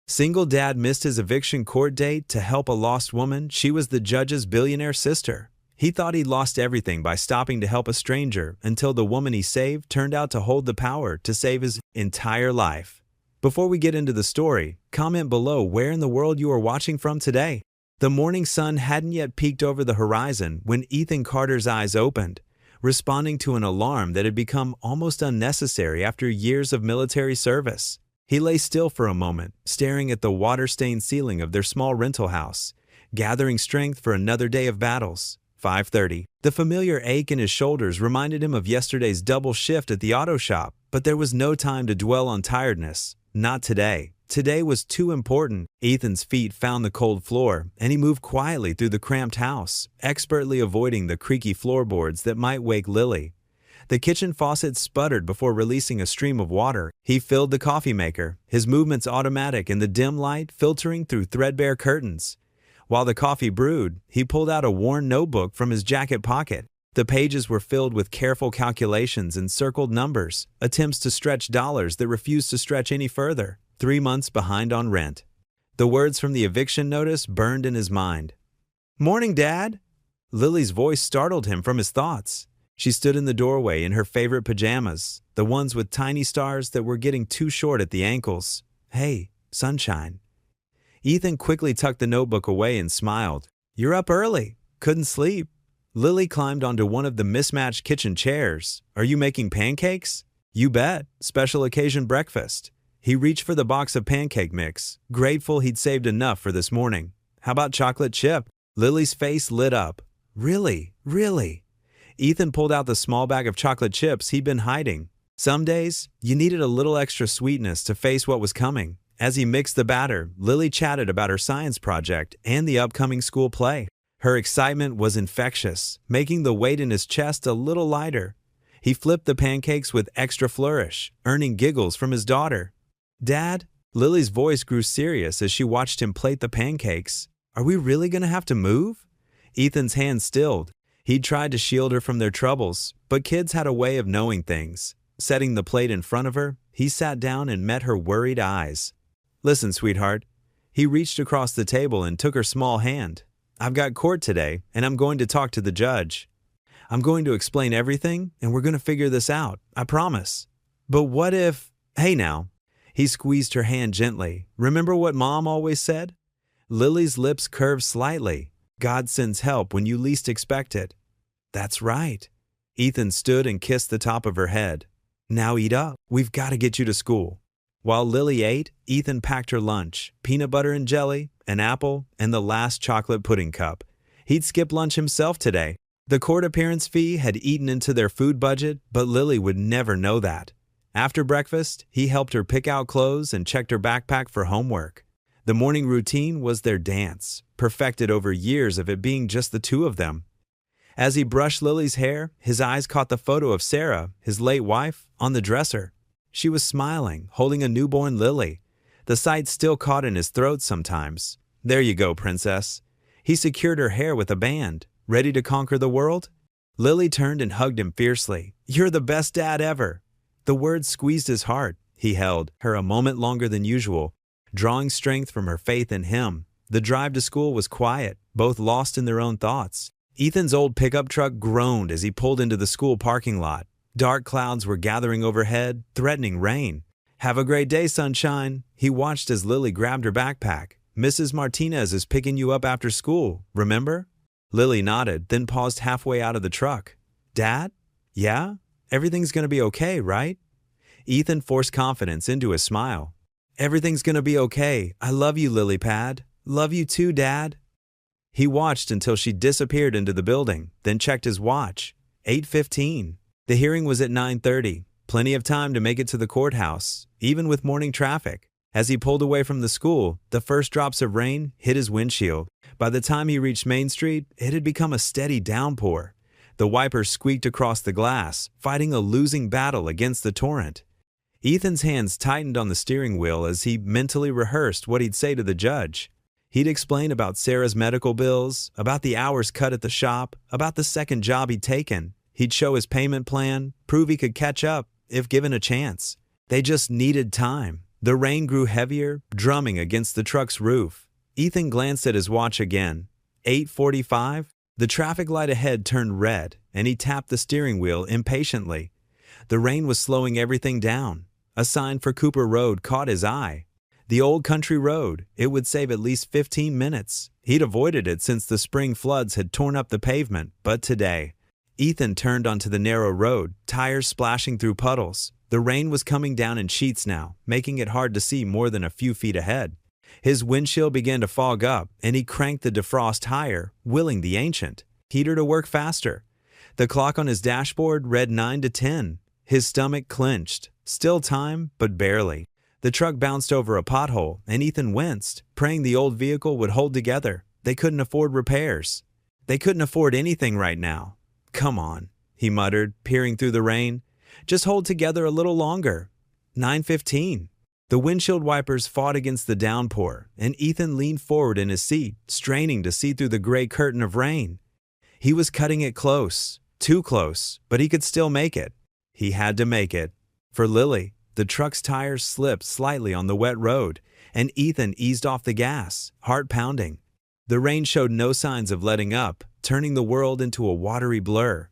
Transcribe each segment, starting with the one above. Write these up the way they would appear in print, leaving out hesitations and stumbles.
Single dad missed his eviction court date to help a lost woman. She was the judge's billionaire sister. He thought he'd lost everything by stopping to help a stranger until the woman he saved turned out to hold the power to save his entire life. Before we get into the story, comment below where in the world you are watching from today. The morning sun hadn't yet peeked over the horizon when Ethan Carter's eyes opened, responding to an alarm that had become almost unnecessary after years of military service. He lay still for a moment, staring at the water-stained ceiling of their small rental house, gathering strength for another day of battles. 5:30. The familiar ache in his shoulders reminded him of yesterday's double shift at the auto shop, but there was no time to dwell on tiredness. Not today. Today was too important. Ethan's feet found the cold floor, and he moved quietly through the cramped house, expertly avoiding the creaky floorboards that might wake Lily. The kitchen faucet sputtered before releasing a stream of water. He filled the coffee maker, his movements automatic in the dim light filtering through threadbare curtains. While the coffee brewed, he pulled out a worn notebook from his jacket pocket. The pages were filled with careful calculations and circled numbers, attempts to stretch dollars that refused to stretch any further. 3 months behind on rent. The words from the eviction notice burned in his mind. "Morning, Dad!" Lily's voice startled him from his thoughts. She stood in the doorway in her favorite pajamas, the ones with tiny stars that were getting too short at the ankles. "Hey, sunshine." Ethan quickly tucked the notebook away and smiled. "You're up early. Couldn't sleep." Lily climbed onto one of the mismatched kitchen chairs. "Are you making pancakes?" "You bet. Special occasion breakfast." He reached for the box of pancake mix, grateful he'd saved enough for this morning. "How about chocolate chip?" Lily's face lit up. "Really? Really?" Ethan pulled out the small bag of chocolate chips he'd been hiding. Some days, you needed a little extra sweetness to face what was coming. As he mixed the batter, Lily chatted about her science project and the upcoming school play. Her excitement was infectious, making the weight in his chest a little lighter. He flipped the pancakes with extra flourish, earning giggles from his daughter. "Dad?" Lily's voice grew serious as she watched him plate the pancakes. "Are we really going to have to move?" Ethan's hand stilled. He'd tried to shield her from their troubles, but kids had a way of knowing things. Setting the plate in front of her, he sat down and met her worried eyes. "Listen, sweetheart." He reached across the table and took her small hand. "I've got court today, and I'm going to talk to the judge. I'm going to explain everything, and we're going to figure this out. I promise." "But what if—" "Hey now." He squeezed her hand gently. "Remember what Mom always said?" Lily's lips curved slightly. "God sends help when you least expect it." "That's right." Ethan stood and kissed the top of her head. "Now eat up. We've got to get you to school." While Lily ate, Ethan packed her lunch, peanut butter and jelly, an apple, and the last chocolate pudding cup. He'd skip lunch himself today. The court appearance fee had eaten into their food budget, but Lily would never know that. After breakfast, he helped her pick out clothes and checked her backpack for homework. The morning routine was their dance, perfected over years of it being just the two of them. As he brushed Lily's hair, his eyes caught the photo of Sarah, his late wife, on the dresser. She was smiling, holding a newborn Lily. The sight still caught in his throat sometimes. "There you go, princess." He secured her hair with a band. "Ready to conquer the world?" Lily turned and hugged him fiercely. "You're the best dad ever." The words squeezed his heart. He held her a moment longer than usual, drawing strength from her faith in him. The drive to school was quiet, both lost in their own thoughts. Ethan's old pickup truck groaned as he pulled into the school parking lot. Dark clouds were gathering overhead, threatening rain. "Have a great day, sunshine." He watched as Lily grabbed her backpack. "Mrs. Martinez is picking you up after school, remember?" Lily nodded, then paused halfway out of the truck. "Dad? Yeah? Everything's going to be okay, right?" Ethan forced confidence into his smile. "Everything's going to be okay. I love you, Lily Pad. Love you too, Dad." He watched until she disappeared into the building, then checked his watch. 8:15. The hearing was at 9:30. Plenty of time to make it to the courthouse, even with morning traffic. As he pulled away from the school, the first drops of rain hit his windshield. By the time he reached Main Street, it had become a steady downpour. The wipers squeaked across the glass, fighting a losing battle against the torrent. Ethan's hands tightened on the steering wheel as he mentally rehearsed what he'd say to the judge. He'd explain about Sarah's medical bills, about the hours cut at the shop, about the second job he'd taken. He'd show his payment plan, prove he could catch up if given a chance. They just needed time. The rain grew heavier, drumming against the truck's roof. Ethan glanced at his watch again. 8:45? The traffic light ahead turned red, and he tapped the steering wheel impatiently. The rain was slowing everything down. A sign for Cooper Road caught his eye. The old country road. It would save at least 15 minutes. He'd avoided it since the spring floods had torn up the pavement, but today. Ethan turned onto the narrow road, tires splashing through puddles. The rain was coming down in sheets now, making it hard to see more than a few feet ahead. His windshield began to fog up, and he cranked the defrost higher, willing the ancient heater to work faster. The clock on his dashboard read 9 to 10. His stomach clenched. Still time, but barely. The truck bounced over a pothole, and Ethan winced, praying the old vehicle would hold together. They couldn't afford repairs. They couldn't afford anything right now. "Come on," he muttered, peering through the rain. "Just hold together a little longer." 9:15. The windshield wipers fought against the downpour, and Ethan leaned forward in his seat, straining to see through the gray curtain of rain. He was cutting it close, too close, but he could still make it. He had to make it. For Lily, the truck's tires slipped slightly on the wet road, and Ethan eased off the gas, heart pounding. The rain showed no signs of letting up, turning the world into a watery blur.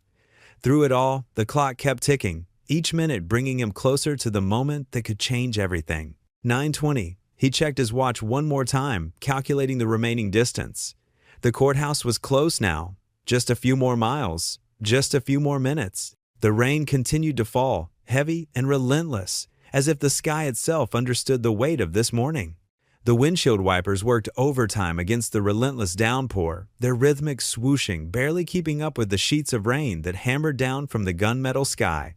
Through it all, the clock kept ticking, each minute bringing him closer to the moment that could change everything. 9:20. He checked his watch one more time, calculating the remaining distance. The courthouse was close now. Just a few more miles. Just a few more minutes. The rain continued to fall, heavy and relentless, as if the sky itself understood the weight of this morning. The windshield wipers worked overtime against the relentless downpour, their rhythmic swooshing barely keeping up with the sheets of rain that hammered down from the gunmetal sky.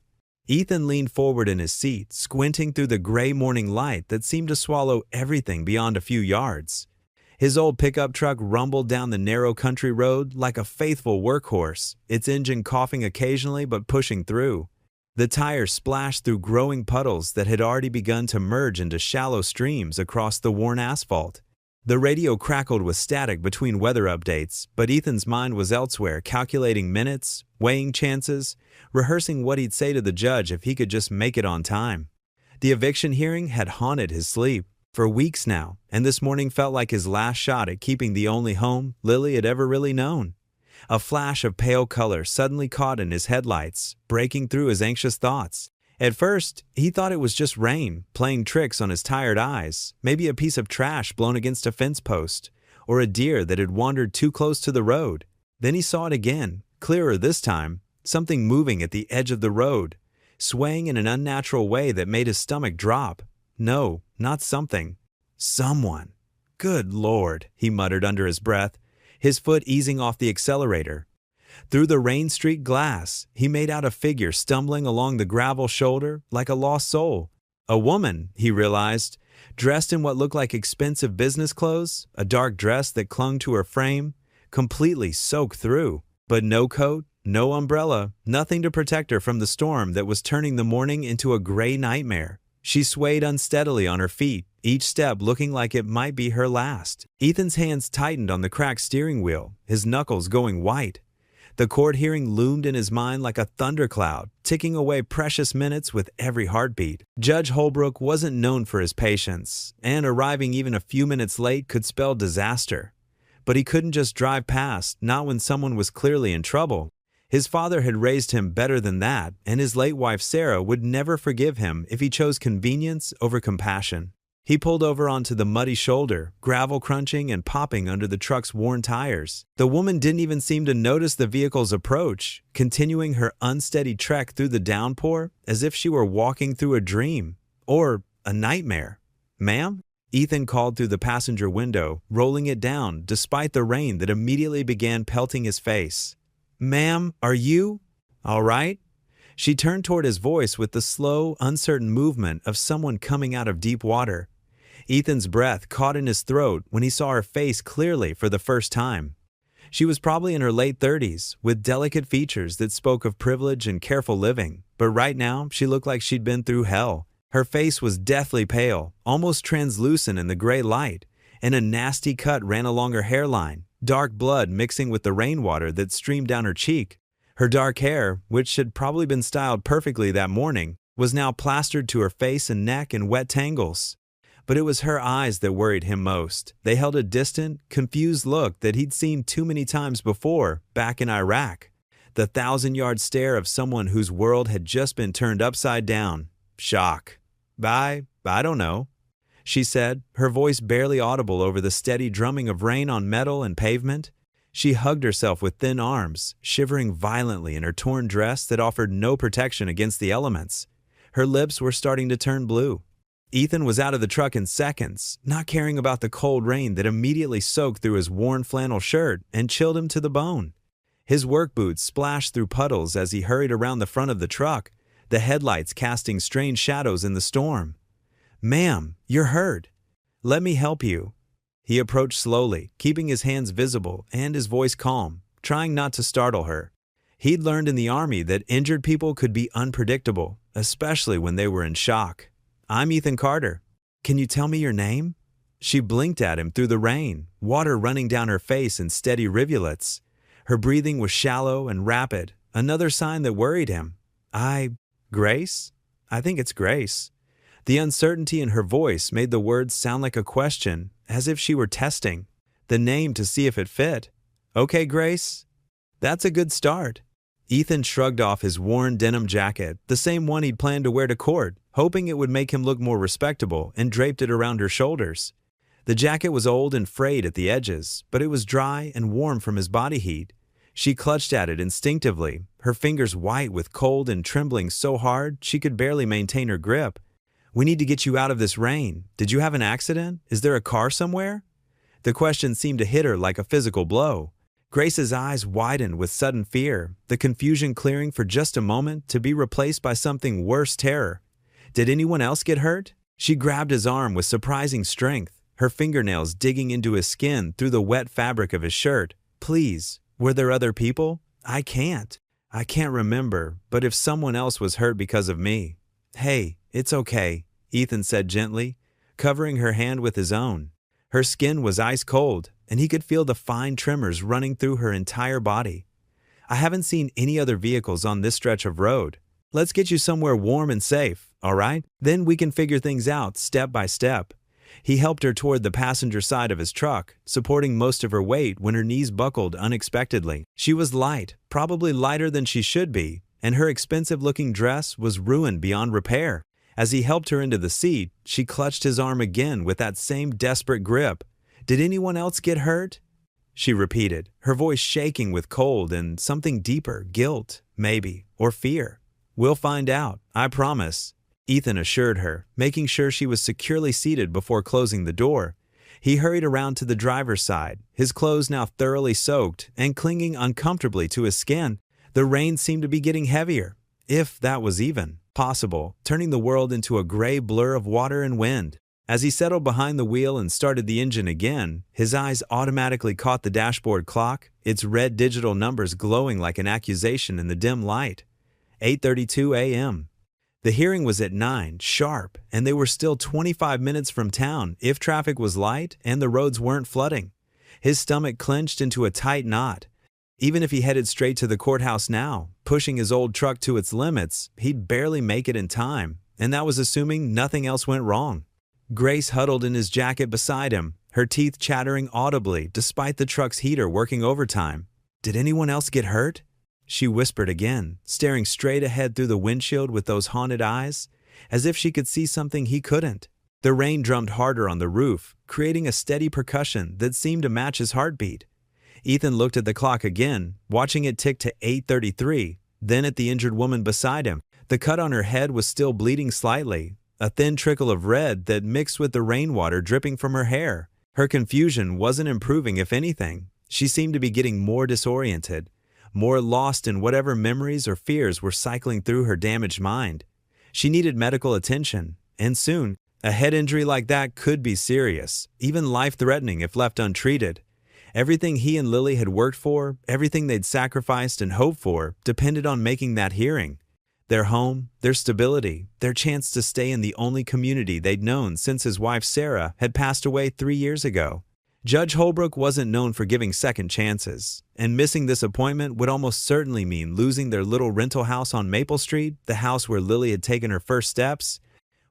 Ethan leaned forward in his seat, squinting through the gray morning light that seemed to swallow everything beyond a few yards. His old pickup truck rumbled down the narrow country road like a faithful workhorse, its engine coughing occasionally but pushing through. The tires splashed through growing puddles that had already begun to merge into shallow streams across the worn asphalt. The radio crackled with static between weather updates, but Ethan's mind was elsewhere, calculating minutes, weighing chances, rehearsing what he'd say to the judge if he could just make it on time. The eviction hearing had haunted his sleep for weeks now, and this morning felt like his last shot at keeping the only home Lily had ever really known. A flash of pale color suddenly caught in his headlights, breaking through his anxious thoughts. At first, he thought it was just rain, playing tricks on his tired eyes, maybe a piece of trash blown against a fence post, or a deer that had wandered too close to the road. Then he saw it again, clearer this time, something moving at the edge of the road, swaying in an unnatural way that made his stomach drop. No, not something. Someone. Good Lord, he muttered under his breath, his foot easing off the accelerator. Through the rain-streaked glass, he made out a figure stumbling along the gravel shoulder like a lost soul. A woman, he realized, dressed in what looked like expensive business clothes, a dark dress that clung to her frame, completely soaked through. But no coat, no umbrella, nothing to protect her from the storm that was turning the morning into a gray nightmare. She swayed unsteadily on her feet, each step looking like it might be her last. Ethan's hands tightened on the cracked steering wheel, his knuckles going white. The court hearing loomed in his mind like a thundercloud, ticking away precious minutes with every heartbeat. Judge Holbrook wasn't known for his patience, and arriving even a few minutes late could spell disaster. But he couldn't just drive past, not when someone was clearly in trouble. His father had raised him better than that, and his late wife Sarah would never forgive him if he chose convenience over compassion. He pulled over onto the muddy shoulder, gravel crunching and popping under the truck's worn tires. The woman didn't even seem to notice the vehicle's approach, continuing her unsteady trek through the downpour as if she were walking through a dream or a nightmare. "Ma'am?" Ethan called through the passenger window, rolling it down despite the rain that immediately began pelting his face. "Ma'am, are you all right?" She turned toward his voice with the slow, uncertain movement of someone coming out of deep water. Ethan's breath caught in his throat when he saw her face clearly for the first time. She was probably in her late 30s, with delicate features that spoke of privilege and careful living, but right now she looked like she'd been through hell. Her face was deathly pale, almost translucent in the gray light, and a nasty cut ran along her hairline, dark blood mixing with the rainwater that streamed down her cheek. Her dark hair, which had probably been styled perfectly that morning, was now plastered to her face and neck in wet tangles. But it was her eyes that worried him most. They held a distant, confused look that he'd seen too many times before, back in Iraq. The 1,000-yard stare of someone whose world had just been turned upside down. Shock. I don't know, she said, her voice barely audible over the steady drumming of rain on metal and pavement. She hugged herself with thin arms, shivering violently in her torn dress that offered no protection against the elements. Her lips were starting to turn blue. Ethan was out of the truck in seconds, not caring about the cold rain that immediately soaked through his worn flannel shirt and chilled him to the bone. His work boots splashed through puddles as he hurried around the front of the truck, the headlights casting strange shadows in the storm. "Ma'am, you're hurt. Let me help you." He approached slowly, keeping his hands visible and his voice calm, trying not to startle her. He'd learned in the army that injured people could be unpredictable, especially when they were in shock. "I'm Ethan Carter. Can you tell me your name?" She blinked at him through the rain, water running down her face in steady rivulets. Her breathing was shallow and rapid, another sign that worried him. Grace? I think it's Grace." The uncertainty in her voice made the words sound like a question, as if she were testing the name to see if it fit. "Okay, Grace. That's a good start." Ethan shrugged off his worn denim jacket, the same one he'd planned to wear to court, hoping it would make him look more respectable, and draped it around her shoulders. The jacket was old and frayed at the edges, but it was dry and warm from his body heat. She clutched at it instinctively, her fingers white with cold and trembling so hard she could barely maintain her grip. "We need to get you out of this rain. Did you have an accident? Is there a car somewhere?" The question seemed to hit her like a physical blow. Grace's eyes widened with sudden fear, the confusion clearing for just a moment to be replaced by something worse, terror. "Did anyone else get hurt?" She grabbed his arm with surprising strength, her fingernails digging into his skin through the wet fabric of his shirt. "Please, were there other people? I can't remember, but if someone else was hurt because of me." "Hey, it's okay," Ethan said gently, covering her hand with his own. Her skin was ice cold, and he could feel the fine tremors running through her entire body. "I haven't seen any other vehicles on this stretch of road. Let's get you somewhere warm and safe, all right? Then we can figure things out step by step." He helped her toward the passenger side of his truck, supporting most of her weight when her knees buckled unexpectedly. She was light, probably lighter than she should be, and her expensive-looking dress was ruined beyond repair. As he helped her into the seat, she clutched his arm again with that same desperate grip. "Did anyone else get hurt?" she repeated, her voice shaking with cold and something deeper, guilt, maybe, or fear. "We'll find out, I promise," Ethan assured her, making sure she was securely seated before closing the door. He hurried around to the driver's side, his clothes now thoroughly soaked and clinging uncomfortably to his skin. The rain seemed to be getting heavier, if that was even possible, turning the world into a gray blur of water and wind. As he settled behind the wheel and started the engine again, his eyes automatically caught the dashboard clock, its red digital numbers glowing like an accusation in the dim light. 8:32 a.m. The hearing was at 9, sharp, and they were still 25 minutes from town if traffic was light and the roads weren't flooding. His stomach clenched into a tight knot. Even if he headed straight to the courthouse now, pushing his old truck to its limits, he'd barely make it in time, and that was assuming nothing else went wrong. Grace huddled in his jacket beside him, her teeth chattering audibly despite the truck's heater working overtime. "Did anyone else get hurt?" she whispered again, staring straight ahead through the windshield with those haunted eyes, as if she could see something he couldn't. The rain drummed harder on the roof, creating a steady percussion that seemed to match his heartbeat. Ethan looked at the clock again, watching it tick to 8:33, then at the injured woman beside him. The cut on her head was still bleeding slightly, a thin trickle of red that mixed with the rainwater dripping from her hair. Her confusion wasn't improving, if anything. She seemed to be getting more disoriented, more lost in whatever memories or fears were cycling through her damaged mind. She needed medical attention, and soon. A head injury like that could be serious, even life-threatening if left untreated. Everything he and Lily had worked for, everything they'd sacrificed and hoped for, depended on making that hearing. Their home, their stability, their chance to stay in the only community they'd known since his wife Sarah had passed away 3 years ago. Judge Holbrook wasn't known for giving second chances, and missing this appointment would almost certainly mean losing their little rental house on Maple Street, the house where Lily had taken her first steps.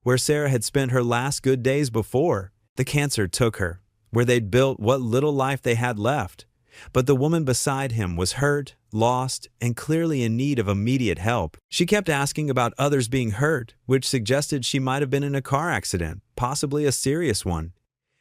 where Sarah had spent her last good days before. The cancer took her, where they'd built what little life they had left. But the woman beside him was hurt, lost, and clearly in need of immediate help. She kept asking about others being hurt, which suggested she might have been in a car accident, possibly a serious one.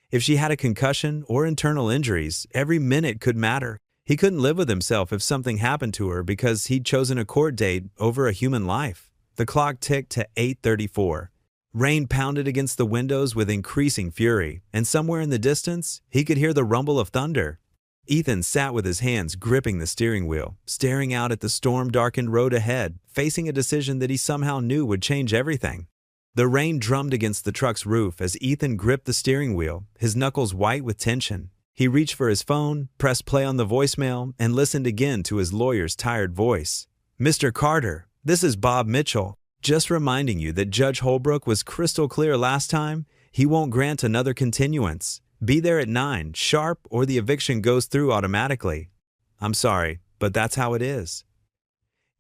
If she had a concussion or internal injuries, every minute could matter. He couldn't live with himself if something happened to her because he'd chosen a court date over a human life. The clock ticked to 8:34. Rain pounded against the windows with increasing fury, and somewhere in the distance, he could hear the rumble of thunder. Ethan sat with his hands gripping the steering wheel, staring out at the storm-darkened road ahead, facing a decision that he somehow knew would change everything. The rain drummed against the truck's roof as Ethan gripped the steering wheel, his knuckles white with tension. He reached for his phone, pressed play on the voicemail, and listened again to his lawyer's tired voice. "Mr. Carter, this is Bob Mitchell. Just reminding you that Judge Holbrook was crystal clear last time. He won't grant another continuance. Be there at 9 sharp or the eviction goes through automatically. I'm sorry, but that's how it is."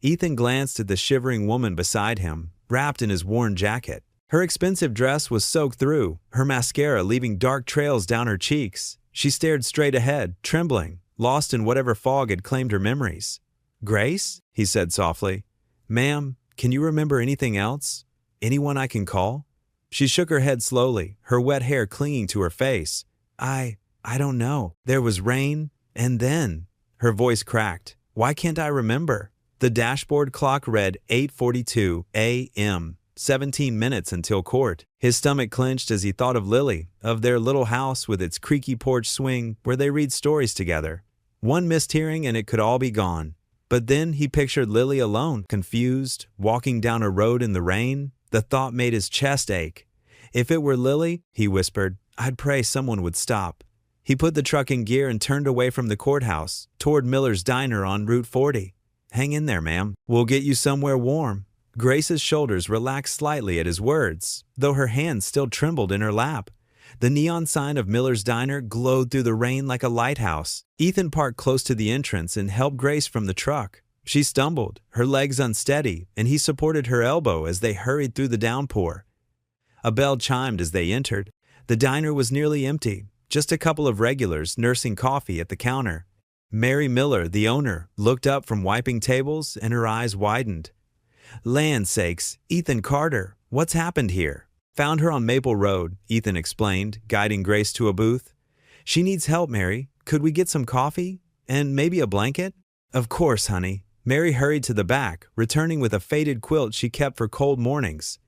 Ethan glanced at the shivering woman beside him, wrapped in his worn jacket. Her expensive dress was soaked through, her mascara leaving dark trails down her cheeks. She stared straight ahead, trembling, lost in whatever fog had claimed her memories. "Grace?" he said softly. "Ma'am, can you remember anything else? Anyone I can call?" She shook her head slowly, her wet hair clinging to her face. I don't know. There was rain, and then..." Her voice cracked. "Why can't I remember?" The dashboard clock read 8:42 a.m., 17 minutes until court. His stomach clenched as he thought of Lily, of their little house with its creaky porch swing where they read stories together. One missed hearing and it could all be gone. But then he pictured Lily alone, confused, walking down a road in the rain. The thought made his chest ache. If it were Lily, he whispered, I'd pray someone would stop. He put the truck in gear and turned away from the courthouse, toward Miller's Diner on Route 40. "Hang in there, ma'am. We'll get you somewhere warm." Grace's shoulders relaxed slightly at his words, though her hands still trembled in her lap. The neon sign of Miller's Diner glowed through the rain like a lighthouse. Ethan parked close to the entrance and helped Grace from the truck. She stumbled, her legs unsteady, and he supported her elbow as they hurried through the downpour. A bell chimed as they entered. The diner was nearly empty, just a couple of regulars nursing coffee at the counter. Mary Miller, the owner, looked up from wiping tables and her eyes widened. "Land sakes, Ethan Carter, what's happened here?" "Found her on Maple Road," Ethan explained, guiding Grace to a booth. "She needs help, Mary. Could we get some coffee? And maybe a blanket?" "Of course, honey." Mary hurried to the back, returning with a faded quilt she kept for cold mornings.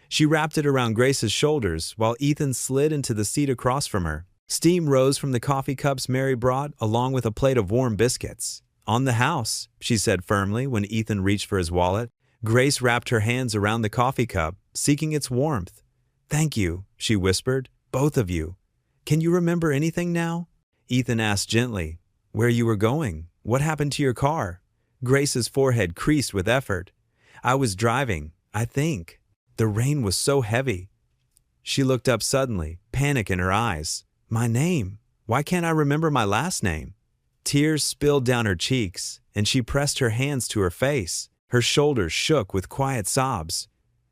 She wrapped it around Grace's shoulders while Ethan slid into the seat across from her. Steam rose from the coffee cups Mary brought, along with a plate of warm biscuits. "On the house," she said firmly when Ethan reached for his wallet. Grace wrapped her hands around the coffee cup, seeking its warmth. "Thank you," she whispered, "both of you. Can you remember anything now?" Ethan asked gently, "Where you were going? What happened to your car?" Grace's forehead creased with effort. "I was driving, I think. The rain was so heavy." She looked up suddenly, panic in her eyes. "My name? Why can't I remember my last name?" Tears spilled down her cheeks, and she pressed her hands to her face. Her shoulders shook with quiet sobs.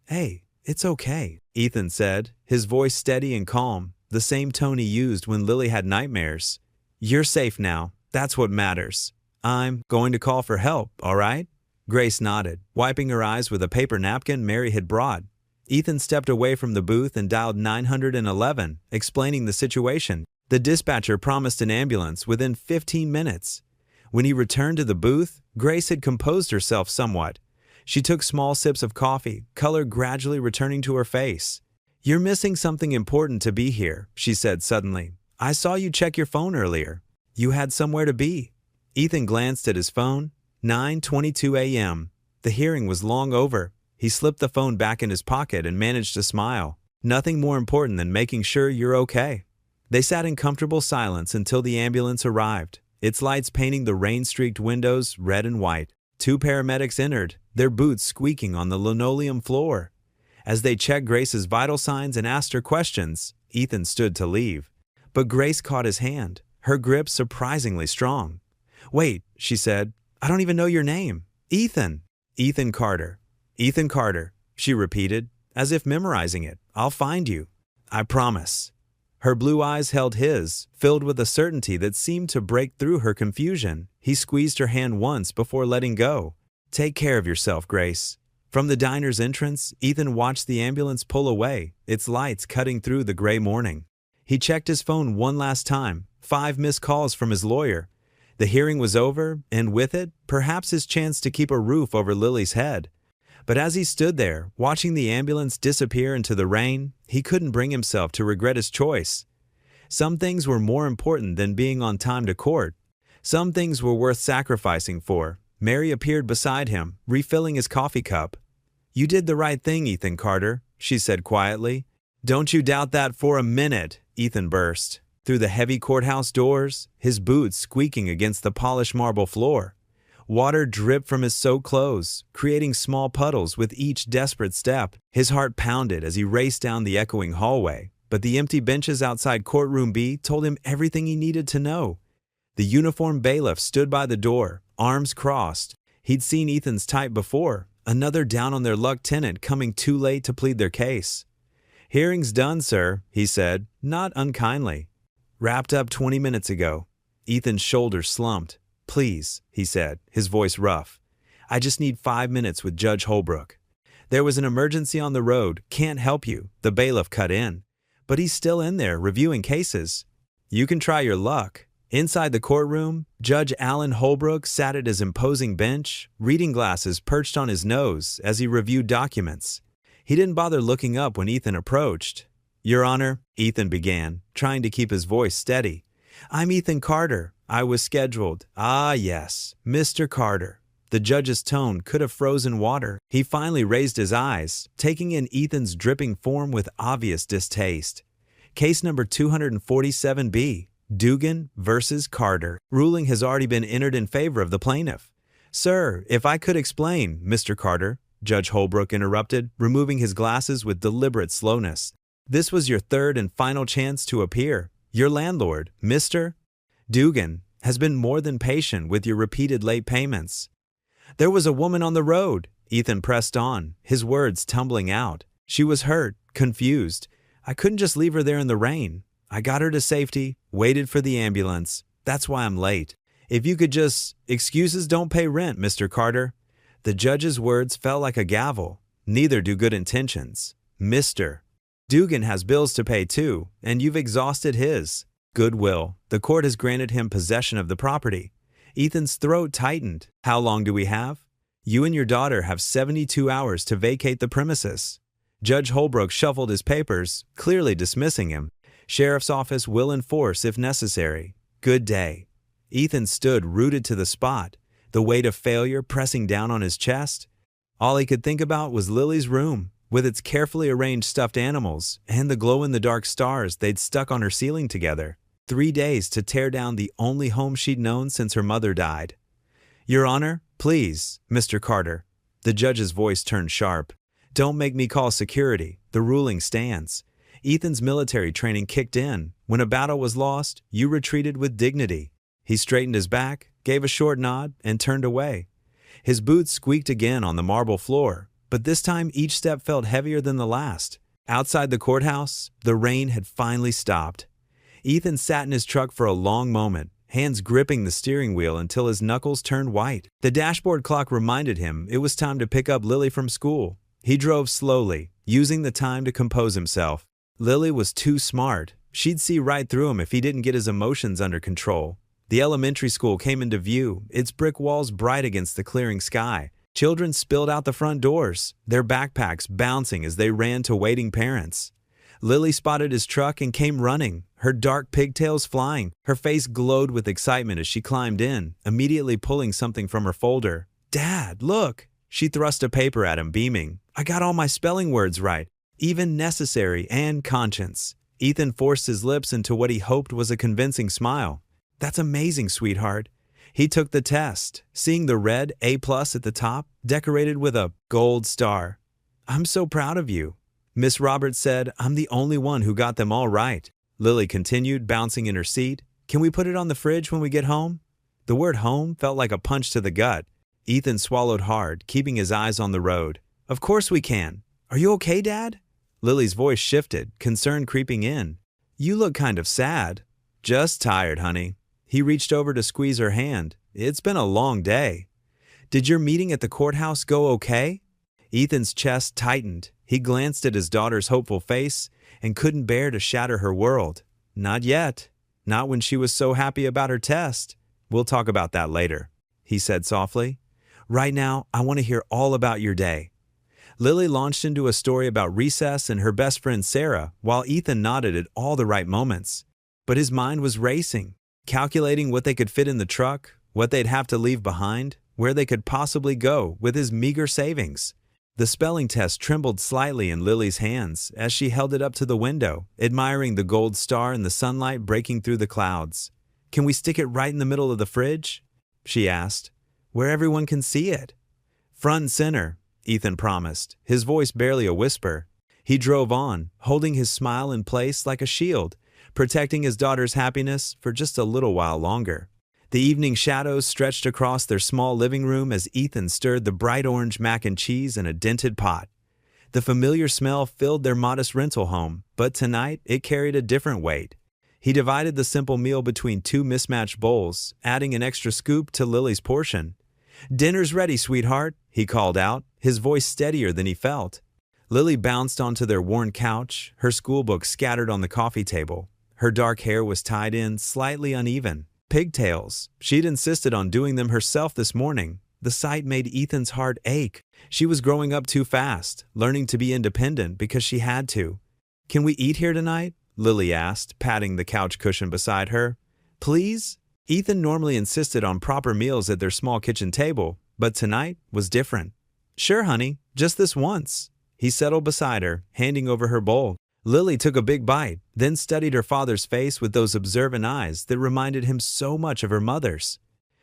"Hey, it's okay," Ethan said, his voice steady and calm, the same tone he used when Lily had nightmares. "You're safe now. That's what matters. I'm going to call for help, all right?" Grace nodded, wiping her eyes with a paper napkin Mary had brought. Ethan stepped away from the booth and dialed 911, explaining the situation. The dispatcher promised an ambulance within 15 minutes. When he returned to the booth, Grace had composed herself somewhat. She took small sips of coffee, color gradually returning to her face. "You're missing something important to be here," she said suddenly. "I saw you check your phone earlier. You had somewhere to be." Ethan glanced at his phone. 9:22 a.m. The hearing was long over. He slipped the phone back in his pocket and managed to smile. Nothing more important than making sure you're okay. They sat in comfortable silence until the ambulance arrived, its lights painting the rain-streaked windows red and white. 2 paramedics entered, their boots squeaking on the linoleum floor. As they checked Grace's vital signs and asked her questions, Ethan stood to leave. But Grace caught his hand, her grip surprisingly strong. "Wait," she said, "I don't even know your name." "Ethan." "Ethan Carter." "Ethan Carter," she repeated, as if memorizing it. I'll find you. I promise. Her blue eyes held his, filled with a certainty that seemed to break through her confusion. He squeezed her hand once before letting go. Take care of yourself, Grace. From the diner's entrance, Ethan watched the ambulance pull away, its lights cutting through the gray morning. He checked his phone one last time, 5 missed calls from his lawyer. The hearing was over, and with it, perhaps his chance to keep a roof over Lily's head. But as he stood there, watching the ambulance disappear into the rain, he couldn't bring himself to regret his choice. Some things were more important than being on time to court. Some things were worth sacrificing for. Mary appeared beside him, refilling his coffee cup. You did the right thing, Ethan Carter, she said quietly. Don't you doubt that for a minute, Ethan burst. Through the heavy courthouse doors, his boots squeaking against the polished marble floor. Water dripped from his soaked clothes, creating small puddles with each desperate step. His heart pounded as he raced down the echoing hallway, but the empty benches outside courtroom B told him everything he needed to know. The uniformed bailiff stood by the door, arms crossed. He'd seen Ethan's type before, another down-on-their-luck tenant coming too late to plead their case. Hearing's done, sir, he said, not unkindly. Wrapped up 20 minutes ago. Ethan's shoulders slumped. Please, he said, his voice rough. I just need 5 minutes with Judge Holbrook. There was an emergency on the road. Can't help you, the bailiff cut in. But he's still in there, reviewing cases. You can try your luck. Inside the courtroom, Judge Alan Holbrook sat at his imposing bench, reading glasses perched on his nose as he reviewed documents. He didn't bother looking up when Ethan approached. Your Honor, Ethan began, trying to keep his voice steady. I'm Ethan Carter. I was scheduled. Ah, yes, Mr. Carter. The judge's tone could have frozen water. He finally raised his eyes, taking in Ethan's dripping form with obvious distaste. Case number 247B, Dugan versus Carter. Ruling has already been entered in favor of the plaintiff. Sir, if I could explain, Mr. Carter, Judge Holbrook interrupted, removing his glasses with deliberate slowness. This was your third and final chance to appear. Your landlord, Mr. Dugan, has been more than patient with your repeated late payments. There was a woman on the road, Ethan pressed on, his words tumbling out. She was hurt, confused. I couldn't just leave her there in the rain. I got her to safety, waited for the ambulance. That's why I'm late. If you could just... Excuses don't pay rent, Mr. Carter. The judge's words fell like a gavel. Neither do good intentions. Mr. Dugan has bills to pay too, and you've exhausted his. Goodwill. The court has granted him possession of the property. Ethan's throat tightened. How long do we have? You and your daughter have 72 hours to vacate the premises. Judge Holbrook shuffled his papers, clearly dismissing him. Sheriff's office will enforce if necessary. Good day. Ethan stood rooted to the spot, the weight of failure pressing down on his chest. All he could think about was Lily's room, with its carefully arranged stuffed animals and the glow-in-the-dark stars they'd stuck on her ceiling together. 3 days to tear down the only home she'd known since her mother died. Your Honor, please, Mr. Carter. The judge's voice turned sharp. Don't make me call security. The ruling stands. Ethan's military training kicked in. When a battle was lost, you retreated with dignity. He straightened his back, gave a short nod, and turned away. His boots squeaked again on the marble floor, but this time each step felt heavier than the last. Outside the courthouse, the rain had finally stopped. Ethan sat in his truck for a long moment, hands gripping the steering wheel until his knuckles turned white. The dashboard clock reminded him it was time to pick up Lily from school. He drove slowly, using the time to compose himself. Lily was too smart. She'd see right through him if he didn't get his emotions under control. The elementary school came into view, its brick walls bright against the clearing sky. Children spilled out the front doors, their backpacks bouncing as they ran to waiting parents. Lily spotted his truck and came running, her dark pigtails flying. Her face glowed with excitement as she climbed in, immediately pulling something from her folder. Dad, look! She thrust a paper at him, beaming. I got all my spelling words right, even necessary and conscience. Ethan forced his lips into what he hoped was a convincing smile. That's amazing, sweetheart. He took the test, seeing the red A+ at the top, decorated with a gold star. I'm so proud of you. Miss Roberts said, I'm the only one who got them all right. Lily continued, bouncing in her seat. Can we put it on the fridge when we get home? The word home felt like a punch to the gut. Ethan swallowed hard, keeping his eyes on the road. Of course we can. Are you okay, Dad? Lily's voice shifted, concern creeping in. You look kind of sad. Just tired, honey. He reached over to squeeze her hand. It's been a long day. Did your meeting at the courthouse go okay? Ethan's chest tightened. He glanced at his daughter's hopeful face and couldn't bear to shatter her world. Not yet. Not when she was so happy about her test. We'll talk about that later, he said softly. Right now, I want to hear all about your day. Lily launched into a story about recess and her best friend Sarah, while Ethan nodded at all the right moments. But his mind was racing, calculating what they could fit in the truck, what they'd have to leave behind, where they could possibly go with his meager savings. The spelling test trembled slightly in Lily's hands as she held it up to the window, admiring the gold star in the sunlight breaking through the clouds. Can we stick it right in the middle of the fridge? She asked, where everyone can see it. Front and center, Ethan promised, his voice barely a whisper. He drove on, holding his smile in place like a shield, protecting his daughter's happiness for just a little while longer. The evening shadows stretched across their small living room as Ethan stirred the bright orange mac and cheese in a dented pot. The familiar smell filled their modest rental home, but tonight it carried a different weight. He divided the simple meal between two mismatched bowls, adding an extra scoop to Lily's portion. Dinner's ready, sweetheart, he called out, his voice steadier than he felt. Lily bounced onto their worn couch, her schoolbook scattered on the coffee table. Her dark hair was tied in, slightly uneven. Pigtails. She'd insisted on doing them herself this morning. The sight made Ethan's heart ache. She was growing up too fast, learning to be independent because she had to. Can we eat here tonight? Lily asked, patting the couch cushion beside her. Please? Ethan normally insisted on proper meals at their small kitchen table, but tonight was different. Sure, honey, just this once. He settled beside her, handing over her bowl. Lily took a big bite, then studied her father's face with those observant eyes that reminded him so much of her mother's.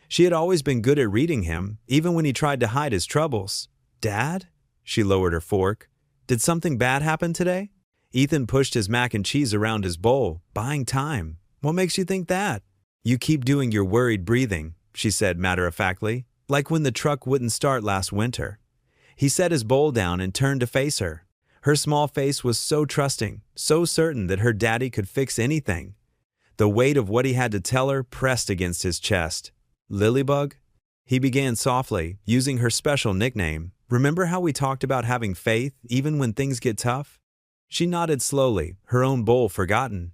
She had always been good at reading him, even when he tried to hide his troubles. Dad? She lowered her fork. Did something bad happen today? Ethan pushed his mac and cheese around his bowl, buying time. What makes you think that? You keep doing your worried breathing, she said matter-of-factly, like when the truck wouldn't start last winter. He set his bowl down and turned to face her. Her small face was so trusting, so certain that her daddy could fix anything. The weight of what he had to tell her pressed against his chest. Lilybug? He began softly, using her special nickname. Remember how we talked about having faith even when things get tough? She nodded slowly, her own bowl forgotten.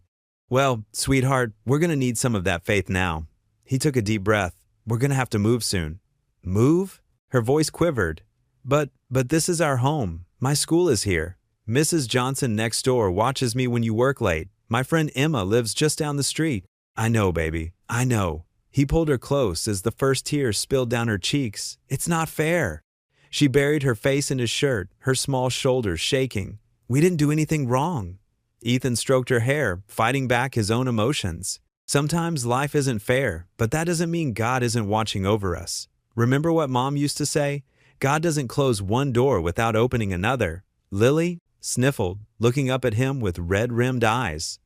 Well, sweetheart, we're going to need some of that faith now. He took a deep breath. We're going to have to move soon. Move? Her voice quivered. But this is our home. My school is here. Mrs. Johnson next door watches me when you work late. My friend Emma lives just down the street. I know, baby. I know. He pulled her close as the first tears spilled down her cheeks. It's not fair. She buried her face in his shirt, her small shoulders shaking. We didn't do anything wrong. Ethan stroked her hair, fighting back his own emotions. Sometimes life isn't fair, but that doesn't mean God isn't watching over us. Remember what Mom used to say? God doesn't close one door without opening another. Lily sniffled, looking up at him with red-rimmed eyes.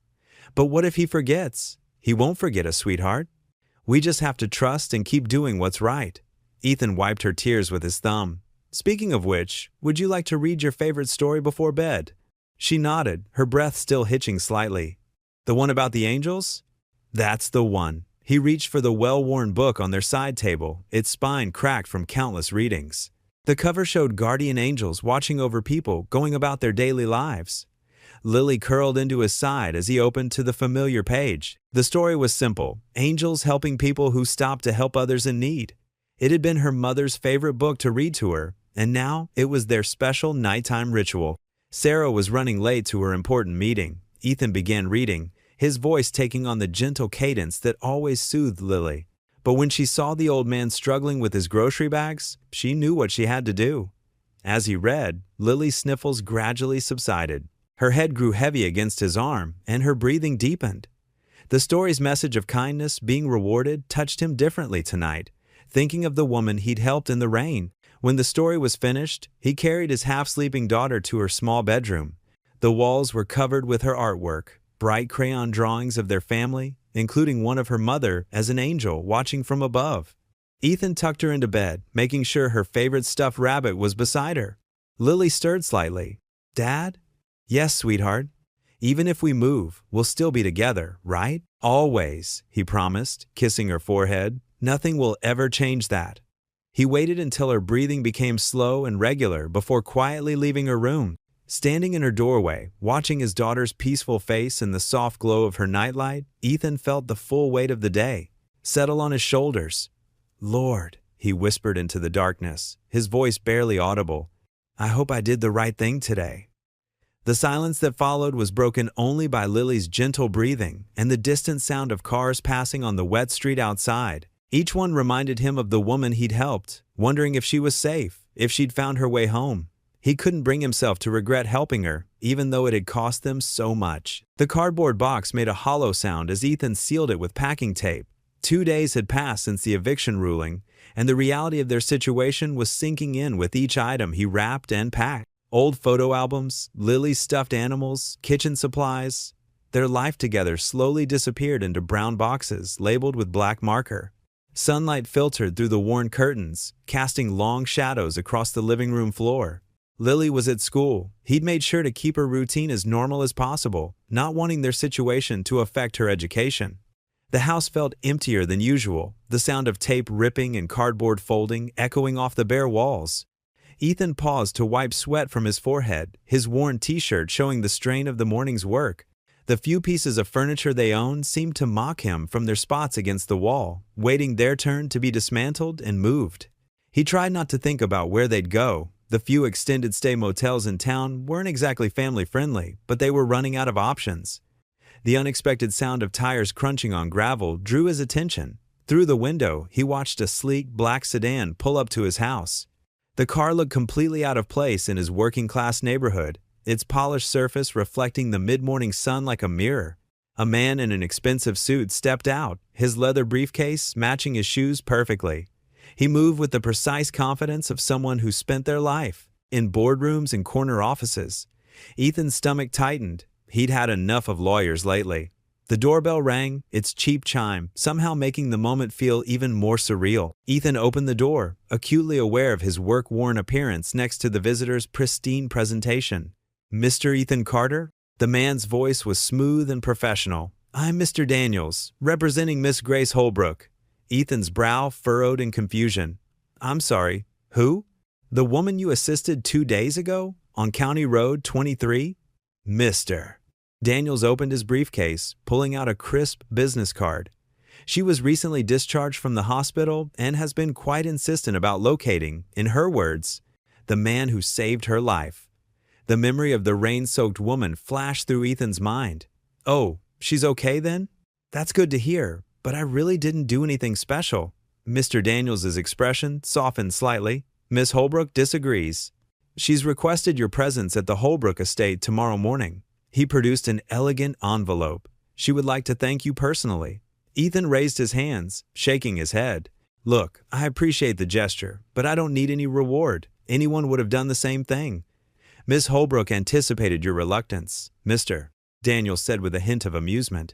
But what if he forgets? He won't forget us, sweetheart. We just have to trust and keep doing what's right. Ethan wiped her tears with his thumb. Speaking of which, would you like to read your favorite story before bed? She nodded, her breath still hitching slightly. The one about the angels? That's the one. He reached for the well-worn book on their side table, its spine cracked from countless readings. The cover showed guardian angels watching over people going about their daily lives. Lily curled into his side as he opened to the familiar page. The story was simple, angels helping people who stopped to help others in need. It had been her mother's favorite book to read to her, and now it was their special nighttime ritual. Sarah was running late to her important meeting. Ethan began reading, his voice taking on the gentle cadence that always soothed Lily. But when she saw the old man struggling with his grocery bags, she knew what she had to do. As he read, Lily's sniffles gradually subsided. Her head grew heavy against his arm, and her breathing deepened. The story's message of kindness being rewarded touched him differently tonight, thinking of the woman he'd helped in the rain. When the story was finished, he carried his half-sleeping daughter to her small bedroom. The walls were covered with her artwork, bright crayon drawings of their family, including one of her mother as an angel watching from above. Ethan tucked her into bed, making sure her favorite stuffed rabbit was beside her. Lily stirred slightly. Dad? Yes, sweetheart. Even if we move, we'll still be together, right? Always, he promised, kissing her forehead. Nothing will ever change that. He waited until her breathing became slow and regular before quietly leaving her room. Standing in her doorway, watching his daughter's peaceful face in the soft glow of her nightlight, Ethan felt the full weight of the day settle on his shoulders. Lord, he whispered into the darkness, his voice barely audible, I hope I did the right thing today. The silence that followed was broken only by Lily's gentle breathing and the distant sound of cars passing on the wet street outside. Each one reminded him of the woman he'd helped, wondering if she was safe, if she'd found her way home. He couldn't bring himself to regret helping her, even though it had cost them so much. The cardboard box made a hollow sound as Ethan sealed it with packing tape. 2 days had passed since the eviction ruling, and the reality of their situation was sinking in with each item he wrapped and packed. Old photo albums, Lily's stuffed animals, kitchen supplies. Their life together slowly disappeared into brown boxes labeled with black marker. Sunlight filtered through the worn curtains, casting long shadows across the living room floor. Lily was at school. He'd made sure to keep her routine as normal as possible, not wanting their situation to affect her education. The house felt emptier than usual, the sound of tape ripping and cardboard folding echoing off the bare walls. Ethan paused to wipe sweat from his forehead, his worn t-shirt showing the strain of the morning's work. The few pieces of furniture they owned seemed to mock him from their spots against the wall, waiting their turn to be dismantled and moved. He tried not to think about where they'd go. The few extended-stay motels in town weren't exactly family-friendly, but they were running out of options. The unexpected sound of tires crunching on gravel drew his attention. Through the window, he watched a sleek black sedan pull up to his house. The car looked completely out of place in his working-class neighborhood, its polished surface reflecting the mid-morning sun like a mirror. A man in an expensive suit stepped out, his leather briefcase matching his shoes perfectly. He moved with the precise confidence of someone who spent their life in boardrooms and corner offices. Ethan's stomach tightened. He'd had enough of lawyers lately. The doorbell rang, its cheap chime somehow making the moment feel even more surreal. Ethan opened the door, acutely aware of his work-worn appearance next to the visitor's pristine presentation. Mr. Ethan Carter? The man's voice was smooth and professional. I'm Mr. Daniels, representing Miss Grace Holbrook. Ethan's brow furrowed in confusion. I'm sorry, who? The woman you assisted 2 days ago? On County Road 23? Mr. Daniels opened his briefcase, pulling out a crisp business card. She was recently discharged from the hospital and has been quite insistent about locating, in her words, the man who saved her life. The memory of the rain-soaked woman flashed through Ethan's mind. Oh, she's okay then? That's good to hear, but I really didn't do anything special. Mr. Daniels' expression softened slightly. Miss Holbrook disagrees. She's requested your presence at the Holbrook estate tomorrow morning. He produced an elegant envelope. She would like to thank you personally. Ethan raised his hands, shaking his head. Look, I appreciate the gesture, but I don't need any reward. Anyone would have done the same thing. Miss Holbrook anticipated your reluctance, Mr. Daniels said with a hint of amusement.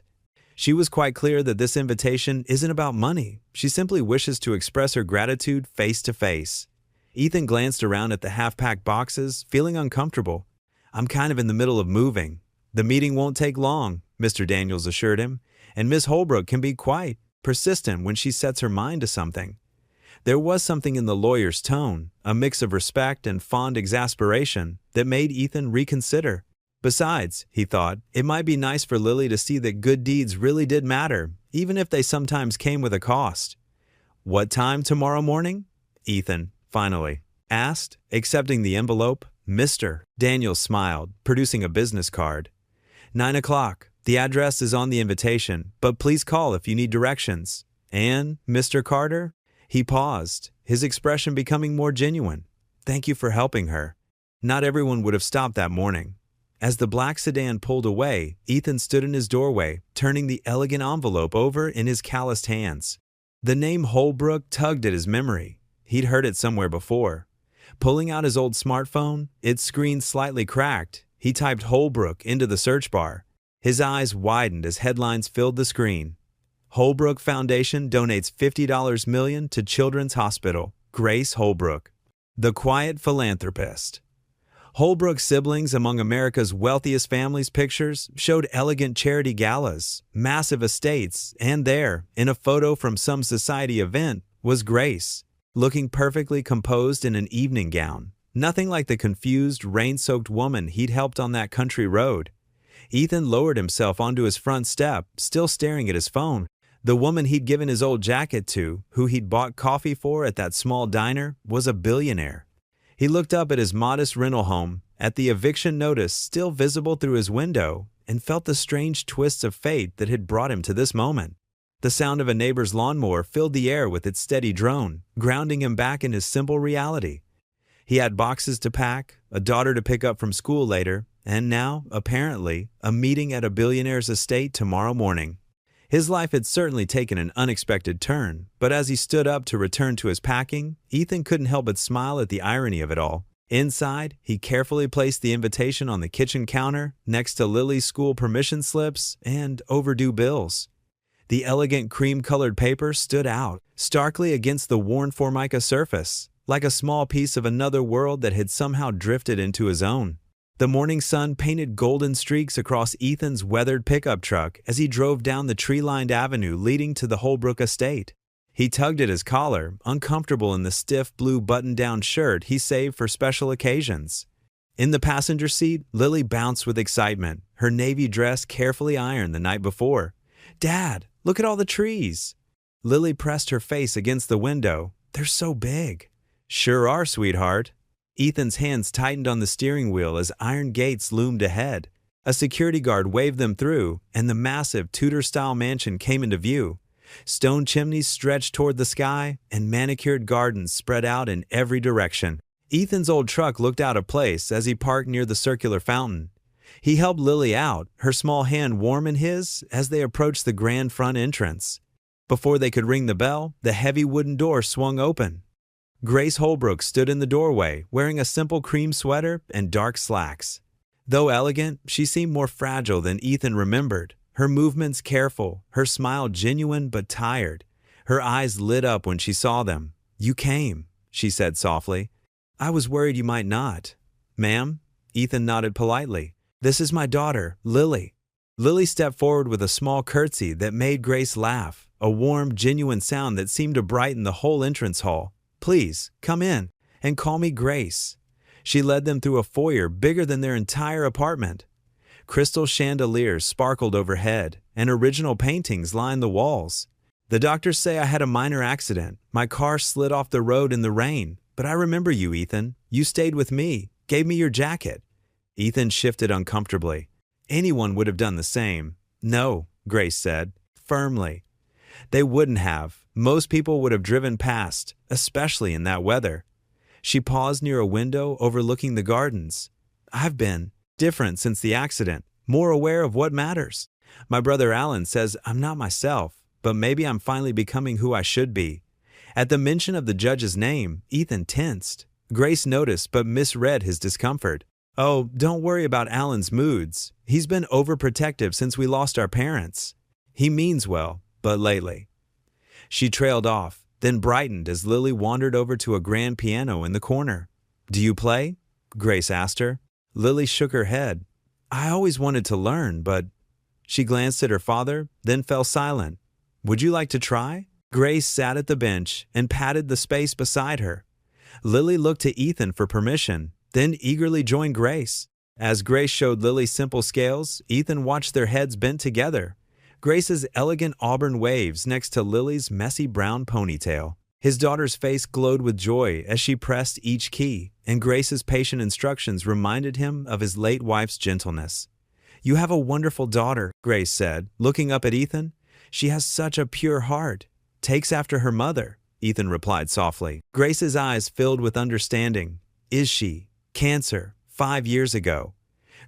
She was quite clear that this invitation isn't about money. She simply wishes to express her gratitude face to face. Ethan glanced around at the half-packed boxes, feeling uncomfortable. I'm kind of in the middle of moving. The meeting won't take long, Mr. Daniels assured him, and Miss Holbrook can be quite persistent when she sets her mind to something. There was something in the lawyer's tone, a mix of respect and fond exasperation, that made Ethan reconsider. Besides, he thought, it might be nice for Lily to see that good deeds really did matter, even if they sometimes came with a cost. What time tomorrow morning? Ethan, finally, asked, accepting the envelope. Mr. Daniels smiled, producing a business card. 9 o'clock. The address is on the invitation, but please call if you need directions. And, Mr. Carter? He paused, his expression becoming more genuine. Thank you for helping her. Not everyone would have stopped that morning. As the black sedan pulled away, Ethan stood in his doorway, turning the elegant envelope over in his calloused hands. The name Holbrook tugged at his memory. He'd heard it somewhere before. Pulling out his old smartphone, its screen slightly cracked, he typed Holbrook into the search bar. His eyes widened as headlines filled the screen. Holbrook Foundation donates $50 million to Children's Hospital. Grace Holbrook. The quiet philanthropist. Holbrook's siblings among America's wealthiest families pictures showed elegant charity galas, massive estates, and there, in a photo from some society event, was Grace, looking perfectly composed in an evening gown. Nothing like the confused, rain-soaked woman he'd helped on that country road. Ethan lowered himself onto his front step, still staring at his phone. The woman he'd given his old jacket to, who he'd bought coffee for at that small diner, was a billionaire. He looked up at his modest rental home, at the eviction notice still visible through his window, and felt the strange twists of fate that had brought him to this moment. The sound of a neighbor's lawnmower filled the air with its steady drone, grounding him back in his simple reality. He had boxes to pack, a daughter to pick up from school later, and now, apparently, a meeting at a billionaire's estate tomorrow morning. His life had certainly taken an unexpected turn, but as he stood up to return to his packing, Ethan couldn't help but smile at the irony of it all. Inside, he carefully placed the invitation on the kitchen counter, next to Lily's school permission slips and overdue bills. The elegant cream-colored paper stood out, starkly against the worn formica surface, like a small piece of another world that had somehow drifted into his own. The morning sun painted golden streaks across Ethan's weathered pickup truck as he drove down the tree-lined avenue leading to the Holbrook estate. He tugged at his collar, uncomfortable in the stiff blue button-down shirt he saved for special occasions. In the passenger seat, Lily bounced with excitement, her navy dress carefully ironed the night before. "Dad, look at all the trees!" Lily pressed her face against the window. "They're so big." "Sure are, sweetheart." Ethan's hands tightened on the steering wheel as iron gates loomed ahead. A security guard waved them through, and the massive Tudor-style mansion came into view. Stone chimneys stretched toward the sky, and manicured gardens spread out in every direction. Ethan's old truck looked out of place as he parked near the circular fountain. He helped Lily out, her small hand warm in his, as they approached the grand front entrance. Before they could ring the bell, the heavy wooden door swung open. Grace Holbrook stood in the doorway, wearing a simple cream sweater and dark slacks. Though elegant, she seemed more fragile than Ethan remembered, her movements careful, her smile genuine but tired. Her eyes lit up when she saw them. "You came," she said softly. "I was worried you might not." "Ma'am?" Ethan nodded politely. "This is my daughter, Lily." Lily stepped forward with a small curtsy that made Grace laugh, a warm, genuine sound that seemed to brighten the whole entrance hall. "Please, come in, and call me Grace." She led them through a foyer bigger than their entire apartment. Crystal chandeliers sparkled overhead, and original paintings lined the walls. "The doctors say I had a minor accident. My car slid off the road in the rain. But I remember you, Ethan. You stayed with me, gave me your jacket." Ethan shifted uncomfortably. Anyone would have done the same. "No," Grace said, firmly. "They wouldn't have. Most people would have driven past, especially in that weather." She paused near a window overlooking the gardens. "I've been different since the accident, more aware of what matters. My brother Alan says I'm not myself, but maybe I'm finally becoming who I should be." At the mention of the judge's name, Ethan tensed. Grace noticed but misread his discomfort. "Oh, don't worry about Alan's moods. He's been overprotective since we lost our parents. He means well, but lately." She trailed off, then brightened as Lily wandered over to a grand piano in the corner. "Do you play?" Grace asked her. Lily shook her head. "I always wanted to learn, but—" She glanced at her father, then fell silent. "Would you like to try?" Grace sat at the bench and patted the space beside her. Lily looked to Ethan for permission, then eagerly joined Grace. As Grace showed Lily simple scales, Ethan watched their heads bent together. Grace's elegant auburn waves next to Lily's messy brown ponytail. His daughter's face glowed with joy as she pressed each key, and Grace's patient instructions reminded him of his late wife's gentleness. "You have a wonderful daughter," Grace said, looking up at Ethan. "She has such a pure heart. Takes after her mother," Ethan replied softly. Grace's eyes filled with understanding. "Is she? Cancer, 5 years ago."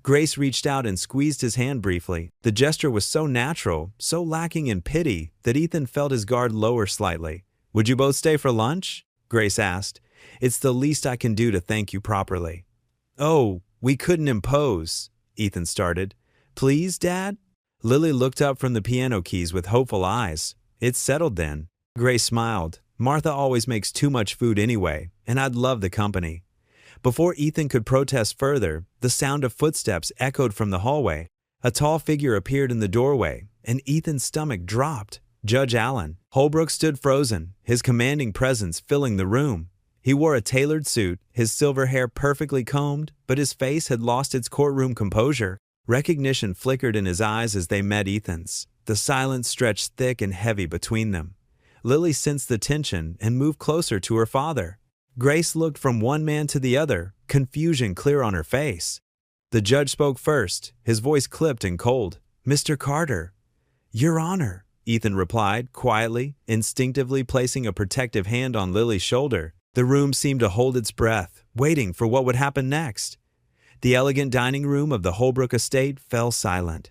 Grace reached out and squeezed his hand briefly. The gesture was so natural, so lacking in pity, that Ethan felt his guard lower slightly. "Would you both stay for lunch?" Grace asked. "It's the least I can do to thank you properly." "Oh, we couldn't impose," Ethan started. "Please, Dad?" Lily looked up from the piano keys with hopeful eyes. "It's settled then." Grace smiled. "Martha always makes too much food anyway, and I'd love the company." Before Ethan could protest further, the sound of footsteps echoed from the hallway. A tall figure appeared in the doorway, and Ethan's stomach dropped. Judge Allen. Holbrook stood frozen, his commanding presence filling the room. He wore a tailored suit, his silver hair perfectly combed, but his face had lost its courtroom composure. Recognition flickered in his eyes as they met Ethan's. The silence stretched thick and heavy between them. Lily sensed the tension and moved closer to her father. Grace looked from one man to the other, confusion clear on her face. The judge spoke first, his voice clipped and cold. "Mr. Carter." "Your Honor," Ethan replied, quietly, instinctively placing a protective hand on Lily's shoulder. The room seemed to hold its breath, waiting for what would happen next. The elegant dining room of the Holbrook estate fell silent.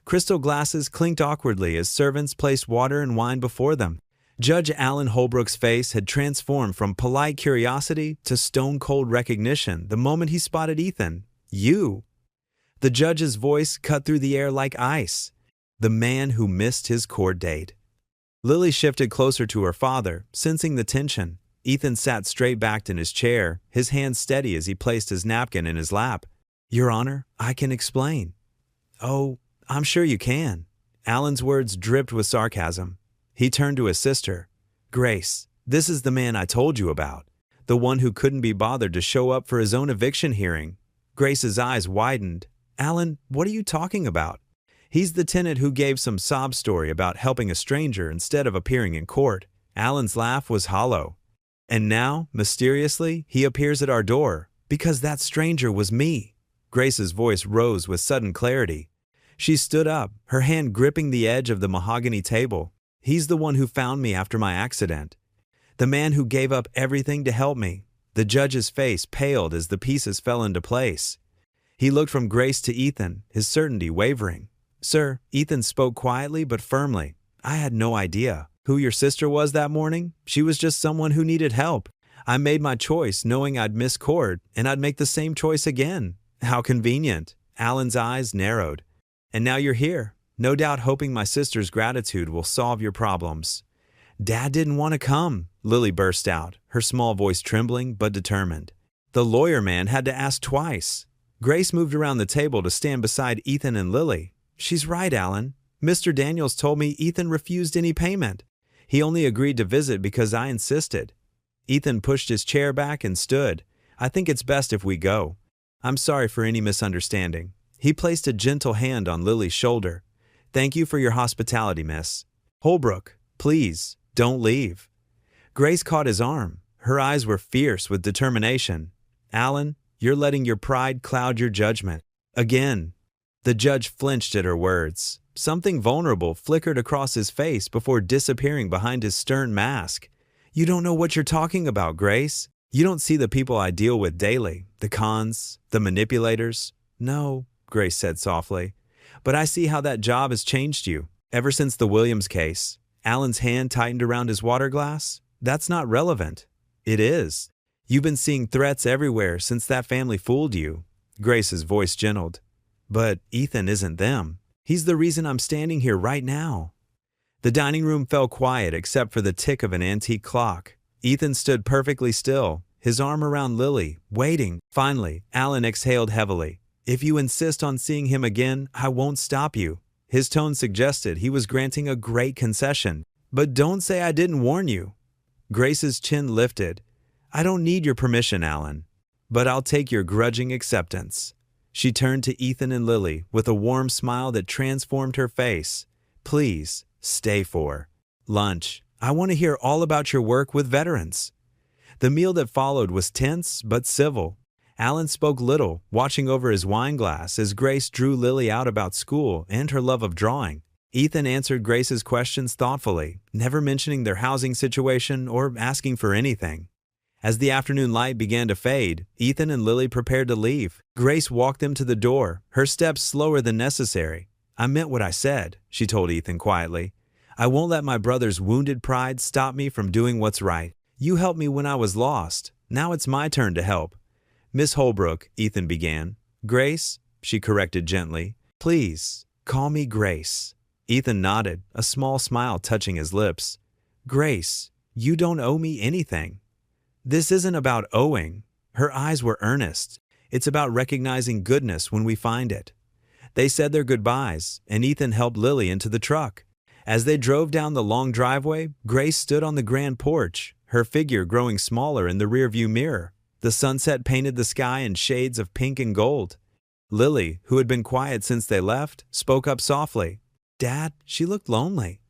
Crystal glasses clinked awkwardly as servants placed water and wine before them. Judge Allen Holbrook's face had transformed from polite curiosity to stone-cold recognition the moment he spotted Ethan. "You!" The judge's voice cut through the air like ice. "The man who missed his court date." Lily shifted closer to her father, sensing the tension. Ethan sat straight-backed in his chair, his hand steady as he placed his napkin in his lap. "Your Honor, I can explain." "Oh, I'm sure you can." Allen's words dripped with sarcasm. He turned to his sister. "Grace, this is the man I told you about. The one who couldn't be bothered to show up for his own eviction hearing." Grace's eyes widened. "Allen, what are you talking about?" "He's the tenant who gave some sob story about helping a stranger instead of appearing in court." Allen's laugh was hollow. "And now, mysteriously, he appears at our door, because that stranger was me." Grace's voice rose with sudden clarity. She stood up, her hand gripping the edge of the mahogany table. "He's the one who found me after my accident. The man who gave up everything to help me." The judge's face paled as the pieces fell into place. He looked from Grace to Ethan, his certainty wavering. "Sir," Ethan spoke quietly but firmly, "I had no idea who your sister was that morning. She was just someone who needed help. I made my choice knowing I'd miss court, and I'd make the same choice again." "How convenient." Allen's eyes narrowed. "And now you're here, no doubt hoping my sister's gratitude will solve your problems." "Dad didn't want to come," Lily burst out, her small voice trembling but determined. "The lawyer man had to ask twice." Grace moved around the table to stand beside Ethan and Lily. "She's right, Allen. Mr. Daniels told me Ethan refused any payment. He only agreed to visit because I insisted." Ethan pushed his chair back and stood. "I think it's best if we go. I'm sorry for any misunderstanding." He placed a gentle hand on Lily's shoulder. "Thank you for your hospitality, miss. Holbrook, please, don't leave." Grace caught his arm. Her eyes were fierce with determination. "Allen, you're letting your pride cloud your judgment. Again." The judge flinched at her words. Something vulnerable flickered across his face before disappearing behind his stern mask. "You don't know what you're talking about, Grace. You don't see the people I deal with daily, the cons, the manipulators." "No," Grace said softly, "but I see how that job has changed you. Ever since the Williams case." Allen's hand tightened around his water glass. "That's not relevant." "It is. You've been seeing threats everywhere since that family fooled you." Grace's voice gentled. "But Ethan isn't them. He's the reason I'm standing here right now." The dining room fell quiet except for the tick of an antique clock. Ethan stood perfectly still, his arm around Lily, waiting. Finally, Allen exhaled heavily. "If you insist on seeing him again, I won't stop you." His tone suggested he was granting a great concession. "But don't say I didn't warn you." Grace's chin lifted. "I don't need your permission, Allen, but I'll take your grudging acceptance." She turned to Ethan and Lily with a warm smile that transformed her face. "Please, stay for lunch. I want to hear all about your work with veterans." The meal that followed was tense but civil. Allen spoke little, watching over his wine glass as Grace drew Lily out about school and her love of drawing. Ethan answered Grace's questions thoughtfully, never mentioning their housing situation or asking for anything. As the afternoon light began to fade, Ethan and Lily prepared to leave. Grace walked them to the door, her steps slower than necessary. "I meant what I said," she told Ethan quietly. "I won't let my brother's wounded pride stop me from doing what's right. You helped me when I was lost. Now it's my turn to help." "Miss Holbrook," Ethan began. "Grace," she corrected gently. "Please, call me Grace." Ethan nodded, a small smile touching his lips. "Grace, you don't owe me anything." "This isn't about owing." Her eyes were earnest. It's about recognizing goodness when we find it. They said their goodbyes, and Ethan helped Lily into the truck. As they drove down the long driveway, Grace stood on the grand porch, her figure growing smaller in the rearview mirror. The sunset painted the sky in shades of pink and gold. Lily, who had been quiet since they left, spoke up softly. "Dad, she looked lonely."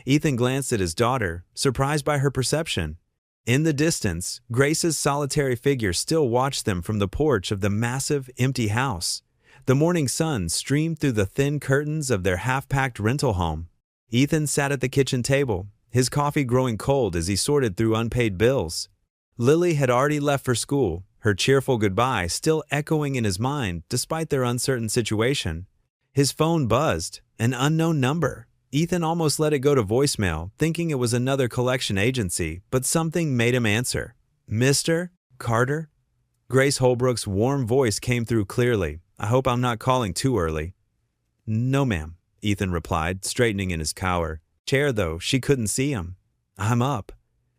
Ethan glanced at his daughter, surprised by her perception. In the distance, Grace's solitary figure still watched them from the porch of the massive, empty house. The morning sun streamed through the thin curtains of their half-packed rental home. Ethan sat at the kitchen table, his coffee growing cold as he sorted through unpaid bills. Lily had already left for school, her cheerful goodbye still echoing in his mind despite their uncertain situation. His phone buzzed, an unknown number. Ethan almost let it go to voicemail, thinking it was another collection agency, but something made him answer. "Mr. Carter?" Grace Holbrook's warm voice came through clearly. "I hope I'm not calling too early." "No, ma'am," Ethan replied, straightening in his chair, though she couldn't see him. "I'm up.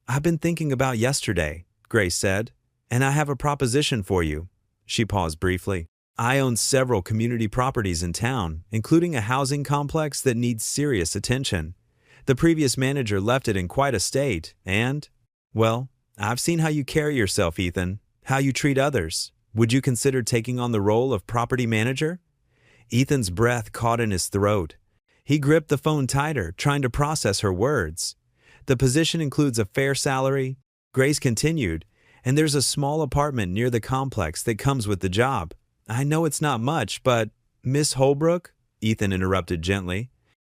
I've been thinking about yesterday," Grace said, "and I have a proposition for you." She paused briefly. "I own several community properties in town, including a housing complex that needs serious attention. The previous manager left it in quite a state, and, well, I've seen how you carry yourself, Ethan, how you treat others. Would you consider taking on the role of property manager?" Ethan's breath caught in his throat. He gripped the phone tighter, trying to process her words. "The position includes a fair salary," Grace continued, "and there's a small apartment near the complex that comes with the job. I know it's not much, but—" "Miss Holbrook," Ethan interrupted gently,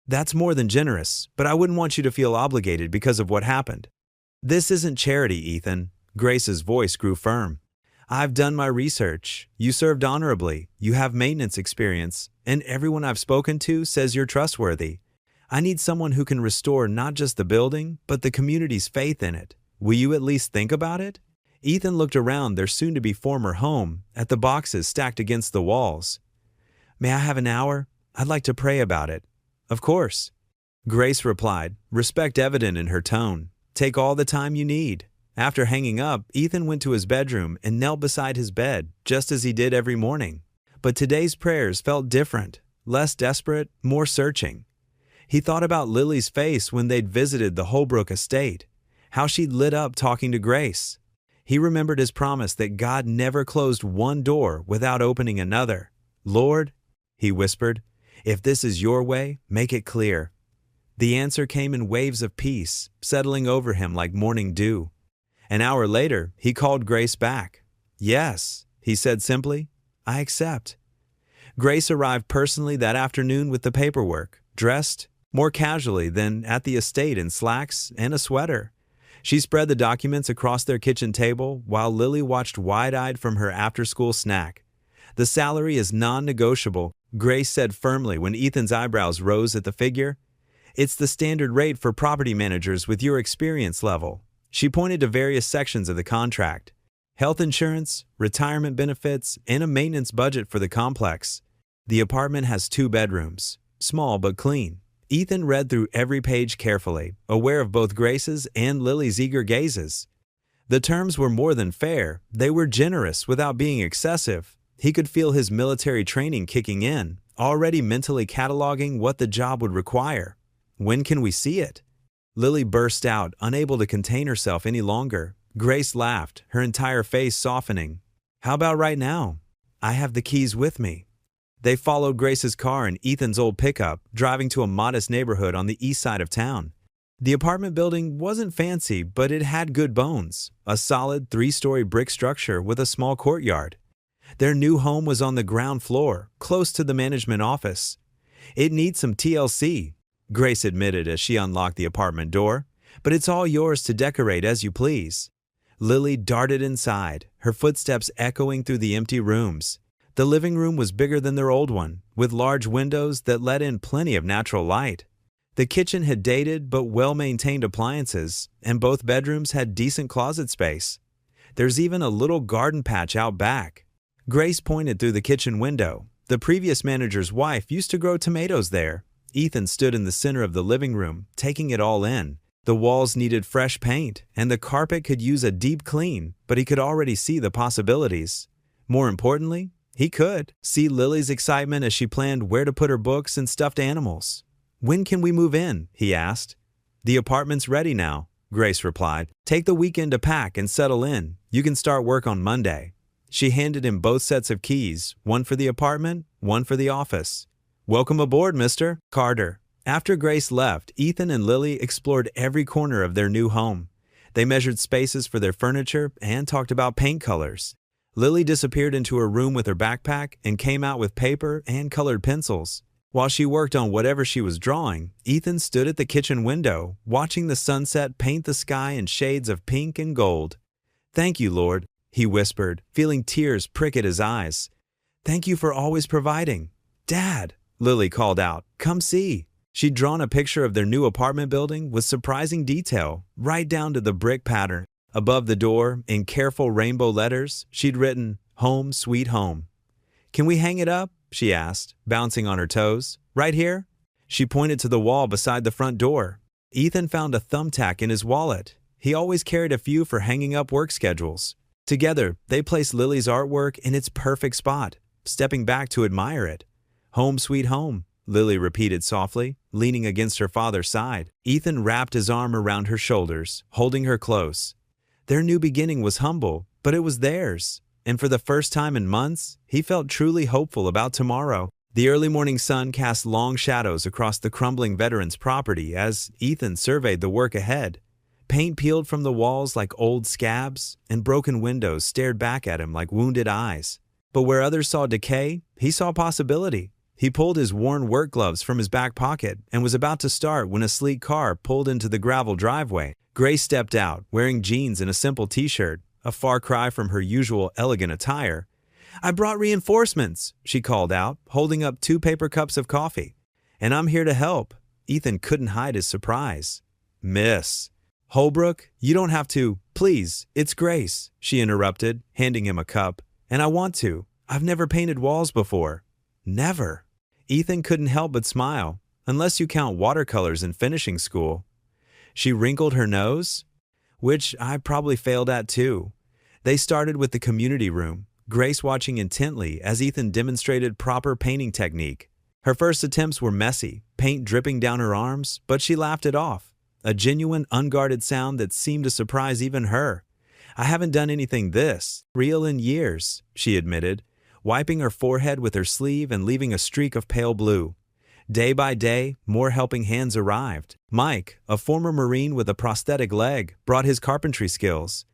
"that's more than generous, but I wouldn't want you to feel obligated because of what happened." "This isn't charity, Ethan." Grace's voice grew firm. "I've done my research. You served honorably, you have maintenance experience, and everyone I've spoken to says you're trustworthy. I need someone who can restore not just the building, but the community's faith in it. Will you at least think about it?" Ethan looked around their soon-to-be former home, at the boxes stacked against the walls. "May I have an hour? I'd like to pray about it." "Of course," Grace replied, respect evident in her tone. "Take all the time you need." After hanging up, Ethan went to his bedroom and knelt beside his bed, just as he did every morning. But today's prayers felt different, less desperate, more searching. He thought about Lily's face when they'd visited the Holbrook estate, how she'd lit up talking to Grace. He remembered his promise that God never closed one door without opening another. "Lord," he whispered, "if this is your way, make it clear." The answer came in waves of peace, settling over him like morning dew. An hour later, he called Grace back. "Yes," he said simply, "I accept." Grace arrived personally that afternoon with the paperwork, dressed more casually than at the estate in slacks and a sweater. She spread the documents across their kitchen table while Lily watched wide-eyed from her after-school snack. "The salary is non-negotiable," Grace said firmly when Ethan's eyebrows rose at the figure. "It's the standard rate for property managers with your experience level." She pointed to various sections of the contract: health insurance, retirement benefits, and a maintenance budget for the complex. The apartment has 2 bedrooms, small but clean. Ethan read through every page carefully, aware of both Grace's and Lily's eager gazes. The terms were more than fair. They were generous without being excessive. He could feel his military training kicking in, already mentally cataloging what the job would require. "When can we see it?" Lily burst out, unable to contain herself any longer. Grace laughed, her entire face softening. "How about right now? I have the keys with me." They followed Grace's car in Ethan's old pickup, driving to a modest neighborhood on the east side of town. The apartment building wasn't fancy, but it had good bones, a solid 3-story brick structure with a small courtyard. Their new home was on the ground floor, close to the management office. "It needs some TLC," Grace admitted as she unlocked the apartment door, "but it's all yours to decorate as you please." Lily darted inside, her footsteps echoing through the empty rooms. The living room was bigger than their old one, with large windows that let in plenty of natural light. The kitchen had dated but well-maintained appliances, and both bedrooms had decent closet space. There's even a little garden patch out back. Grace pointed through the kitchen window. The previous manager's wife used to grow tomatoes there. Ethan stood in the center of the living room, taking it all in. The walls needed fresh paint, and the carpet could use a deep clean, but he could already see the possibilities. More importantly, he could see Lily's excitement as she planned where to put her books and stuffed animals. "When can we move in?" he asked. "The apartment's ready now," Grace replied. "Take the weekend to pack and settle in. You can start work on Monday." She handed him both sets of keys, one for the apartment, one for the office. "Welcome aboard, Mr. Carter." After Grace left, Ethan and Lily explored every corner of their new home. They measured spaces for their furniture and talked about paint colors. Lily disappeared into her room with her backpack and came out with paper and colored pencils. While she worked on whatever she was drawing, Ethan stood at the kitchen window, watching the sunset paint the sky in shades of pink and gold. "Thank you, Lord," he whispered, feeling tears prick at his eyes. "Thank you for always providing." "Dad," Lily called out, "come see." She'd drawn a picture of their new apartment building with surprising detail, right down to the brick pattern. Above the door, in careful rainbow letters, she'd written, "Home, sweet home." "Can we hang it up?" she asked, bouncing on her toes. "Right here?" She pointed to the wall beside the front door. Ethan found a thumbtack in his wallet. He always carried a few for hanging up work schedules. Together, they placed Lily's artwork in its perfect spot, stepping back to admire it. "Home, sweet home," Lily repeated softly, leaning against her father's side. Ethan wrapped his arm around her shoulders, holding her close. Their new beginning was humble, but it was theirs. And for the first time in months, he felt truly hopeful about tomorrow. The early morning sun cast long shadows across the crumbling veteran's property as Ethan surveyed the work ahead. Paint peeled from the walls like old scabs, and broken windows stared back at him like wounded eyes. But where others saw decay, he saw possibility. He pulled his worn work gloves from his back pocket and was about to start when a sleek car pulled into the gravel driveway. Grace stepped out, wearing jeans and a simple t-shirt, a far cry from her usual elegant attire. "I brought reinforcements," she called out, holding up 2 paper cups of coffee. "And I'm here to help." Ethan couldn't hide his surprise. "Miss Holbrook, you don't have to. Please, it's Grace," she interrupted, handing him a cup. "And I want to. I've never painted walls before." "Never?" Ethan couldn't help but smile, unless you count watercolors in finishing school. She wrinkled her nose, which I probably failed at too. They started with the community room, Grace watching intently as Ethan demonstrated proper painting technique. Her first attempts were messy, paint dripping down her arms, but she laughed it off. A genuine, unguarded sound that seemed to surprise even her. "I haven't done anything this real in years," she admitted, wiping her forehead with her sleeve and leaving a streak of pale blue. Day by day, more helping hands arrived. Mike, a former Marine with a prosthetic leg, brought his carpentry skills.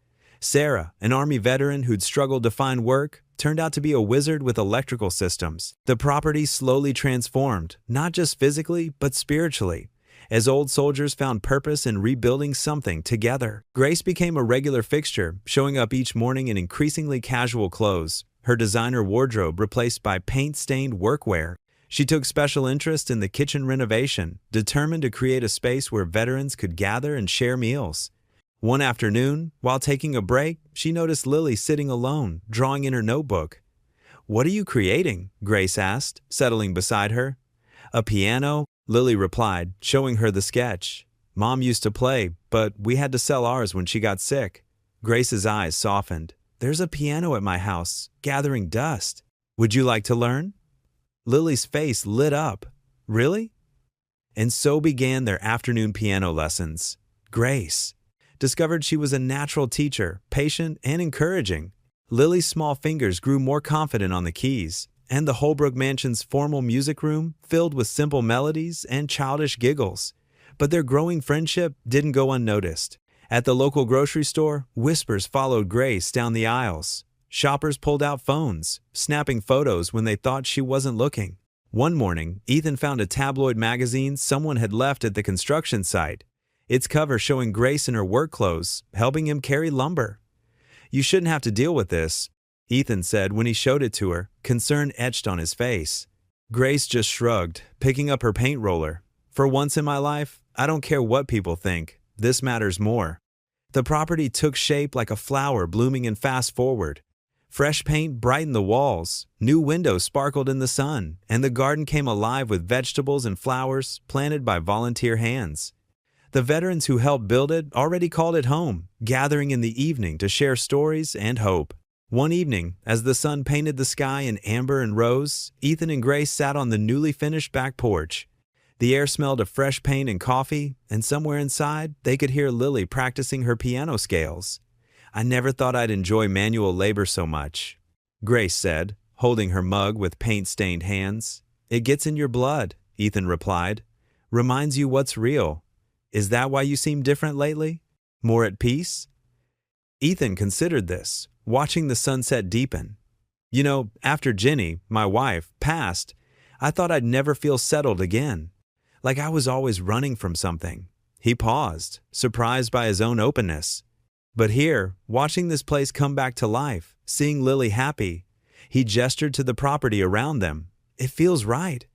Sarah, an Army veteran who'd struggled to find work, turned out to be a wizard with electrical systems. The property slowly transformed, not just physically, but spiritually, as old soldiers found purpose in rebuilding something together. Grace became a regular fixture, showing up each morning in increasingly casual clothes, her designer wardrobe replaced by paint-stained workwear. She took special interest in the kitchen renovation, determined to create a space where veterans could gather and share meals. One afternoon, while taking a break, she noticed Lily sitting alone, drawing in her notebook. "What are you creating?" Grace asked, settling beside her. "A piano," Lily replied, showing her the sketch. "Mom used to play, but we had to sell ours when she got sick." Grace's eyes softened. "There's a piano at my house, gathering dust. Would you like to learn?" Lily's face lit up. "Really?" And so began their afternoon piano lessons. Grace discovered she was a natural teacher, patient and encouraging. Lily's small fingers grew more confident on the keys, and the Holbrook Mansion's formal music room filled with simple melodies and childish giggles. But their growing friendship didn't go unnoticed. At the local grocery store, whispers followed Grace down the aisles. Shoppers pulled out phones, snapping photos when they thought she wasn't looking. One morning, Ethan found a tabloid magazine someone had left at the construction site, its cover showing Grace in her work clothes, helping him carry lumber. "You shouldn't have to deal with this," Ethan said when he showed it to her, concern etched on his face. Grace just shrugged, picking up her paint roller. "For once in my life, I don't care what people think. This matters more." The property took shape like a flower blooming in fast forward. Fresh paint brightened the walls, new windows sparkled in the sun, and the garden came alive with vegetables and flowers planted by volunteer hands. The veterans who helped build it already called it home, gathering in the evening to share stories and hope. One evening, as the sun painted the sky in amber and rose, Ethan and Grace sat on the newly finished back porch. The air smelled of fresh paint and coffee, and somewhere inside, they could hear Lily practicing her piano scales. "I never thought I'd enjoy manual labor so much," Grace said, holding her mug with paint-stained hands. "It gets in your blood," Ethan replied. "Reminds you what's real. Is that why you seem different lately? More at peace?" Ethan considered this, watching the sunset deepen. "You know, after Jenny, my wife, passed, I thought I'd never feel settled again. Like I was always running from something." He paused, surprised by his own openness. But here, watching this place come back to life, seeing Lily happy, he gestured to the property around them. "It feels right.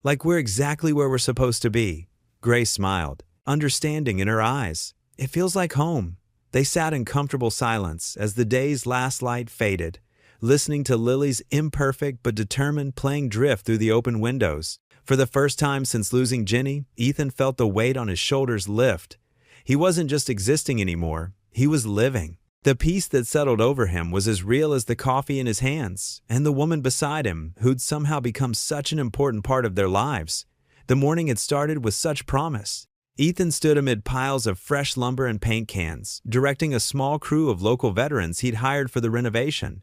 Like we're exactly where we're supposed to be." Grace smiled, understanding in her eyes. "It feels like home." They sat in comfortable silence as the day's last light faded, listening to Lily's imperfect but determined playing drift through the open windows. For the first time since losing Jenny, Ethan felt the weight on his shoulders lift. He wasn't just existing anymore, he was living. The peace that settled over him was as real as the coffee in his hands, and the woman beside him, who'd somehow become such an important part of their lives. The morning had started with such promise. Ethan stood amid piles of fresh lumber and paint cans, directing a small crew of local veterans he'd hired for the renovation.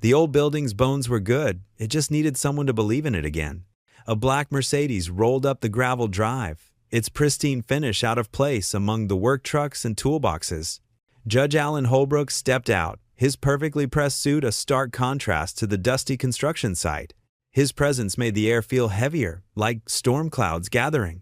The old building's bones were good, it just needed someone to believe in it again. A black Mercedes rolled up the gravel drive, its pristine finish out of place among the work trucks and toolboxes. Judge Alan Holbrook stepped out, his perfectly pressed suit a stark contrast to the dusty construction site. His presence made the air feel heavier, like storm clouds gathering.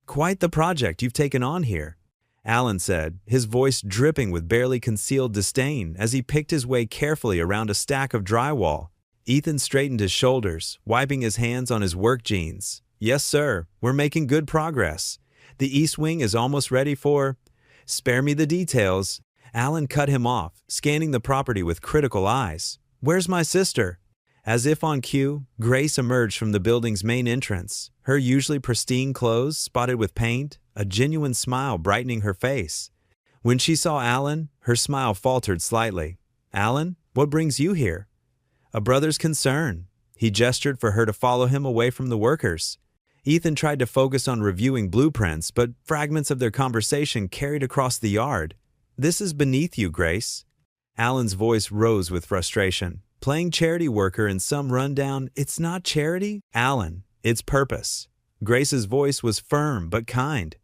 "Quite the project you've taken on here," Alan said, his voice dripping with barely concealed disdain as he picked his way carefully around a stack of drywall. Ethan straightened his shoulders, wiping his hands on his work jeans. "Yes, sir, we're making good progress. The East Wing is almost ready for—" "Spare me the details." Alan cut him off, scanning the property with critical eyes. "Where's my sister?" As if on cue, Grace emerged from the building's main entrance, her usually pristine clothes spotted with paint, a genuine smile brightening her face. When she saw Alan, her smile faltered slightly. "Alan, what brings you here?" "A brother's concern." He gestured for her to follow him away from the workers. Ethan tried to focus on reviewing blueprints, but fragments of their conversation carried across the yard. "This is beneath you, Grace." Alan's voice rose with frustration. "Playing charity worker in some rundown, it's not charity, Alan, it's purpose." Grace's voice was firm but kind.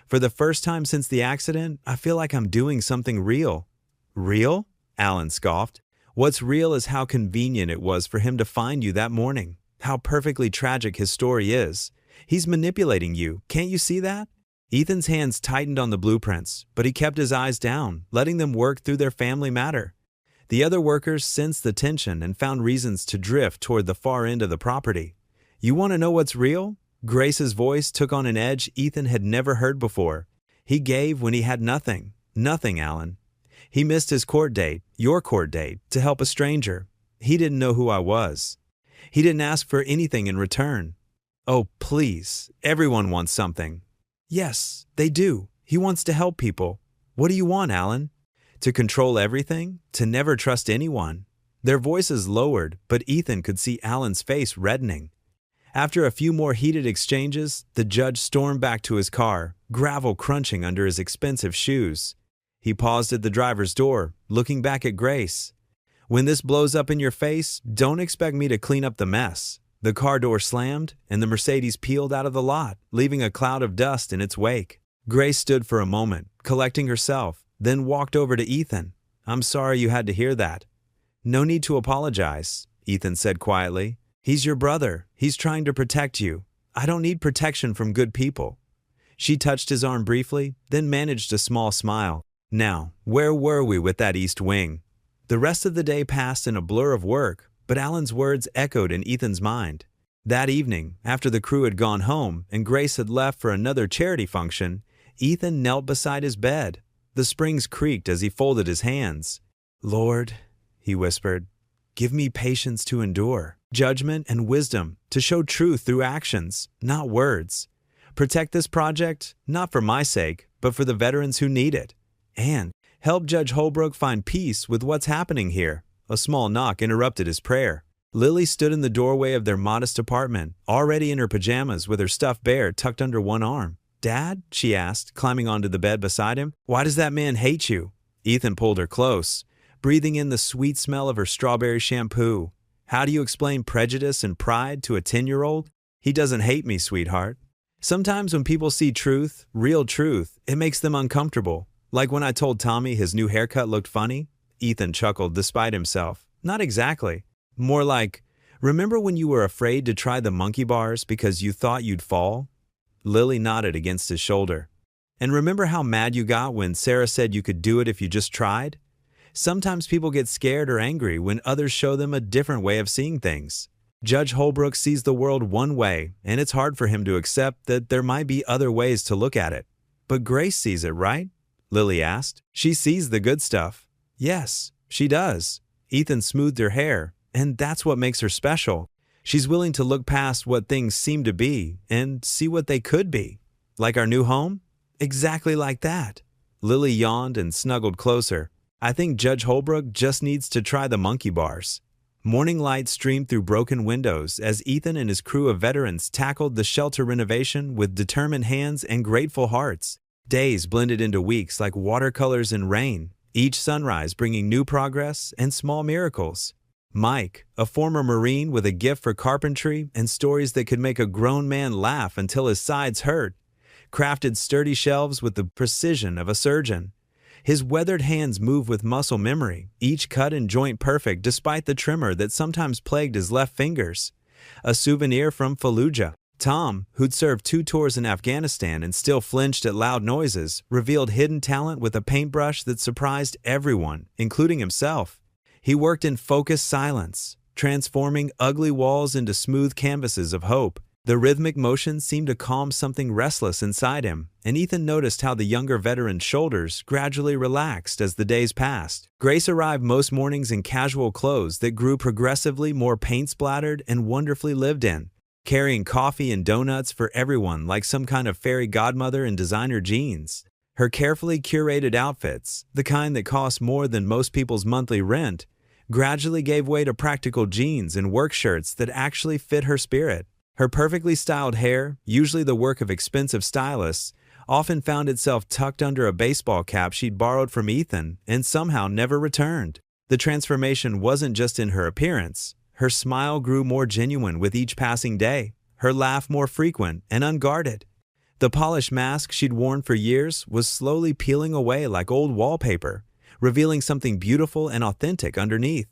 "For the first time since the accident, I feel like I'm doing something real." "Real?" Alan scoffed. "What's real is how convenient it was for him to find you that morning, how perfectly tragic his story is. He's manipulating you, can't you see that?" Ethan's hands tightened on the blueprints, but he kept his eyes down, letting them work through their family matter. The other workers sensed the tension and found reasons to drift toward the far end of the property. "You want to know what's real?" Grace's voice took on an edge Ethan had never heard before. "He gave when he had nothing. Nothing, Alan. He missed his court date, your court date, to help a stranger. He didn't know who I was. He didn't ask for anything in return." "Oh, please. Everyone wants something." "Yes, they do. He wants to help people. What do you want, Alan? To control everything? To never trust anyone?" Their voices lowered, but Ethan could see Alan's face reddening. After a few more heated exchanges, the judge stormed back to his car, gravel crunching under his expensive shoes. He paused at the driver's door, looking back at Grace. "When this blows up in your face, don't expect me to clean up the mess." The car door slammed, and the Mercedes peeled out of the lot, leaving a cloud of dust in its wake. Grace stood for a moment, collecting herself, then walked over to Ethan. "I'm sorry you had to hear that." "No need to apologize," Ethan said quietly. "He's your brother. He's trying to protect you. I don't need protection from good people." She touched his arm briefly, then managed a small smile. "Now, where were we with that East Wing?" The rest of the day passed in a blur of work, but Alan's words echoed in Ethan's mind. That evening, after the crew had gone home and Grace had left for another charity function, Ethan knelt beside his bed. The springs creaked as he folded his hands. "Lord," he whispered, "give me patience to endure, judgment and wisdom to show truth through actions, not words. Protect this project, not for my sake, but for the veterans who need it. And help Judge Holbrook find peace with what's happening here. A small knock interrupted his prayer. Lily stood in the doorway of their modest apartment, already in her pajamas with her stuffed bear tucked under one arm. "Dad?" she asked, climbing onto the bed beside him. "Why does that man hate you?" Ethan pulled her close, breathing in the sweet smell of her strawberry shampoo. "How do you explain prejudice and pride to a 10-year-old? He doesn't hate me, sweetheart. Sometimes when people see truth, real truth, it makes them uncomfortable. Like when I told Tommy his new haircut looked funny." Ethan chuckled despite himself. "Not exactly. More like, remember when you were afraid to try the monkey bars because you thought you'd fall?" Lily nodded against his shoulder. "And remember how mad you got when Sarah said you could do it if you just tried? Sometimes people get scared or angry when others show them a different way of seeing things. Judge Holbrook sees the world one way, and it's hard for him to accept that there might be other ways to look at it." "But Grace sees it, right?" Lily asked. "She sees the good stuff." "Yes, she does." Ethan smoothed her hair, "and that's what makes her special. She's willing to look past what things seem to be and see what they could be." "Like our new home?" "Exactly like that." Lily yawned and snuggled closer. "I think Judge Holbrook just needs to try the monkey bars." Morning light streamed through broken windows as Ethan and his crew of veterans tackled the shelter renovation with determined hands and grateful hearts. Days blended into weeks like watercolors in rain, each sunrise bringing new progress and small miracles. Mike, a former Marine with a gift for carpentry and stories that could make a grown man laugh until his sides hurt, crafted sturdy shelves with the precision of a surgeon. His weathered hands moved with muscle memory, each cut and joint perfect despite the tremor that sometimes plagued his left fingers. A souvenir from Fallujah. Tom, who'd served 2 tours in Afghanistan and still flinched at loud noises, revealed hidden talent with a paintbrush that surprised everyone, including himself. He worked in focused silence, transforming ugly walls into smooth canvases of hope. The rhythmic motion seemed to calm something restless inside him, and Ethan noticed how the younger veteran's shoulders gradually relaxed as the days passed. Grace arrived most mornings in casual clothes that grew progressively more paint-splattered and wonderfully lived in, carrying coffee and donuts for everyone like some kind of fairy godmother in designer jeans. Her carefully curated outfits, the kind that cost more than most people's monthly rent, gradually gave way to practical jeans and work shirts that actually fit her spirit. Her perfectly styled hair, usually the work of expensive stylists, often found itself tucked under a baseball cap she'd borrowed from Ethan and somehow never returned. The transformation wasn't just in her appearance. Her smile grew more genuine with each passing day, her laugh more frequent and unguarded. The polished mask she'd worn for years was slowly peeling away like old wallpaper, revealing something beautiful and authentic underneath.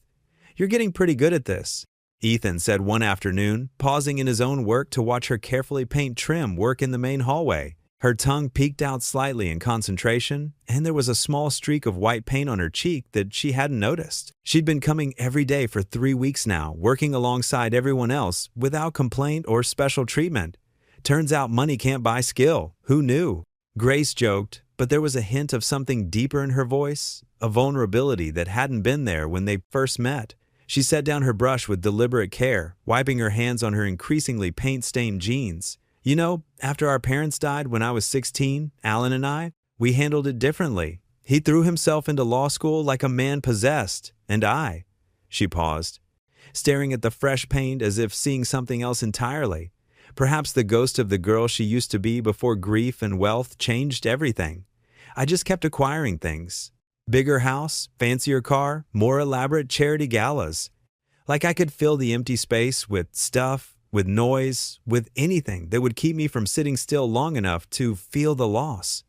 "You're getting pretty good at this," Ethan said one afternoon, pausing in his own work to watch her carefully paint trim work in the main hallway. Her tongue peeked out slightly in concentration, and there was a small streak of white paint on her cheek that she hadn't noticed. She'd been coming every day for 3 weeks now, working alongside everyone else without complaint or special treatment. Turns out money can't buy skill. Who knew? Grace joked, but there was a hint of something deeper in her voice, a vulnerability that hadn't been there when they first met. She set down her brush with deliberate care, wiping her hands on her increasingly paint-stained jeans. "You know, after our parents died when I was 16, Alan and I, we handled it differently. He threw himself into law school like a man possessed, and I—" She paused, staring at the fresh paint as if seeing something else entirely. Perhaps the ghost of the girl she used to be before grief and wealth changed everything. "I just kept acquiring things. Bigger house, fancier car, more elaborate charity galas. Like I could fill the empty space with stuff, with noise, with anything that would keep me from sitting still long enough to feel the loss."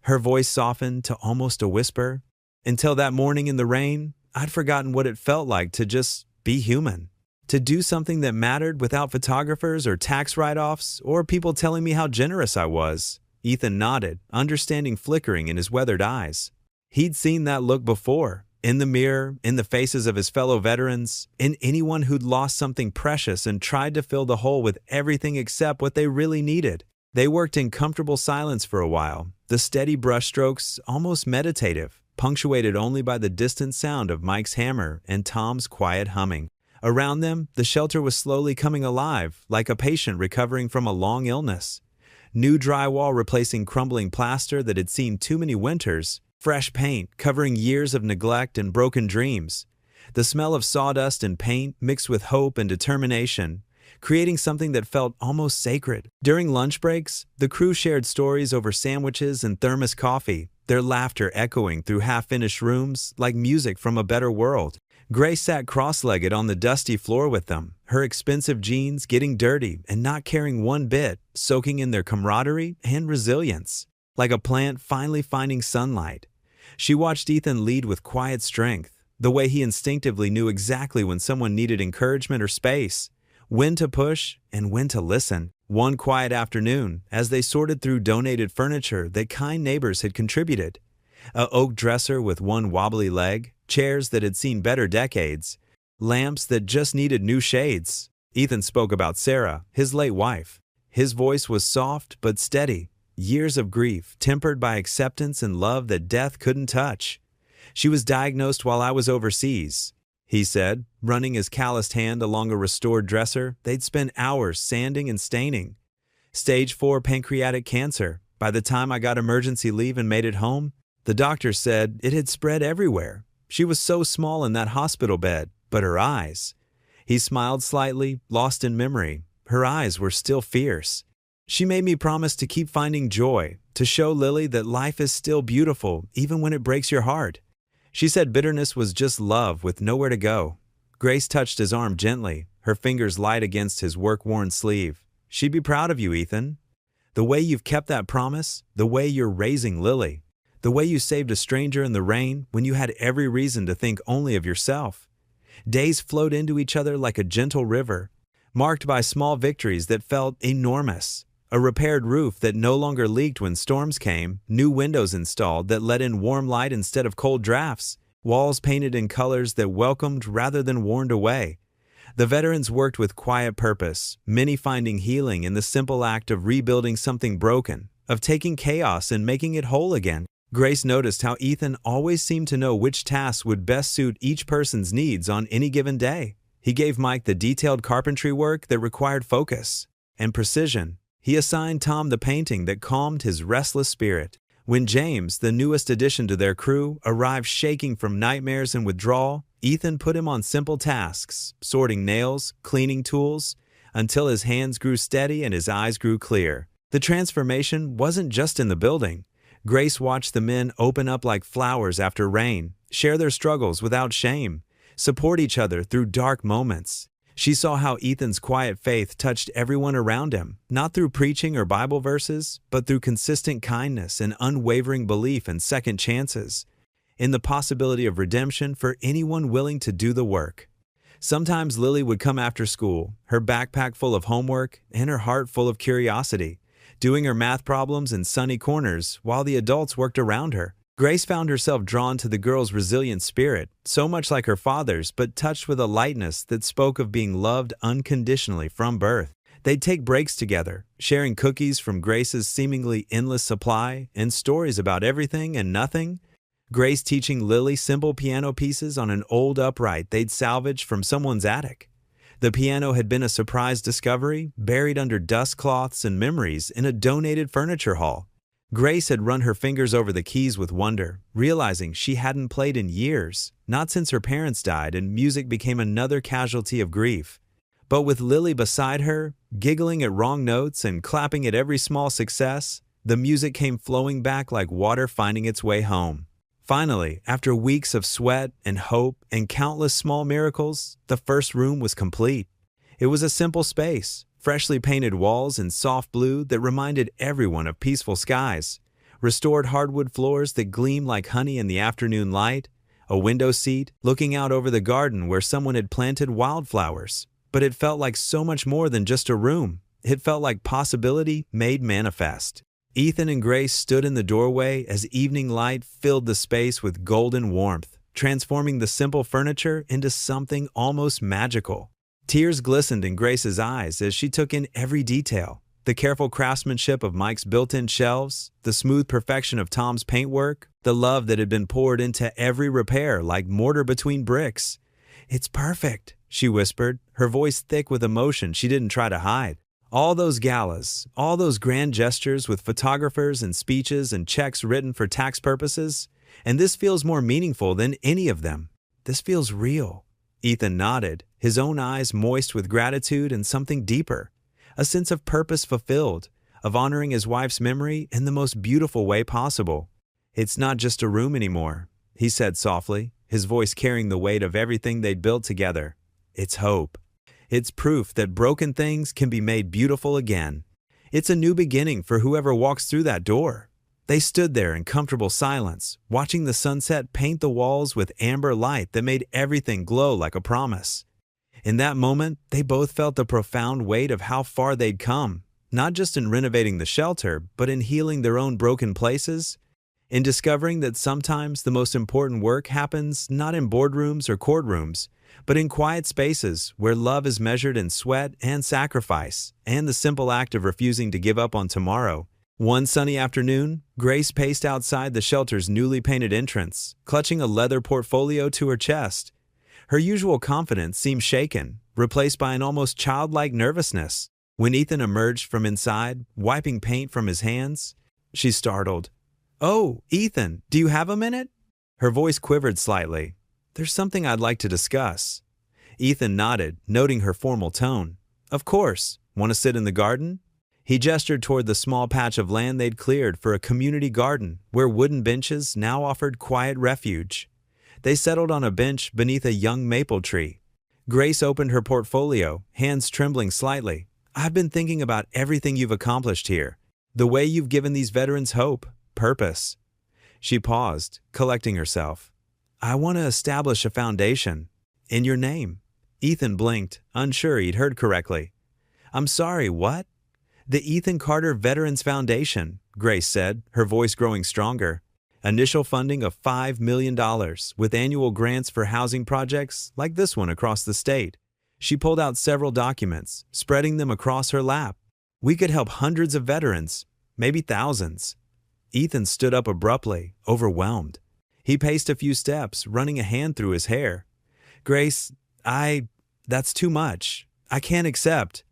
Her voice softened to almost a whisper. "Until that morning in the rain, I'd forgotten what it felt like to just be human. To do something that mattered without photographers or tax write-offs or people telling me how generous I was." Ethan nodded, understanding flickering in his weathered eyes. He'd seen that look before, in the mirror, in the faces of his fellow veterans, in anyone who'd lost something precious and tried to fill the hole with everything except what they really needed. They worked in comfortable silence for a while, the steady brushstrokes almost meditative, punctuated only by the distant sound of Mike's hammer and Tom's quiet humming. Around them, the shelter was slowly coming alive, like a patient recovering from a long illness. New drywall replacing crumbling plaster that had seen too many winters, fresh paint covering years of neglect and broken dreams. The smell of sawdust and paint mixed with hope and determination, creating something that felt almost sacred. During lunch breaks, the crew shared stories over sandwiches and thermos coffee, their laughter echoing through half-finished rooms like music from a better world. Grace sat cross-legged on the dusty floor with them, her expensive jeans getting dirty and not caring one bit, soaking in their camaraderie and resilience. Like a plant finally finding sunlight. She watched Ethan lead with quiet strength, the way he instinctively knew exactly when someone needed encouragement or space, when to push and when to listen. One quiet afternoon, as they sorted through donated furniture that kind neighbors had contributed, a oak dresser with one wobbly leg, chairs that had seen better decades, lamps that just needed new shades. Ethan spoke about Sarah, his late wife. His voice was soft but steady, years of grief tempered by acceptance and love that death couldn't touch. She was diagnosed while I was overseas, he said, running his calloused hand along a restored dresser they'd spent hours sanding and staining. Stage 4 pancreatic cancer. By the time I got emergency leave and made it home, the doctor said it had spread everywhere. She was so small in that hospital bed, but her eyes. He smiled slightly, lost in memory. Her eyes were still fierce. She made me promise to keep finding joy, to show Lily that life is still beautiful even when it breaks your heart. She said bitterness was just love with nowhere to go. Grace touched his arm gently, her fingers light against his work-worn sleeve. She'd be proud of you, Ethan. The way you've kept that promise, the way you're raising Lily, the way you saved a stranger in the rain when you had every reason to think only of yourself. Days flowed into each other like a gentle river, marked by small victories that felt enormous. A repaired roof that no longer leaked when storms came, new windows installed that let in warm light instead of cold drafts, walls painted in colors that welcomed rather than warned away. The veterans worked with quiet purpose, many finding healing in the simple act of rebuilding something broken, of taking chaos and making it whole again. Grace noticed how Ethan always seemed to know which tasks would best suit each person's needs on any given day. He gave Mike the detailed carpentry work that required focus and precision. He assigned Tom the painting that calmed his restless spirit. When James, the newest addition to their crew, arrived shaking from nightmares and withdrawal, Ethan put him on simple tasks, sorting nails, cleaning tools, until his hands grew steady and his eyes grew clear. The transformation wasn't just in the building. Grace watched the men open up like flowers after rain, share their struggles without shame, support each other through dark moments. She saw how Ethan's quiet faith touched everyone around him, not through preaching or Bible verses, but through consistent kindness and unwavering belief in second chances, in the possibility of redemption for anyone willing to do the work. Sometimes Lily would come after school, her backpack full of homework and her heart full of curiosity, doing her math problems in sunny corners while the adults worked around her. Grace found herself drawn to the girl's resilient spirit, so much like her father's, but touched with a lightness that spoke of being loved unconditionally from birth. They'd take breaks together, sharing cookies from Grace's seemingly endless supply and stories about everything and nothing. Grace teaching Lily simple piano pieces on an old upright they'd salvaged from someone's attic. The piano had been a surprise discovery, buried under dust cloths and memories in a donated furniture haul. Grace had run her fingers over the keys with wonder, realizing she hadn't played in years, not since her parents died and music became another casualty of grief. But with Lily beside her, giggling at wrong notes and clapping at every small success, the music came flowing back like water finding its way home. Finally, after weeks of sweat and hope and countless small miracles, the first room was complete. It was a simple space, freshly painted walls in soft blue that reminded everyone of peaceful skies, restored hardwood floors that gleamed like honey in the afternoon light, a window seat looking out over the garden where someone had planted wildflowers. But it felt like so much more than just a room. It felt like possibility made manifest. Ethan and Grace stood in the doorway as evening light filled the space with golden warmth, transforming the simple furniture into something almost magical. Tears glistened in Grace's eyes as she took in every detail. The careful craftsmanship of Mike's built-in shelves, the smooth perfection of Tom's paintwork, the love that had been poured into every repair like mortar between bricks. "It's perfect," she whispered, her voice thick with emotion she didn't try to hide. All those galas, all those grand gestures with photographers and speeches and checks written for tax purposes, and this feels more meaningful than any of them. This feels real. Ethan nodded, his own eyes moist with gratitude and something deeper, a sense of purpose fulfilled, of honoring his wife's memory in the most beautiful way possible. It's not just a room anymore, he said softly, his voice carrying the weight of everything they'd built together. It's hope. It's proof that broken things can be made beautiful again. It's a new beginning for whoever walks through that door. They stood there in comfortable silence, watching the sunset paint the walls with amber light that made everything glow like a promise. In that moment, they both felt the profound weight of how far they'd come, not just in renovating the shelter, but in healing their own broken places, in discovering that sometimes the most important work happens not in boardrooms or courtrooms, but in quiet spaces where love is measured in sweat and sacrifice, and the simple act of refusing to give up on tomorrow. One sunny afternoon, Grace paced outside the shelter's newly painted entrance, clutching a leather portfolio to her chest. Her usual confidence seemed shaken, replaced by an almost childlike nervousness. When Ethan emerged from inside, wiping paint from his hands, she startled. "Oh, Ethan, do you have a minute?" Her voice quivered slightly. "There's something I'd like to discuss." Ethan nodded, noting her formal tone. "Of course. Want to sit in the garden?" He gestured toward the small patch of land they'd cleared for a community garden where wooden benches now offered quiet refuge. They settled on a bench beneath a young maple tree. Grace opened her portfolio, hands trembling slightly. "I've been thinking about everything you've accomplished here, the way you've given these veterans hope, purpose." She paused, collecting herself. "I want to establish a foundation. In your name." Ethan blinked, unsure he'd heard correctly. "I'm sorry, what?" "The Ethan Carter Veterans Foundation," Grace said, her voice growing stronger. "Initial funding of $5 million, with annual grants for housing projects like this one across the state." She pulled out several documents, spreading them across her lap. "We could help hundreds of veterans, maybe thousands." Ethan stood up abruptly, overwhelmed. He paced a few steps, running a hand through his hair. "Grace, that's too much. I can't accept."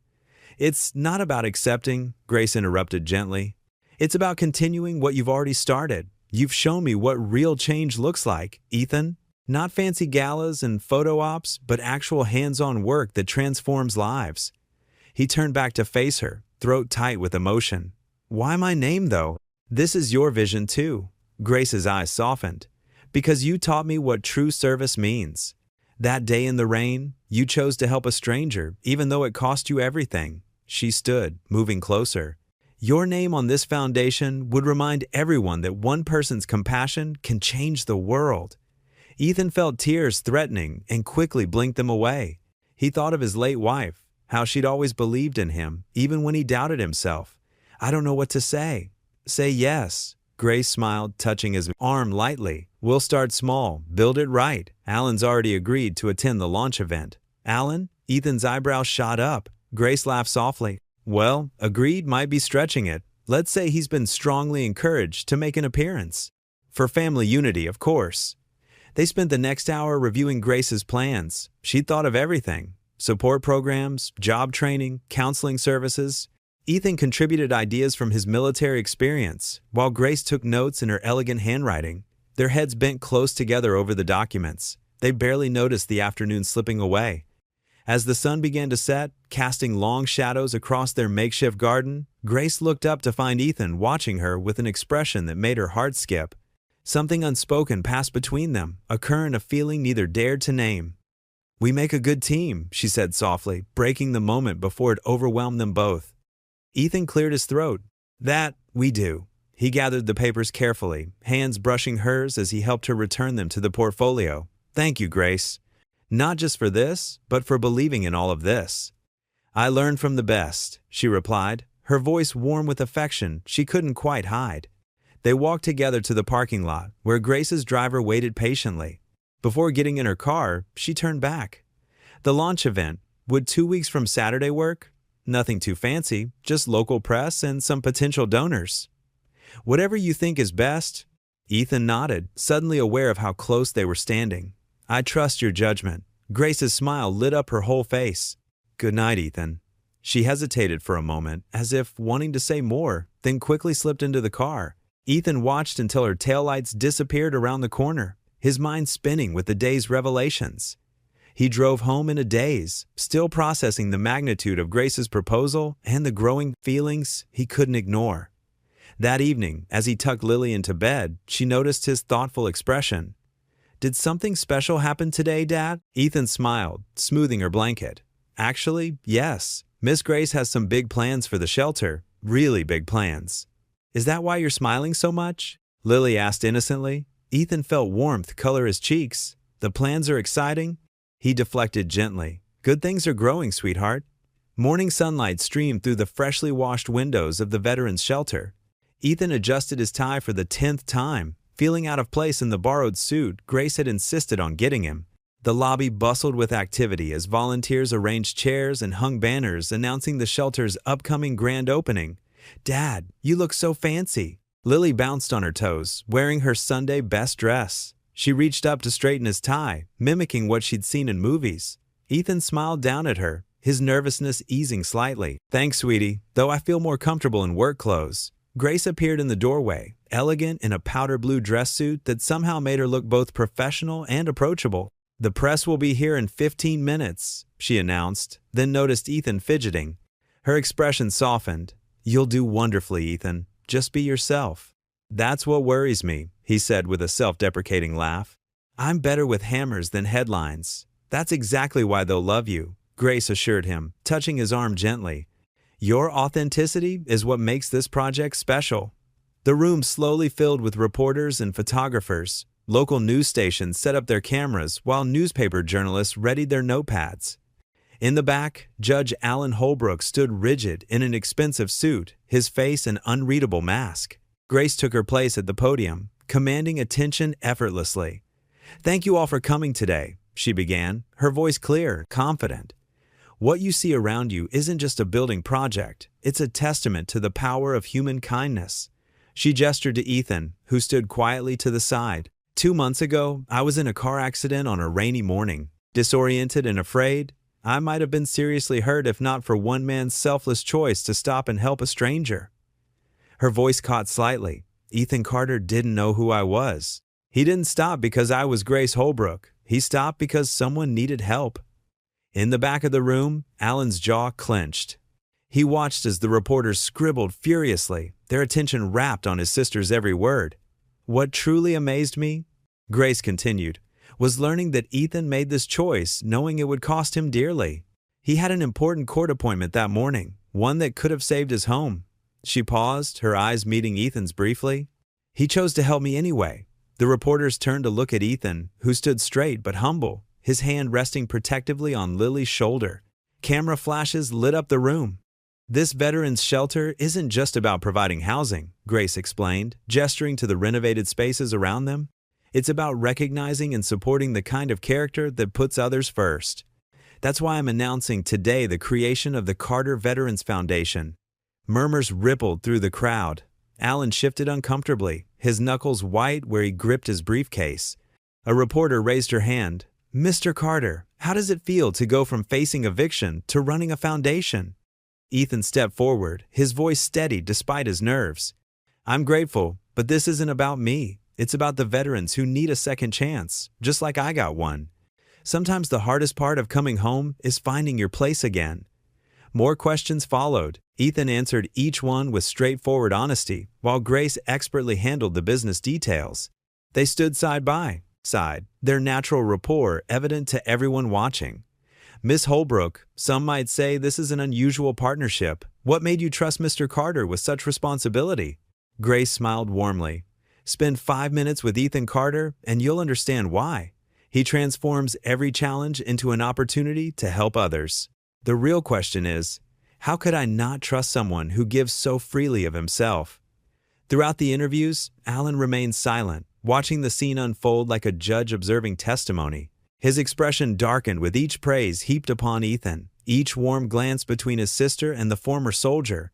"It's not about accepting," Grace interrupted gently. "It's about continuing what you've already started. You've shown me what real change looks like, Ethan. Not fancy galas and photo ops, but actual hands-on work that transforms lives." He turned back to face her, throat tight with emotion. "Why my name, though? This is your vision, too." Grace's eyes softened. "Because you taught me what true service means. That day in the rain, you chose to help a stranger, even though it cost you everything." She stood, moving closer. "Your name on this foundation would remind everyone that one person's compassion can change the world." Ethan felt tears threatening and quickly blinked them away. He thought of his late wife, how she'd always believed in him, even when he doubted himself. "I don't know what to say." "Say yes." Grace smiled, touching his arm lightly. "We'll start small, build it right. Alan's already agreed to attend the launch event." "Alan?" Ethan's eyebrows shot up. Grace laughed softly. "Well, agreed might be stretching it. Let's say he's been strongly encouraged to make an appearance. For family unity, of course." They spent the next hour reviewing Grace's plans. She'd thought of everything: support programs, job training, counseling services. Ethan contributed ideas from his military experience, while Grace took notes in her elegant handwriting. Their heads bent close together over the documents. They barely noticed the afternoon slipping away. As the sun began to set, casting long shadows across their makeshift garden, Grace looked up to find Ethan watching her with an expression that made her heart skip. Something unspoken passed between them, a current of feeling neither dared to name. "We make a good team," she said softly, breaking the moment before it overwhelmed them both. Ethan cleared his throat. "That, we do." He gathered the papers carefully, hands brushing hers as he helped her return them to the portfolio. "Thank you, Grace. Not just for this, but for believing in all of this." "I learned from the best," she replied, her voice warm with affection she couldn't quite hide. They walked together to the parking lot, where Grace's driver waited patiently. Before getting in her car, she turned back. "The launch event, would 2 weeks from Saturday work? Nothing too fancy, just local press and some potential donors." "Whatever you think is best." Ethan nodded, suddenly aware of how close they were standing. "I trust your judgment." Grace's smile lit up her whole face. "Good night, Ethan." She hesitated for a moment, as if wanting to say more, then quickly slipped into the car. Ethan watched until her taillights disappeared around the corner, his mind spinning with the day's revelations. He drove home in a daze, still processing the magnitude of Grace's proposal and the growing feelings he couldn't ignore. That evening, as he tucked Lily into bed, she noticed his thoughtful expression. "Did something special happen today, Dad?" Ethan smiled, smoothing her blanket. "Actually, yes. Miss Grace has some big plans for the shelter, really big plans." "Is that why you're smiling so much?" Lily asked innocently. Ethan felt warmth color his cheeks. "The plans are exciting?" He deflected gently. "Good things are growing, sweetheart." Morning sunlight streamed through the freshly washed windows of the veterans' shelter. Ethan adjusted his tie for the 10th time, feeling out of place in the borrowed suit Grace had insisted on getting him. The lobby bustled with activity as volunteers arranged chairs and hung banners announcing the shelter's upcoming grand opening. "Dad, you look so fancy." Lily bounced on her toes, wearing her Sunday best dress. She reached up to straighten his tie, mimicking what she'd seen in movies. Ethan smiled down at her, his nervousness easing slightly. "Thanks, sweetie, though I feel more comfortable in work clothes." Grace appeared in the doorway, elegant in a powder blue dress suit that somehow made her look both professional and approachable. "The press will be here in 15 minutes, she announced, then noticed Ethan fidgeting. Her expression softened. "You'll do wonderfully, Ethan. Just be yourself." "That's what worries me," he said with a self-deprecating laugh. "I'm better with hammers than headlines." "That's exactly why they'll love you," Grace assured him, touching his arm gently. "Your authenticity is what makes this project special." The room slowly filled with reporters and photographers. Local news stations set up their cameras while newspaper journalists readied their notepads. In the back, Judge Alan Holbrook stood rigid in an expensive suit, his face an unreadable mask. Grace took her place at the podium, commanding attention effortlessly. "Thank you all for coming today," she began, her voice clear, confident. "What you see around you isn't just a building project, it's a testament to the power of human kindness." She gestured to Ethan, who stood quietly to the side. 2 months ago, I was in a car accident on a rainy morning. Disoriented and afraid, I might have been seriously hurt if not for one man's selfless choice to stop and help a stranger. Her voice caught slightly. Ethan Carter didn't know who I was. He didn't stop because I was Grace Holbrook. He stopped because someone needed help. In the back of the room, Alan's jaw clenched. He watched as the reporters scribbled furiously, their attention rapt on his sister's every word. "What truly amazed me," Grace continued, "was learning that Ethan made this choice knowing it would cost him dearly. He had an important court appointment that morning, one that could have saved his home." She paused, her eyes meeting Ethan's briefly. "He chose to help me anyway." The reporters turned to look at Ethan, who stood straight but humble, his hand resting protectively on Lily's shoulder. Camera flashes lit up the room. "This veterans' shelter isn't just about providing housing," Grace explained, gesturing to the renovated spaces around them. "It's about recognizing and supporting the kind of character that puts others first. That's why I'm announcing today the creation of the Carter Veterans Foundation." Murmurs rippled through the crowd. Alan shifted uncomfortably, his knuckles white where he gripped his briefcase. A reporter raised her hand. "Mr. Carter, how does it feel to go from facing eviction to running a foundation?" Ethan stepped forward, his voice steady despite his nerves. "I'm grateful, but this isn't about me. It's about the veterans who need a second chance, just like I got one. Sometimes the hardest part of coming home is finding your place again." More questions followed. Ethan answered each one with straightforward honesty, while Grace expertly handled the business details. They stood side by side, their natural rapport evident to everyone watching. "Miss Holbrook, some might say this is an unusual partnership. What made you trust Mr. Carter with such responsibility?" Grace smiled warmly. "Spend 5 minutes with Ethan Carter and you'll understand why. He transforms every challenge into an opportunity to help others. The real question is, how could I not trust someone who gives so freely of himself?" Throughout the interviews, Alan remained silent, watching the scene unfold like a judge observing testimony. His expression darkened with each praise heaped upon Ethan, each warm glance between his sister and the former soldier.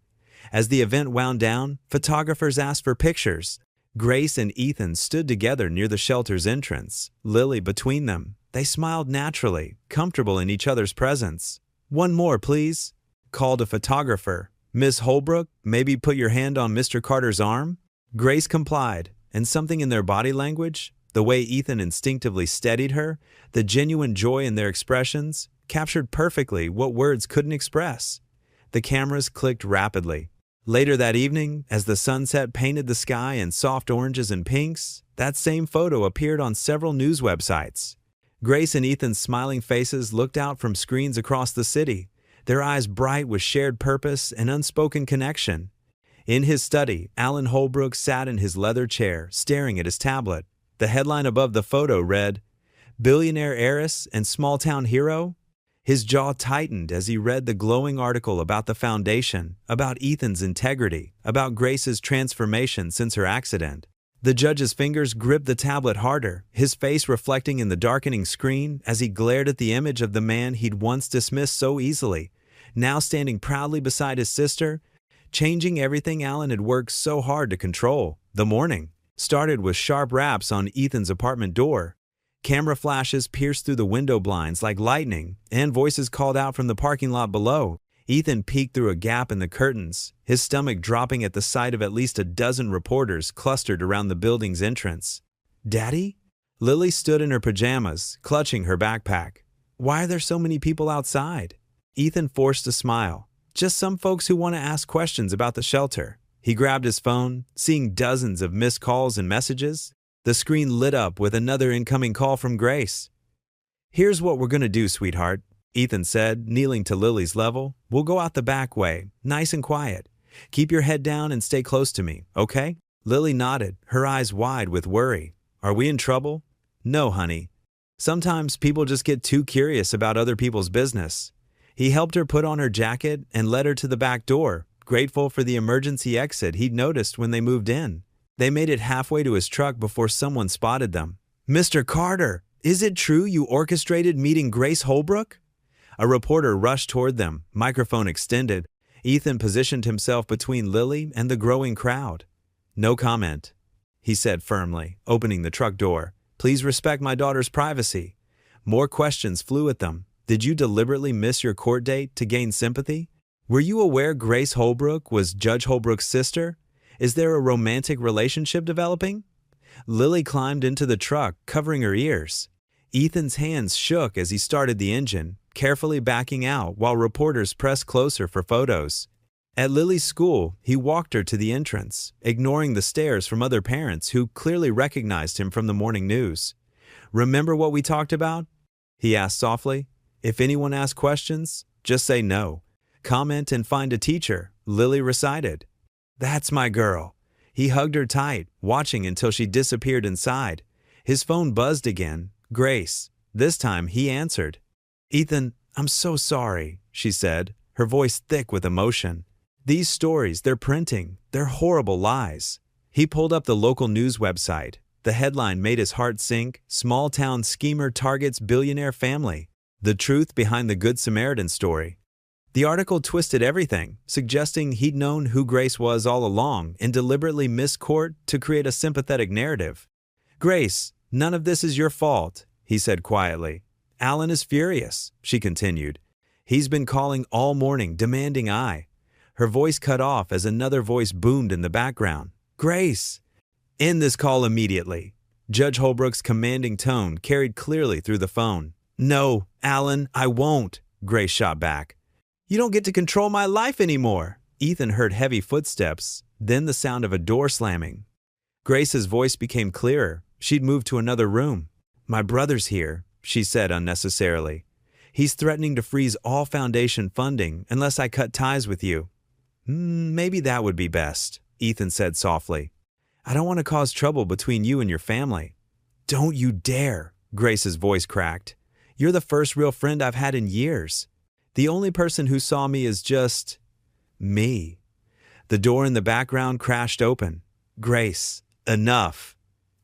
As the event wound down, photographers asked for pictures. Grace and Ethan stood together near the shelter's entrance, Lily between them. They smiled naturally, comfortable in each other's presence. "One more, please." called a photographer. Miss Holbrook, maybe put your hand on Mr. Carter's arm? Grace complied, and something in their body language, the way Ethan instinctively steadied her, the genuine joy in their expressions, captured perfectly what words couldn't express. The cameras clicked rapidly. Later that evening, as the sunset painted the sky in soft oranges and pinks, that same photo appeared on several news websites. Grace and Ethan's smiling faces looked out from screens across the city, their eyes bright with shared purpose and unspoken connection. In his study, Alan Holbrook sat in his leather chair, staring at his tablet. The headline above the photo read, "Billionaire Heiress and Small-Town Hero?" His jaw tightened as he read the glowing article about the foundation, about Ethan's integrity, about Grace's transformation since her accident. The judge's fingers gripped the tablet harder, his face reflecting in the darkening screen as he glared at the image of the man he'd once dismissed so easily, now standing proudly beside his sister, changing everything Alan had worked so hard to control. The morning started with sharp raps on Ethan's apartment door. Camera flashes pierced through the window blinds like lightning, and voices called out from the parking lot below. Ethan peeked through a gap in the curtains, his stomach dropping at the sight of at least a dozen reporters clustered around the building's entrance. "Daddy?" Lily stood in her pajamas, clutching her backpack. "Why are there so many people outside?" Ethan forced a smile. "Just some folks who want to ask questions about the shelter." He grabbed his phone, seeing dozens of missed calls and messages. The screen lit up with another incoming call from Grace. "Here's what we're going to do, sweetheart," Ethan said, kneeling to Lily's level. "We'll go out the back way, nice and quiet. Keep your head down and stay close to me, okay?" Lily nodded, her eyes wide with worry. "Are we in trouble?" "No, honey. Sometimes people just get too curious about other people's business." He helped her put on her jacket and led her to the back door, grateful for the emergency exit he'd noticed when they moved in. They made it halfway to his truck before someone spotted them. "Mr. Carter, is it true you orchestrated meeting Grace Holbrook?" A reporter rushed toward them, microphone extended. Ethan positioned himself between Lily and the growing crowd. "No comment," he said firmly, opening the truck door. "Please respect my daughter's privacy." More questions flew at them. Did you deliberately miss your court date to gain sympathy? Were you aware Grace Holbrook was Judge Holbrook's sister? Is there a romantic relationship developing? Lily climbed into the truck, covering her ears. Ethan's hands shook as he started the engine, carefully backing out while reporters pressed closer for photos. At Lily's school, he walked her to the entrance, ignoring the stares from other parents who clearly recognized him from the morning news. "Remember what we talked about?" he asked softly. "If anyone asks questions, just say no. Comment and find a teacher," Lily recited. "That's my girl." He hugged her tight, watching until she disappeared inside. His phone buzzed again. Grace. This time he answered. "Ethan, I'm so sorry," she said, her voice thick with emotion. "These stories, they're printing. They're horrible lies." He pulled up the local news website. The headline made his heart sink. "Small-town schemer targets billionaire family. The truth behind the Good Samaritan story." The article twisted everything, suggesting he'd known who Grace was all along and deliberately missed court to create a sympathetic narrative. "Grace, none of this is your fault," he said quietly. "Alan is furious," she continued. "He's been calling all morning, demanding I." Her voice cut off as another voice boomed in the background. "Grace, end this call immediately." Judge Holbrook's commanding tone carried clearly through the phone. "No, Alan, I won't," Grace shot back. "You don't get to control my life anymore." Ethan heard heavy footsteps, then the sound of a door slamming. Grace's voice became clearer. She'd moved to another room. "My brother's here," she said unnecessarily. "He's threatening to freeze all foundation funding unless I cut ties with you." Maybe that would be best," Ethan said softly. "I don't want to cause trouble between you and your family." "Don't you dare," Grace's voice cracked. "You're the first real friend I've had in years. The only person who saw me is just me." The door in the background crashed open. "Grace, enough."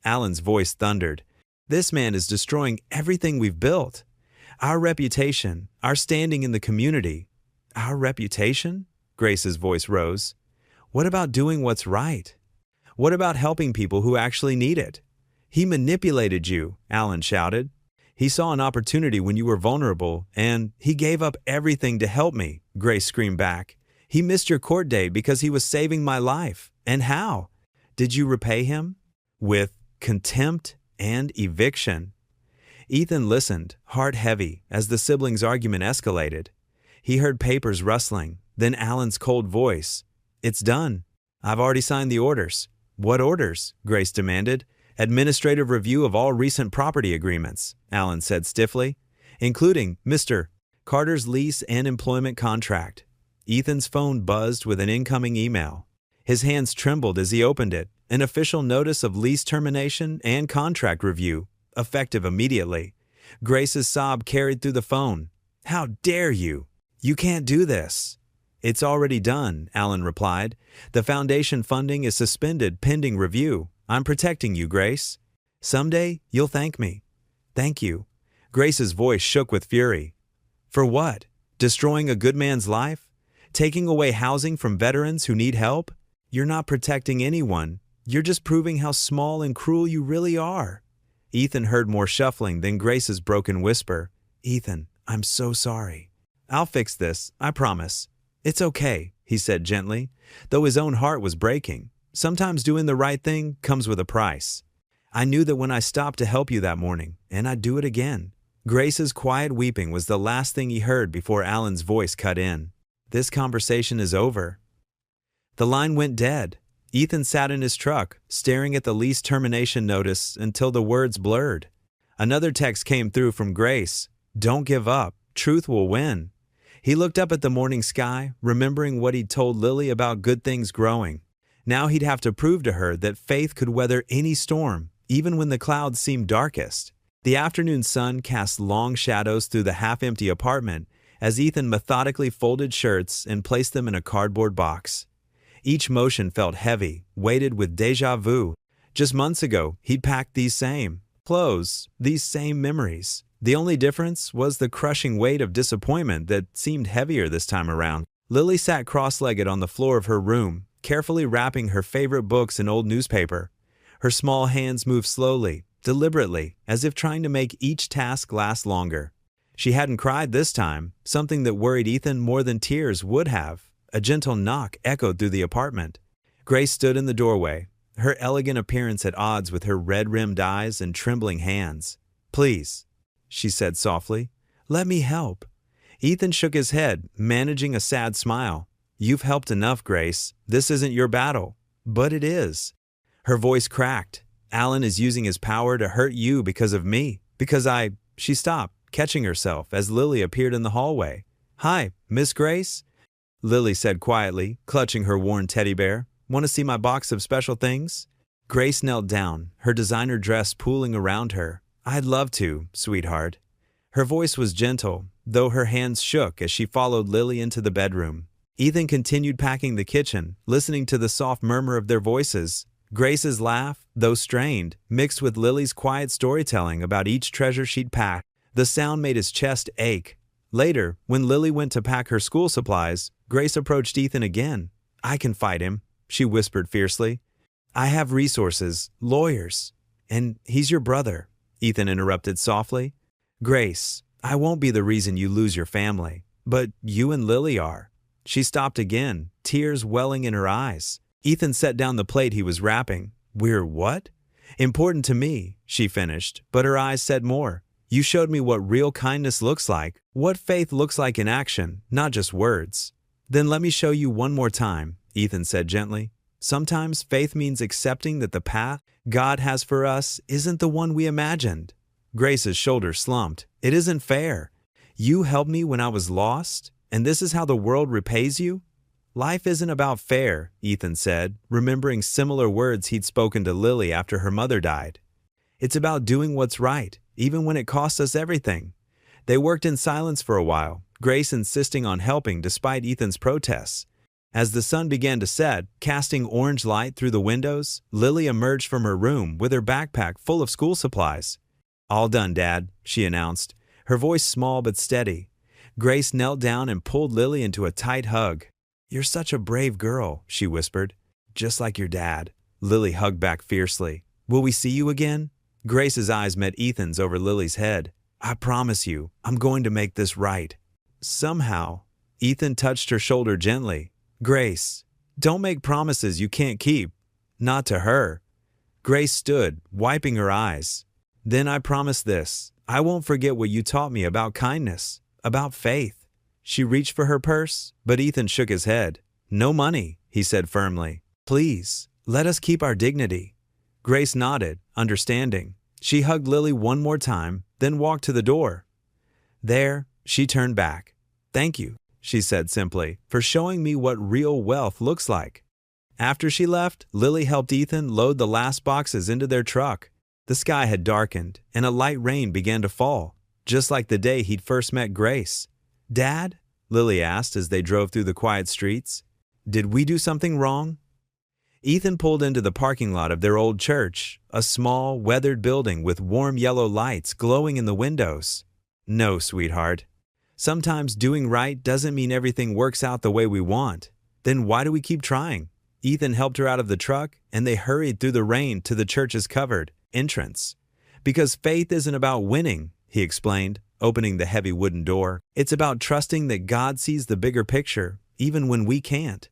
Alan's voice thundered. "This man is destroying everything we've built. Our reputation, our standing in the community." "Our reputation?" Grace's voice rose. "What about doing what's right? What about helping people who actually need it?" "He manipulated you," Alan shouted. He saw an opportunity when you were vulnerable, and he gave up everything to help me, Grace screamed back. He missed your court date because he was saving my life. And how? Did you repay him? With contempt and eviction. Ethan listened, heart heavy, as the siblings' argument escalated. He heard papers rustling, then Alan's cold voice. It's done. I've already signed the orders. What orders? Grace demanded. Administrative review of all recent property agreements, Alan said stiffly, including Mr. Carter's lease and employment contract. Ethan's phone buzzed with an incoming email. His hands trembled as he opened it, an official notice of lease termination and contract review, effective immediately. Grace's sob carried through the phone. How dare you? You can't do this. It's already done, Alan replied. The foundation funding is suspended pending review. I'm protecting you, Grace. Someday, you'll thank me. Thank you. Grace's voice shook with fury. For what? Destroying a good man's life? Taking away housing from veterans who need help? You're not protecting anyone. You're just proving how small and cruel you really are. Ethan heard more shuffling than Grace's broken whisper. Ethan, I'm so sorry. I'll fix this, I promise. It's okay, he said gently, though his own heart was breaking. Sometimes doing the right thing comes with a price. I knew that when I stopped to help you that morning, and I'd do it again. Grace's quiet weeping was the last thing he heard before Alan's voice cut in. This conversation is over. The line went dead. Ethan sat in his truck, staring at the lease termination notice until the words blurred. Another text came through from Grace. Don't give up. Truth will win. He looked up at the morning sky, remembering what he'd told Lily about good things growing. Now he'd have to prove to her that faith could weather any storm, even when the clouds seemed darkest. The afternoon sun cast long shadows through the half-empty apartment as Ethan methodically folded shirts and placed them in a cardboard box. Each motion felt heavy, weighted with déjà vu. Just months ago, he'd packed these same clothes, these same memories. The only difference was the crushing weight of disappointment that seemed heavier this time around. Lily sat cross-legged on the floor of her room, carefully wrapping her favorite books in old newspaper. Her small hands moved slowly, deliberately, as if trying to make each task last longer. She hadn't cried this time, something that worried Ethan more than tears would have. A gentle knock echoed through the apartment. Grace stood in the doorway, her elegant appearance at odds with her red-rimmed eyes and trembling hands. Please, she said softly, let me help. Ethan shook his head, managing a sad smile. You've helped enough, Grace. This isn't your battle. But it is. Her voice cracked. Alan is using his power to hurt you because of me. She stopped, catching herself as Lily appeared in the hallway. Hi, Miss Grace? Lily said quietly, clutching her worn teddy bear. Want to see my box of special things? Grace knelt down, her designer dress pooling around her. I'd love to, sweetheart. Her voice was gentle, though her hands shook as she followed Lily into the bedroom. Ethan continued packing the kitchen, listening to the soft murmur of their voices. Grace's laugh, though strained, mixed with Lily's quiet storytelling about each treasure she'd packed. The sound made his chest ache. Later, when Lily went to pack her school supplies, Grace approached Ethan again. I can fight him, she whispered fiercely. I have resources, lawyers. And he's your brother, Ethan interrupted softly. Grace, I won't be the reason you lose your family, but you and Lily are. She stopped again, tears welling in her eyes. Ethan set down the plate he was wrapping. We're what? Important to me, she finished, but her eyes said more. You showed me what real kindness looks like, what faith looks like in action, not just words. Then let me show you one more time, Ethan said gently. Sometimes faith means accepting that the path God has for us isn't the one we imagined. Grace's shoulders slumped. It isn't fair. You helped me when I was lost, and this is how the world repays you? Life isn't about fair, Ethan said, remembering similar words he'd spoken to Lily after her mother died. It's about doing what's right, even when it costs us everything. They worked in silence for a while, Grace insisting on helping despite Ethan's protests. As the sun began to set, casting orange light through the windows, Lily emerged from her room with her backpack full of school supplies. All done, Dad, she announced, her voice small but steady. Grace knelt down and pulled Lily into a tight hug. You're such a brave girl, she whispered. Just like your dad. Lily hugged back fiercely. Will we see you again? Grace's eyes met Ethan's over Lily's head. I promise you, I'm going to make this right. Somehow, Ethan touched her shoulder gently. Grace, don't make promises you can't keep. Not to her. Grace stood, wiping her eyes. Then I promise this. I won't forget what you taught me about kindness, about faith. She reached for her purse, but Ethan shook his head. No money, he said firmly. Please, let us keep our dignity. Grace nodded, understanding. She hugged Lily one more time, then walked to the door. There, she turned back. Thank you, she said simply, for showing me what real wealth looks like. After she left, Lily helped Ethan load the last boxes into their truck. The sky had darkened, and a light rain began to fall, just like the day he'd first met Grace. Dad? Lily asked as they drove through the quiet streets. Did we do something wrong? Ethan pulled into the parking lot of their old church, a small, weathered building with warm yellow lights glowing in the windows. No, sweetheart. Sometimes doing right doesn't mean everything works out the way we want. Then why do we keep trying? Ethan helped her out of the truck, and they hurried through the rain to the church's covered entrance. Because faith isn't about winning, he explained, opening the heavy wooden door. It's about trusting that God sees the bigger picture, even when we can't.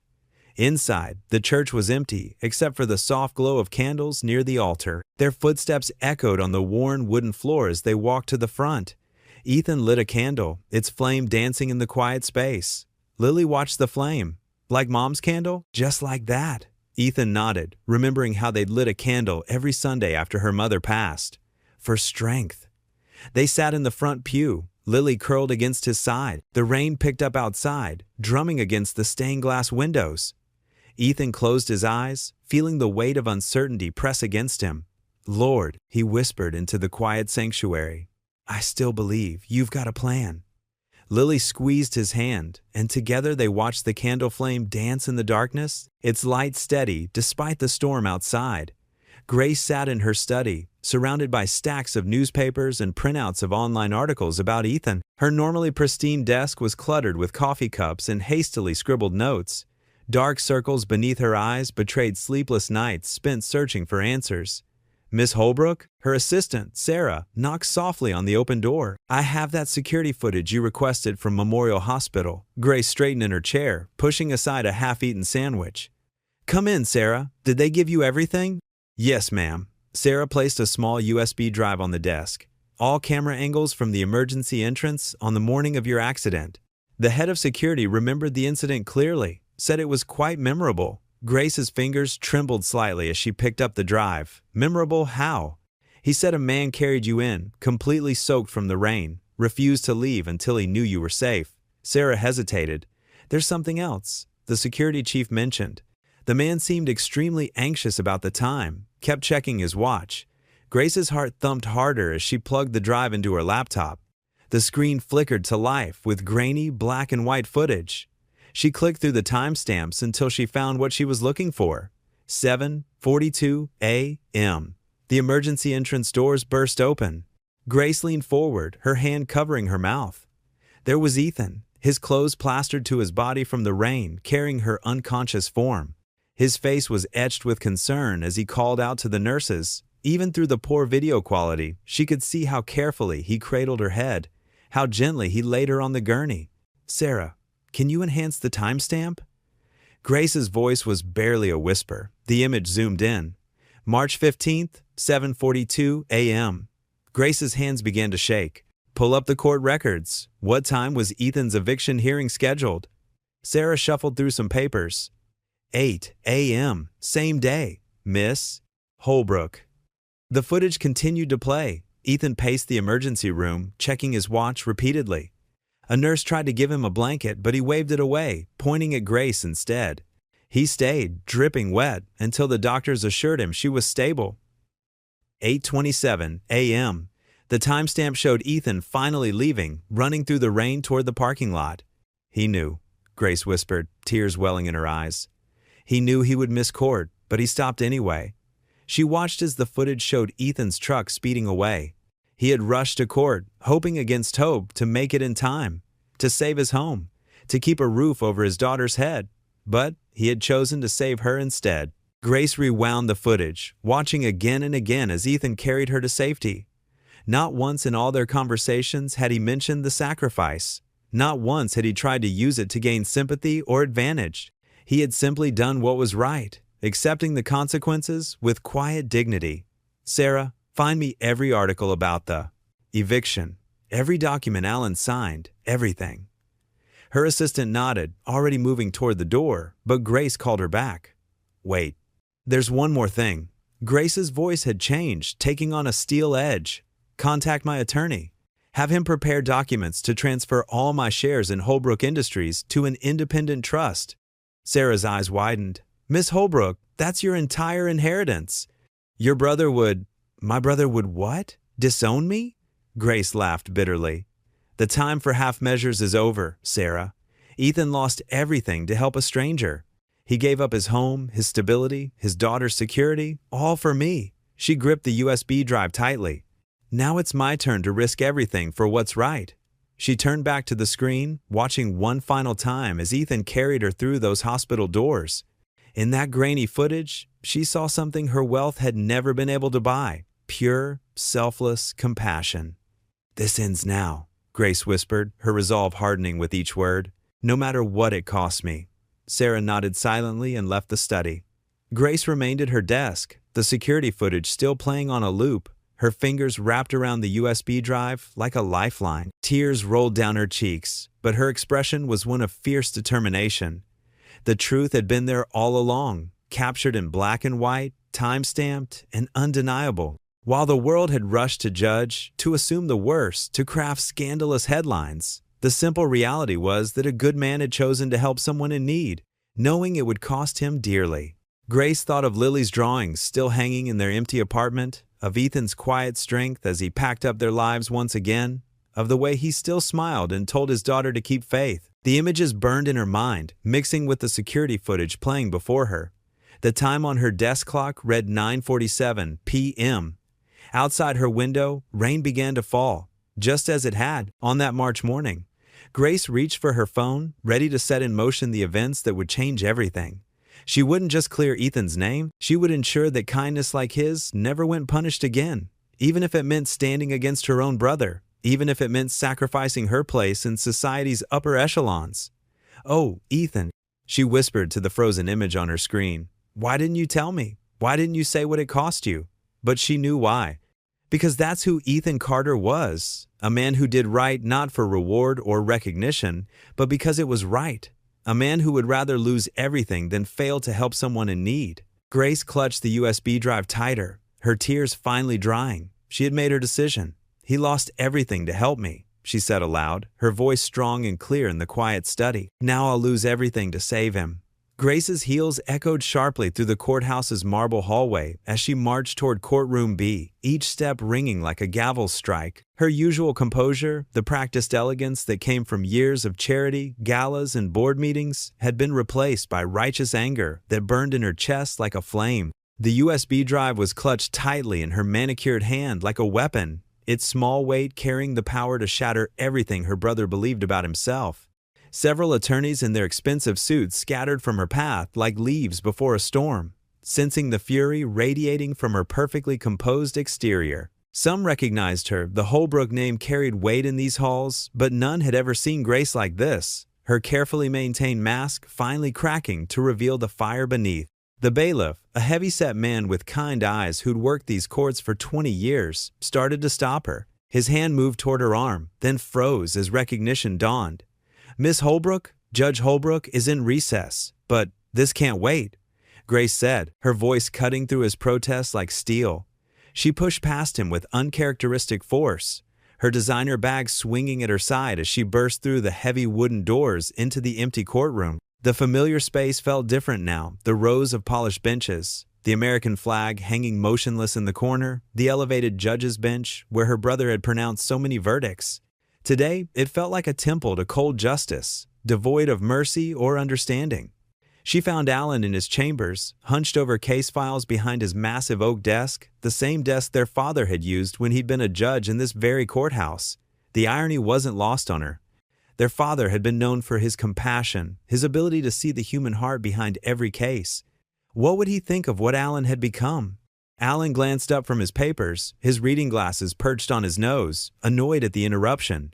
Inside, the church was empty, except for the soft glow of candles near the altar. Their footsteps echoed on the worn wooden floor as they walked to the front. Ethan lit a candle, its flame dancing in the quiet space. Lily watched the flame. Like Mom's candle? Just like that. Ethan nodded, remembering how they'd lit a candle every Sunday after her mother passed. For strength. They sat in the front pew, Lily curled against his side. The rain picked up outside, drumming against the stained glass windows. Ethan closed his eyes, feeling the weight of uncertainty press against him. Lord, he whispered into the quiet sanctuary, I still believe you've got a plan. Lily squeezed his hand, and together they watched the candle flame dance in the darkness, its light steady despite the storm outside. Grace sat in her study, surrounded by stacks of newspapers and printouts of online articles about Ethan. Her normally pristine desk was cluttered with coffee cups and hastily scribbled notes. Dark circles beneath her eyes betrayed sleepless nights spent searching for answers. Miss Holbrook, her assistant, Sarah, knocked softly on the open door. I have that security footage you requested from Memorial Hospital. Grace straightened in her chair, pushing aside a half-eaten sandwich. Come in, Sarah. Did they give you everything? Yes, ma'am. Sarah placed a small USB drive on the desk. All camera angles from the emergency entrance on the morning of your accident. The head of security remembered the incident clearly, said it was quite memorable. Grace's fingers trembled slightly as she picked up the drive. Memorable how? He said a man carried you in, completely soaked from the rain, refused to leave until he knew you were safe. Sarah hesitated. There's something else, the security chief mentioned. The man seemed extremely anxious about the time, kept checking his watch. Grace's heart thumped harder as she plugged the drive into her laptop. The screen flickered to life with grainy black and white footage. She clicked through the timestamps until she found what she was looking for. 7:42 a.m. The emergency entrance doors burst open. Grace leaned forward, her hand covering her mouth. There was Ethan, his clothes plastered to his body from the rain, carrying her unconscious form. His face was etched with concern as he called out to the nurses. Even through the poor video quality, she could see how carefully he cradled her head, how gently he laid her on the gurney. Sarah, can you enhance the timestamp? Grace's voice was barely a whisper. The image zoomed in. March 15th, 7:42 a.m. Grace's hands began to shake. Pull up the court records. What time was Ethan's eviction hearing scheduled? Sarah shuffled through some papers. 8 a.m. Same day. Miss Holbrook. The footage continued to play. Ethan paced the emergency room, checking his watch repeatedly. A nurse tried to give him a blanket, but he waved it away, pointing at Grace instead. He stayed, dripping wet, until the doctors assured him she was stable. 8:27 a.m. The timestamp showed Ethan finally leaving, running through the rain toward the parking lot. He knew, Grace whispered, tears welling in her eyes. He knew he would miss court, but he stopped anyway. She watched as the footage showed Ethan's truck speeding away. He had rushed to court, hoping against hope to make it in time, to save his home, to keep a roof over his daughter's head. But he had chosen to save her instead. Grace rewound the footage, watching again and again as Ethan carried her to safety. Not once in all their conversations had he mentioned the sacrifice. Not once had he tried to use it to gain sympathy or advantage. He had simply done what was right, accepting the consequences with quiet dignity. Sarah, find me every article about the eviction, every document Alan signed, everything. Her assistant nodded, already moving toward the door, but Grace called her back. Wait, there's one more thing. Grace's voice had changed, taking on a steel edge. Contact my attorney. Have him prepare documents to transfer all my shares in Holbrook Industries to an independent trust. Sarah's eyes widened. Miss Holbrook, that's your entire inheritance. Your brother would… My brother would what? Disown me? Grace laughed bitterly. The time for half measures is over, Sarah. Ethan lost everything to help a stranger. He gave up his home, his stability, his daughter's security, all for me. She gripped the USB drive tightly. Now it's my turn to risk everything for what's right. She turned back to the screen, watching one final time as Ethan carried her through those hospital doors. In that grainy footage, she saw something her wealth had never been able to buy: pure, selfless compassion. This ends now, Grace whispered, her resolve hardening with each word. No matter what it costs me. Sarah nodded silently and left the study. Grace remained at her desk, the security footage still playing on a loop, her fingers wrapped around the USB drive like a lifeline. Tears rolled down her cheeks, but her expression was one of fierce determination. The truth had been there all along, captured in black and white, time-stamped, and undeniable. While the world had rushed to judge, to assume the worst, to craft scandalous headlines, the simple reality was that a good man had chosen to help someone in need, knowing it would cost him dearly. Grace thought of Lily's drawings still hanging in their empty apartment, of Ethan's quiet strength as he packed up their lives once again, of the way he still smiled and told his daughter to keep faith. The images burned in her mind, mixing with the security footage playing before her. The time on her desk clock read 9:47 p.m. Outside her window, rain began to fall, just as it had on that March morning. Grace reached for her phone, ready to set in motion the events that would change everything. She wouldn't just clear Ethan's name, she would ensure that kindness like his never went unpunished again, even if it meant standing against her own brother, even if it meant sacrificing her place in society's upper echelons. Oh, Ethan, she whispered to the frozen image on her screen. Why didn't you tell me? Why didn't you say what it cost you? But she knew why. Because that's who Ethan Carter was, a man who did right not for reward or recognition, but because it was right. A man who would rather lose everything than fail to help someone in need. Grace clutched the USB drive tighter, her tears finally drying. She had made her decision. He lost everything to help me, she said aloud, her voice strong and clear in the quiet study. Now I'll lose everything to save him. Grace's heels echoed sharply through the courthouse's marble hallway as she marched toward courtroom B, each step ringing like a gavel strike. Her usual composure, the practiced elegance that came from years of charity, galas, and board meetings, had been replaced by righteous anger that burned in her chest like a flame. The USB drive was clutched tightly in her manicured hand like a weapon, its small weight carrying the power to shatter everything her brother believed about himself. Several attorneys in their expensive suits scattered from her path like leaves before a storm, sensing the fury radiating from her perfectly composed exterior. Some recognized her, the Holbrook name carried weight in these halls, but none had ever seen Grace like this, her carefully maintained mask finally cracking to reveal the fire beneath. The bailiff, a heavy-set man with kind eyes who'd worked these courts for 20 years, started to stop her. His hand moved toward her arm, then froze as recognition dawned. Miss Holbrook, Judge Holbrook is in recess, but this can't wait, Grace said, her voice cutting through his protest like steel. She pushed past him with uncharacteristic force, her designer bag swinging at her side as she burst through the heavy wooden doors into the empty courtroom. The familiar space felt different now, the rows of polished benches, the American flag hanging motionless in the corner, the elevated judge's bench where her brother had pronounced so many verdicts. Today, it felt like a temple to cold justice, devoid of mercy or understanding. She found Alan in his chambers, hunched over case files behind his massive oak desk, the same desk their father had used when he'd been a judge in this very courthouse. The irony wasn't lost on her. Their father had been known for his compassion, his ability to see the human heart behind every case. What would he think of what Alan had become? Alan glanced up from his papers, his reading glasses perched on his nose, annoyed at the interruption.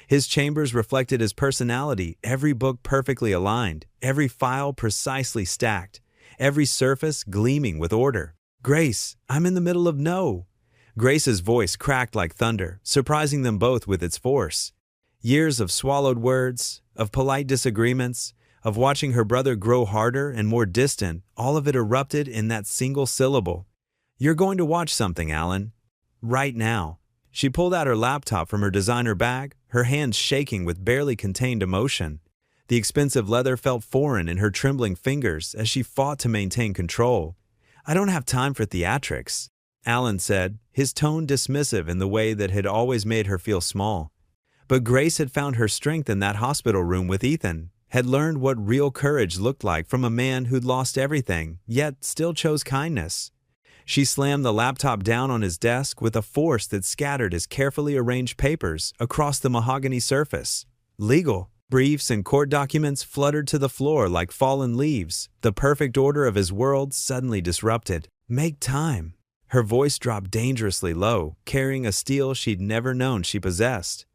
His chambers reflected his personality, every book perfectly aligned, every file precisely stacked, every surface gleaming with order. "Grace, I'm in the middle of no." Grace's voice cracked like thunder, surprising them both with its force. Years of swallowed words, of polite disagreements, of watching her brother grow harder and more distant, all of it erupted in that single syllable. "You're going to watch something, Alan. Right now." She pulled out her laptop from her designer bag, her hands shaking with barely contained emotion. The expensive leather felt foreign in her trembling fingers as she fought to maintain control. "I don't have time for theatrics," Alan said, his tone dismissive in the way that had always made her feel small. But Grace had found her strength in that hospital room with Ethan, had learned what real courage looked like from a man who'd lost everything, yet still chose kindness. She slammed the laptop down on his desk with a force that scattered his carefully arranged papers across the mahogany surface. Legal briefs and court documents fluttered to the floor like fallen leaves, the perfect order of his world suddenly disrupted. "Make time." Her voice dropped dangerously low, carrying a steel she'd never known she possessed.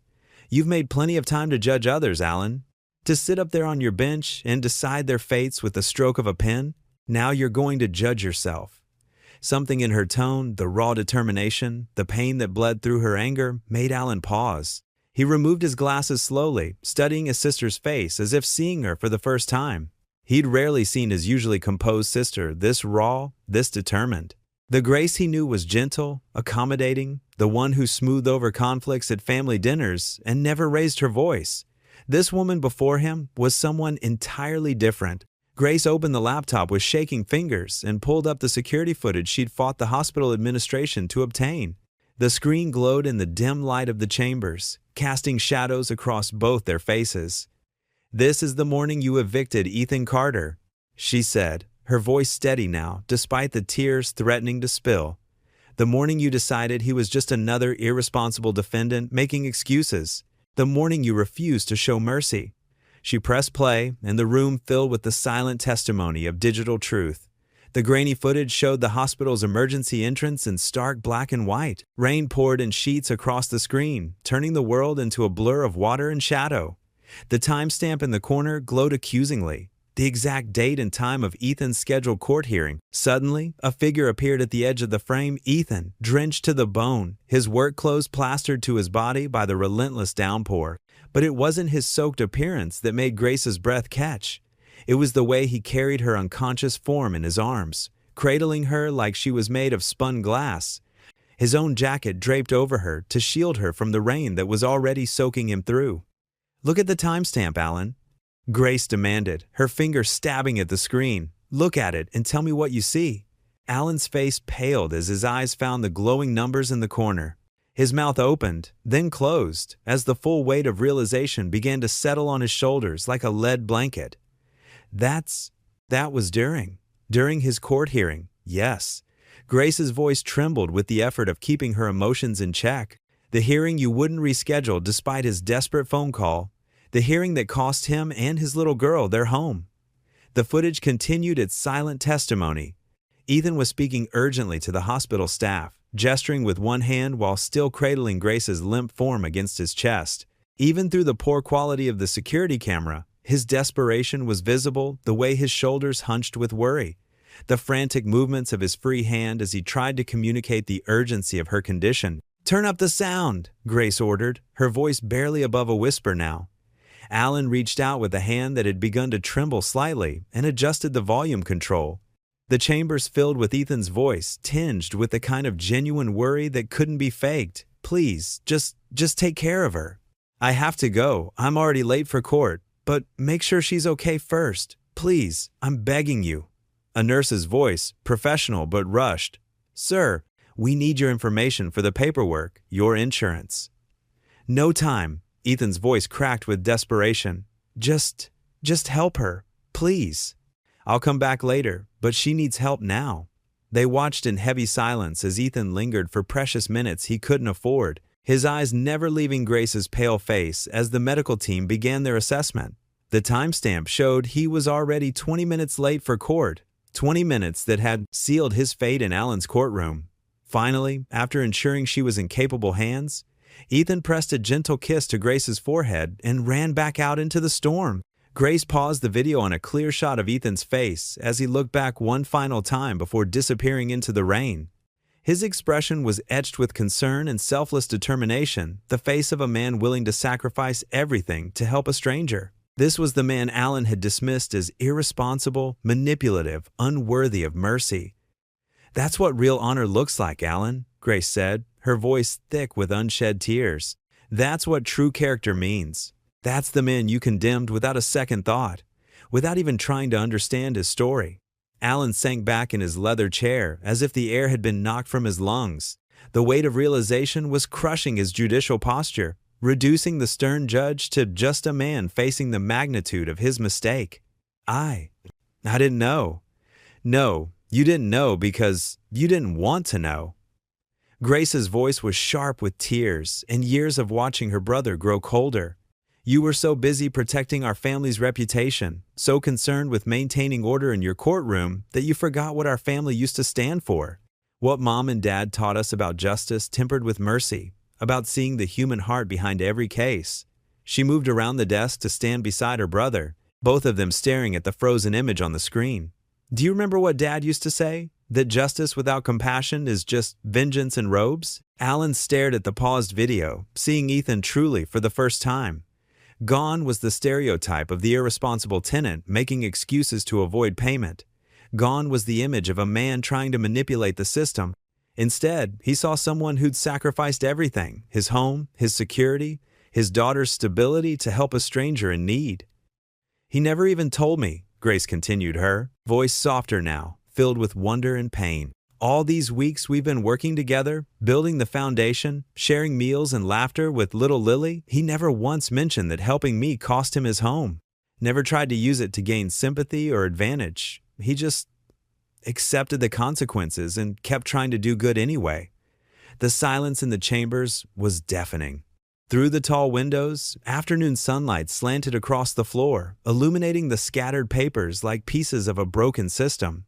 "You've made plenty of time to judge others, Alan. To sit up there on your bench and decide their fates with the stroke of a pen. Now you're going to judge yourself." Something in her tone, the raw determination, the pain that bled through her anger, made Alan pause. He removed his glasses slowly, studying his sister's face as if seeing her for the first time. He'd rarely seen his usually composed sister this raw, this determined. The Grace he knew was gentle, accommodating, the one who smoothed over conflicts at family dinners and never raised her voice. This woman before him was someone entirely different. Grace opened the laptop with shaking fingers and pulled up the security footage she'd fought the hospital administration to obtain. The screen glowed in the dim light of the chambers, casting shadows across both their faces. "This is the morning you evicted Ethan Carter," she said, her voice steady now, despite the tears threatening to spill. "The morning you decided he was just another irresponsible defendant making excuses. The morning you refused to show mercy." She pressed play, and the room filled with the silent testimony of digital truth. The grainy footage showed the hospital's emergency entrance in stark black and white. Rain poured in sheets across the screen, turning the world into a blur of water and shadow. The timestamp in the corner glowed accusingly, the exact date and time of Ethan's scheduled court hearing. Suddenly, a figure appeared at the edge of the frame. Ethan, drenched to the bone, his work clothes plastered to his body by the relentless downpour. But it wasn't his soaked appearance that made Grace's breath catch. It was the way he carried her unconscious form in his arms, cradling her like she was made of spun glass. His own jacket draped over her to shield her from the rain that was already soaking him through. "Look at the timestamp, Alan," Grace demanded, her finger stabbing at the screen. "Look at it and tell me what you see." Alan's face paled as his eyes found the glowing numbers in the corner. His mouth opened, then closed, as the full weight of realization began to settle on his shoulders like a lead blanket. That was during his court hearing, yes. Grace's voice trembled with the effort of keeping her emotions in check. The hearing you wouldn't reschedule despite his desperate phone call. The hearing that cost him and his little girl their home. The footage continued its silent testimony. Ethan was speaking urgently to the hospital staff, gesturing with one hand while still cradling Grace's limp form against his chest. Even through the poor quality of the security camera, his desperation was visible, the way his shoulders hunched with worry, the frantic movements of his free hand as he tried to communicate the urgency of her condition. "Turn up the sound," Grace ordered, her voice barely above a whisper now. Alan reached out with a hand that had begun to tremble slightly and adjusted the volume control. The chambers filled with Ethan's voice, tinged with the kind of genuine worry that couldn't be faked. "Please, just take care of her. I have to go. I'm already late for court. But make sure she's okay first. Please, I'm begging you." A nurse's voice, professional but rushed. "Sir, we need your information for the paperwork, your insurance." "No time." Ethan's voice cracked with desperation. Just help her, please. I'll come back later, but she needs help now." They watched in heavy silence as Ethan lingered for precious minutes he couldn't afford, his eyes never leaving Grace's pale face as the medical team began their assessment. The timestamp showed he was already 20 minutes late for court. 20 minutes that had sealed his fate in Alan's courtroom. Finally, after ensuring she was in capable hands, Ethan pressed a gentle kiss to Grace's forehead and ran back out into the storm. Grace paused the video on a clear shot of Ethan's face as he looked back one final time before disappearing into the rain. His expression was etched with concern and selfless determination, the face of a man willing to sacrifice everything to help a stranger. This was the man Alan had dismissed as irresponsible, manipulative, unworthy of mercy. "That's what real honor looks like, Alan," Grace said, her voice thick with unshed tears. "That's what true character means. That's the man you condemned without a second thought, without even trying to understand his story." Alan sank back in his leather chair as if the air had been knocked from his lungs. The weight of realization was crushing his judicial posture, reducing the stern judge to just a man facing the magnitude of his mistake. I didn't know." "No, you didn't know because you didn't want to know." Grace's voice was sharp with tears and years of watching her brother grow colder. "You were so busy protecting our family's reputation, so concerned with maintaining order in your courtroom that you forgot what our family used to stand for. What Mom and Dad taught us about justice tempered with mercy, about seeing the human heart behind every case." She moved around the desk to stand beside her brother, both of them staring at the frozen image on the screen. "Do you remember what Dad used to say? That justice without compassion is just vengeance in robes?" Alan stared at the paused video, seeing Ethan truly for the first time. Gone was the stereotype of the irresponsible tenant making excuses to avoid payment. Gone was the image of a man trying to manipulate the system. Instead, he saw someone who'd sacrificed everything, his home, his security, his daughter's stability to help a stranger in need. "He never even told me," Grace continued, her voice softer now, filled with wonder and pain. "All these weeks we've been working together, building the foundation, sharing meals and laughter with little Lily, he never once mentioned that helping me cost him his home. Never tried to use it to gain sympathy or advantage. He just accepted the consequences and kept trying to do good anyway." The silence in the chambers was deafening. Through the tall windows, afternoon sunlight slanted across the floor, illuminating the scattered papers like pieces of a broken system.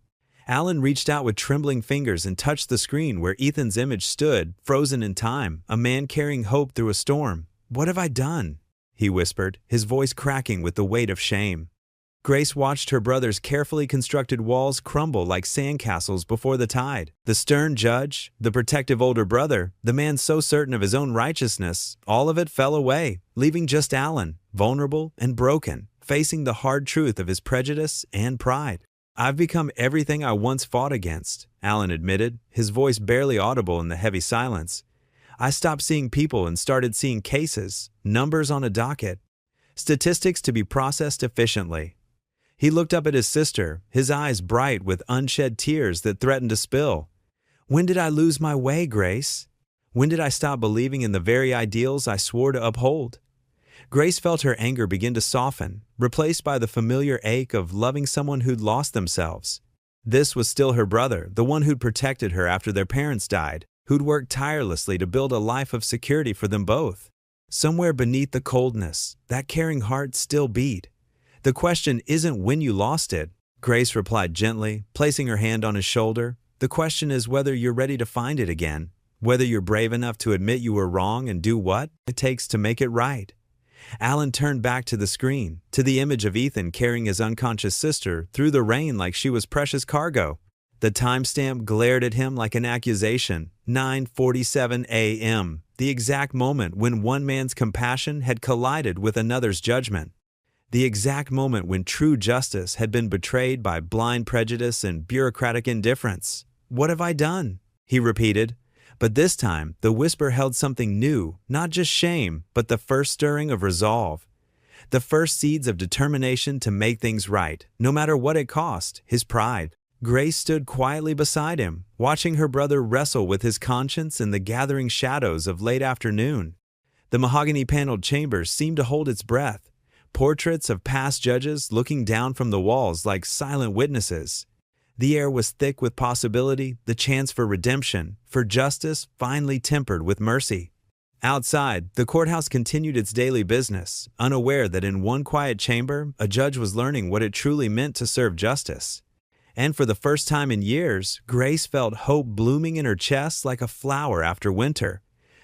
Alan reached out with trembling fingers and touched the screen where Ethan's image stood, frozen in time, a man carrying hope through a storm. "What have I done?" he whispered, his voice cracking with the weight of shame. Grace watched her brother's carefully constructed walls crumble like sandcastles before the tide. The stern judge, the protective older brother, the man so certain of his own righteousness, all of it fell away, leaving just Alan, vulnerable and broken, facing the hard truth of his prejudice and pride. "I've become everything I once fought against," Alan admitted, his voice barely audible in the heavy silence. "I stopped seeing people and started seeing cases, numbers on a docket, statistics to be processed efficiently." He looked up at his sister, his eyes bright with unshed tears that threatened to spill. "When did I lose my way, Grace? When did I stop believing in the very ideals I swore to uphold?" Grace felt her anger begin to soften, replaced by the familiar ache of loving someone who'd lost themselves. This was still her brother, the one who'd protected her after their parents died, who'd worked tirelessly to build a life of security for them both. Somewhere beneath the coldness, that caring heart still beat. "The question isn't when you lost it," Grace replied gently, placing her hand on his shoulder. "The question is whether you're ready to find it again, whether you're brave enough to admit you were wrong and do what it takes to make it right." Alan turned back to the screen, to the image of Ethan carrying his unconscious sister through the rain like she was precious cargo. The timestamp glared at him like an accusation, 9:47 a.m., the exact moment when one man's compassion had collided with another's judgment. The exact moment when true justice had been betrayed by blind prejudice and bureaucratic indifference. "What have I done?" he repeated. But this time, the whisper held something new, not just shame, but the first stirring of resolve. The first seeds of determination to make things right, no matter what it cost, his pride. Grace stood quietly beside him, watching her brother wrestle with his conscience in the gathering shadows of late afternoon. The mahogany-paneled chambers seemed to hold its breath, portraits of past judges looking down from the walls like silent witnesses. The air was thick with possibility, the chance for redemption, for justice finely tempered with mercy. Outside, the courthouse continued its daily business, unaware that in one quiet chamber, a judge was learning what it truly meant to serve justice. And for the first time in years, Grace felt hope blooming in her chest like a flower after winter.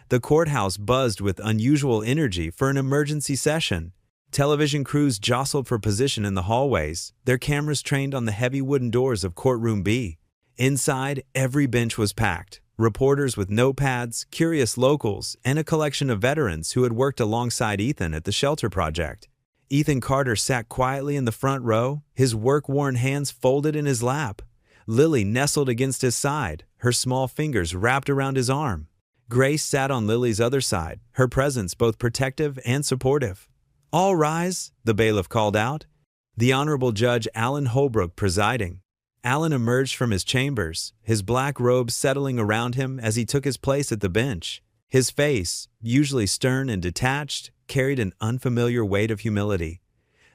The courthouse buzzed with unusual energy for an emergency session. Television crews jostled for position in the hallways, their cameras trained on the heavy wooden doors of Courtroom B. Inside, every bench was packed. Reporters with notepads, curious locals, and a collection of veterans who had worked alongside Ethan at the shelter project. Ethan Carter sat quietly in the front row, his work-worn hands folded in his lap. Lily nestled against his side, her small fingers wrapped around his arm. Grace sat on Lily's other side, her presence both protective and supportive. "All rise," the bailiff called out. The Honorable Judge Alan Holbrook presiding. Alan emerged from his chambers, his black robe settling around him as he took his place at the bench. His face, usually stern and detached, carried an unfamiliar weight of humility.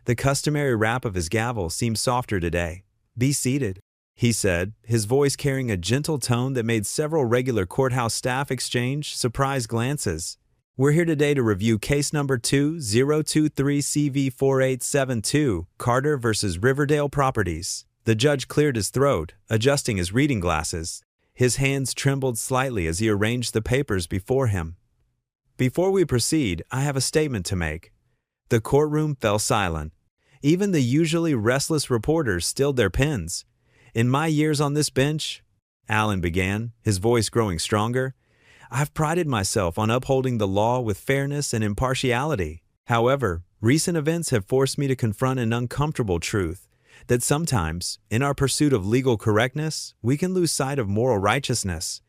The customary rap of his gavel seemed softer today. "Be seated," he said, his voice carrying a gentle tone that made several regular courthouse staff exchange surprised glances. "We're here today to review case number 2023CV4872, Carter v. Riverdale Properties." The judge cleared his throat, adjusting his reading glasses. His hands trembled slightly as he arranged the papers before him. "Before we proceed, I have a statement to make." The courtroom fell silent. Even the usually restless reporters stilled their pens. "In my years on this bench," Alan began, his voice growing stronger, "I've prided myself on upholding the law with fairness and impartiality. However, recent events have forced me to confront an uncomfortable truth, that sometimes, in our pursuit of legal correctness, we can lose sight of moral righteousness."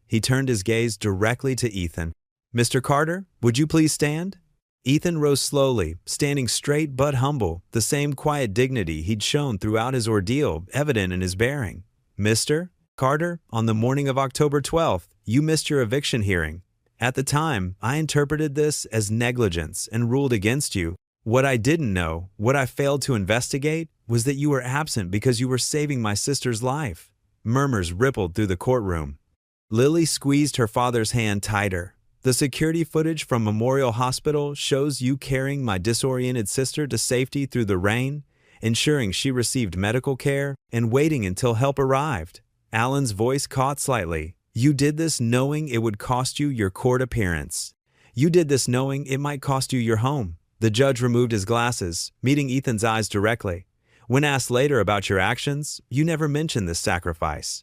He turned his gaze directly to Ethan. "Mr. Carter, would you please stand?" Ethan rose slowly, standing straight but humble, the same quiet dignity he'd shown throughout his ordeal evident in his bearing. "Mr. Carter, on the morning of October 12th, you missed your eviction hearing. At the time, I interpreted this as negligence and ruled against you. What I didn't know, what I failed to investigate, was that you were absent because you were saving my sister's life." Murmurs rippled through the courtroom. Lily squeezed her father's hand tighter. "The security footage from Memorial Hospital shows you carrying my disoriented sister to safety through the rain, ensuring she received medical care, and waiting until help arrived." Alan's voice caught slightly. "You did this knowing it would cost you your court appearance. You did this knowing it might cost you your home." The judge removed his glasses, meeting Ethan's eyes directly. "When asked later about your actions, you never mentioned this sacrifice.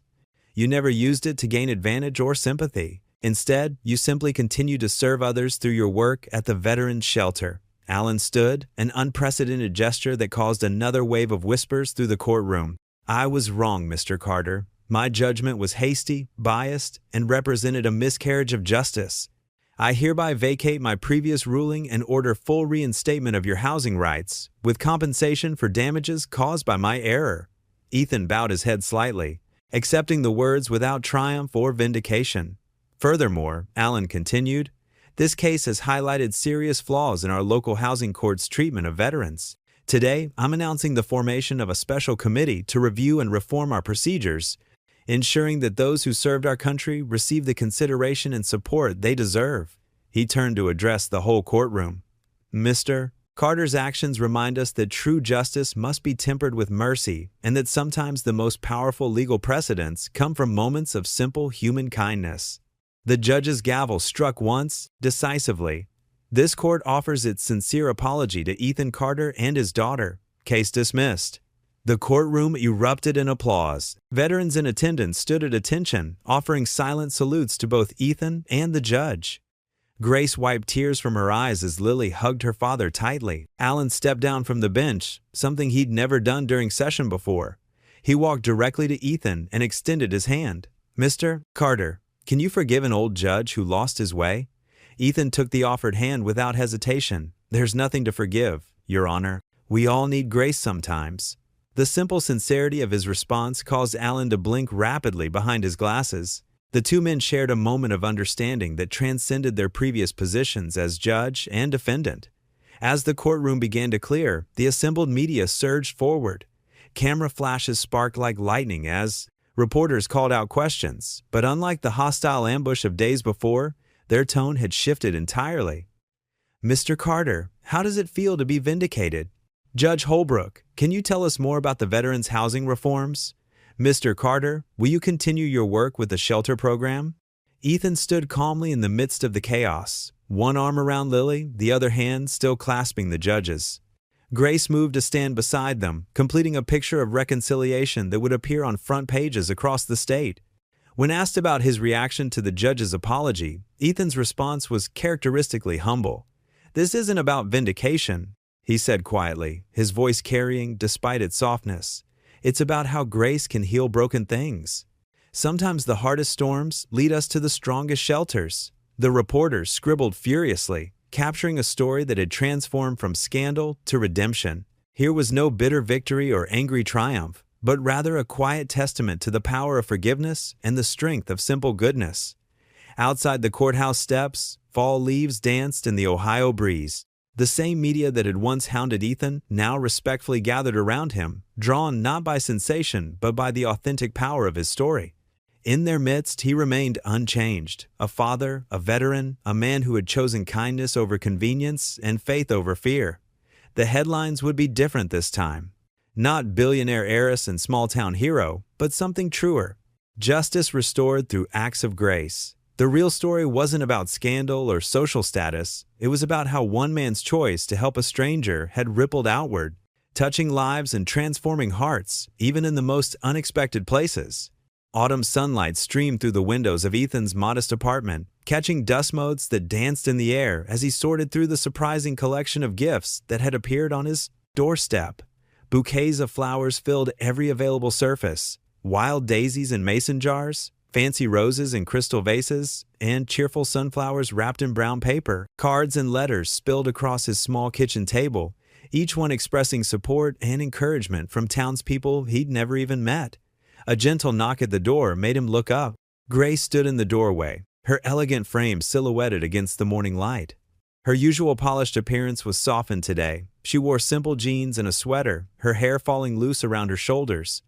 You never used it to gain advantage or sympathy. Instead, you simply continued to serve others through your work at the Veterans Shelter." Alan stood, an unprecedented gesture that caused another wave of whispers through the courtroom. "I was wrong, Mr. Carter. My judgment was hasty, biased, and represented a miscarriage of justice. I hereby vacate my previous ruling and order full reinstatement of your housing rights, with compensation for damages caused by my error." Ethan bowed his head slightly, accepting the words without triumph or vindication. "Furthermore," Alan continued, "this case has highlighted serious flaws in our local housing court's treatment of veterans. Today, I'm announcing the formation of a special committee to review and reform our procedures, ensuring that those who served our country receive the consideration and support they deserve." He turned to address the whole courtroom. "Mr. Carter's actions remind us that true justice must be tempered with mercy, and that sometimes the most powerful legal precedents come from moments of simple human kindness." The judge's gavel struck once, decisively. "This court offers its sincere apology to Ethan Carter and his daughter. Case dismissed." The courtroom erupted in applause. Veterans in attendance stood at attention, offering silent salutes to both Ethan and the judge. Grace wiped tears from her eyes as Lily hugged her father tightly. Alan stepped down from the bench, something he'd never done during session before. He walked directly to Ethan and extended his hand. "Mr. Carter, can you forgive an old judge who lost his way?" Ethan took the offered hand without hesitation. "There's nothing to forgive, Your Honor. We all need grace sometimes." The simple sincerity of his response caused Alan to blink rapidly behind his glasses. The two men shared a moment of understanding that transcended their previous positions as judge and defendant. As the courtroom began to clear, the assembled media surged forward. Camera flashes sparked like lightning as reporters called out questions, but unlike the hostile ambush of days before, their tone had shifted entirely. "Mr. Carter, how does it feel to be vindicated?" "Judge Holbrook, can you tell us more about the veterans' housing reforms?" Mr. Carter, will you continue your work with the shelter program? Ethan stood calmly in the midst of the chaos, one arm around Lily, the other hand still clasping the judge's. Grace moved to stand beside them, completing a picture of reconciliation that would appear on front pages across the state. When asked about his reaction to the judge's apology, Ethan's response was characteristically humble. "This isn't about vindication," he said quietly, his voice carrying despite its softness. "It's about how grace can heal broken things. Sometimes the hardest storms lead us to the strongest shelters." The reporters scribbled furiously, capturing a story that had transformed from scandal to redemption. Here was no bitter victory or angry triumph, but rather a quiet testament to the power of forgiveness and the strength of simple goodness. Outside the courthouse steps, fall leaves danced in the Ohio breeze. The same media that had once hounded Ethan now respectfully gathered around him, drawn not by sensation but by the authentic power of his story. In their midst, he remained unchanged, a father, a veteran, a man who had chosen kindness over convenience and faith over fear. The headlines would be different this time. Not billionaire heiress and small-town hero, but something truer. Justice restored through acts of grace. The real story wasn't about scandal or social status. It was about how one man's choice to help a stranger had rippled outward, touching lives and transforming hearts, even in the most unexpected places. Autumn sunlight streamed through the windows of Ethan's modest apartment, catching dust motes that danced in the air as he sorted through the surprising collection of gifts that had appeared on his doorstep. Bouquets of flowers filled every available surface, wild daisies in mason jars, fancy roses in crystal vases, and cheerful sunflowers wrapped in brown paper. Cards and letters spilled across his small kitchen table, each one expressing support and encouragement from townspeople he'd never even met. A gentle knock at the door made him look up. Grace stood in the doorway, her elegant frame silhouetted against the morning light. Her usual polished appearance was softened today. She wore simple jeans and a sweater, her hair falling loose around her shoulders.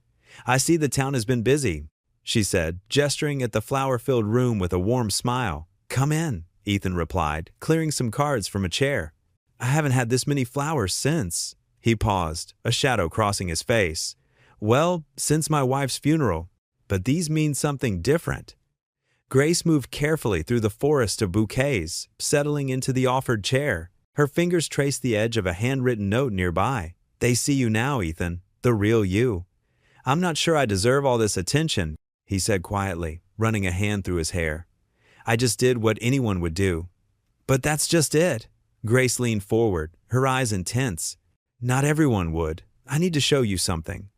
"I see the town has been busy," she said, gesturing at the flower-filled room with a warm smile. "Come in," Ethan replied, clearing some cards from a chair. "I haven't had this many flowers since." He paused, a shadow crossing his face. "Well, since my wife's funeral, but these mean something different." Grace moved carefully through the forest of bouquets, settling into the offered chair. Her fingers traced the edge of a handwritten note nearby. "They see you now, Ethan, the real you." "I'm not sure I deserve all this attention," he said quietly, running a hand through his hair. "I just did what anyone would do." "But that's just it." Grace leaned forward, her eyes intense. "Not everyone would. I need to show you something."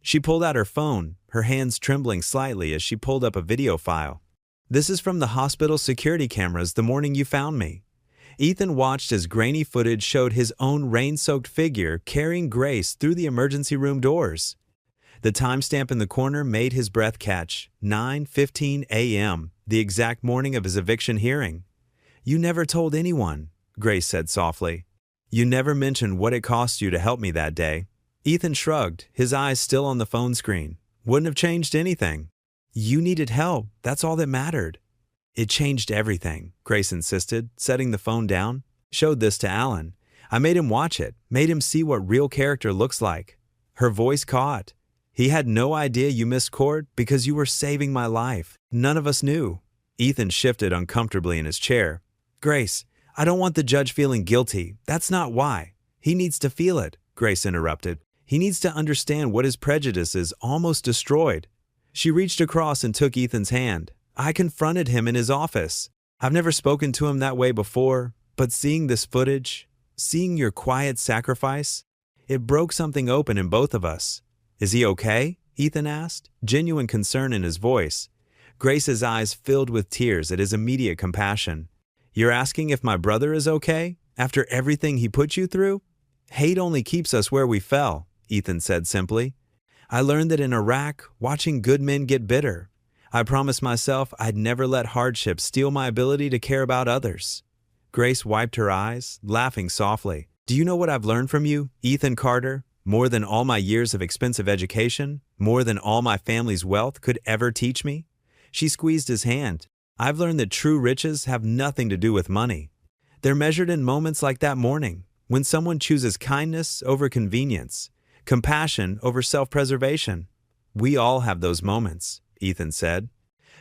She pulled out her phone, her hands trembling slightly as she pulled up a video file. "This is from the hospital security cameras the morning you found me." Ethan watched as grainy footage showed his own rain-soaked figure carrying Grace through the emergency room doors. The timestamp in the corner made his breath catch, 9:15 a.m., the exact morning of his eviction hearing. "You never told anyone," Grace said softly. "You never mentioned what it cost you to help me that day." Ethan shrugged, his eyes still on the phone screen. "Wouldn't have changed anything. You needed help, that's all that mattered." "It changed everything," Grace insisted, setting the phone down. "Showed this to Alan. I made him watch it, made him see what real character looks like." Her voice caught. "He had no idea you missed court because you were saving my life. None of us knew." Ethan shifted uncomfortably in his chair. "Grace, I don't want the judge feeling guilty. That's not why. He needs to feel it," Grace interrupted. "He needs to understand what his prejudices almost destroyed." She reached across and took Ethan's hand. "I confronted him in his office. I've never spoken to him that way before, but seeing this footage, seeing your quiet sacrifice, it broke something open in both of us." "Is he okay?" Ethan asked, genuine concern in his voice. Grace's eyes filled with tears at his immediate compassion. "You're asking if my brother is okay, after everything he put you through?" "Hate only keeps us where we fell," Ethan said simply. "I learned that in Iraq, watching good men get bitter. I promised myself I'd never let hardship steal my ability to care about others." Grace wiped her eyes, laughing softly. "Do you know what I've learned from you, Ethan Carter? More than all my years of expensive education, more than all my family's wealth could ever teach me?" She squeezed his hand. "I've learned that true riches have nothing to do with money. They're measured in moments like that morning, when someone chooses kindness over convenience, compassion over self-preservation." We all have those moments, Ethan said.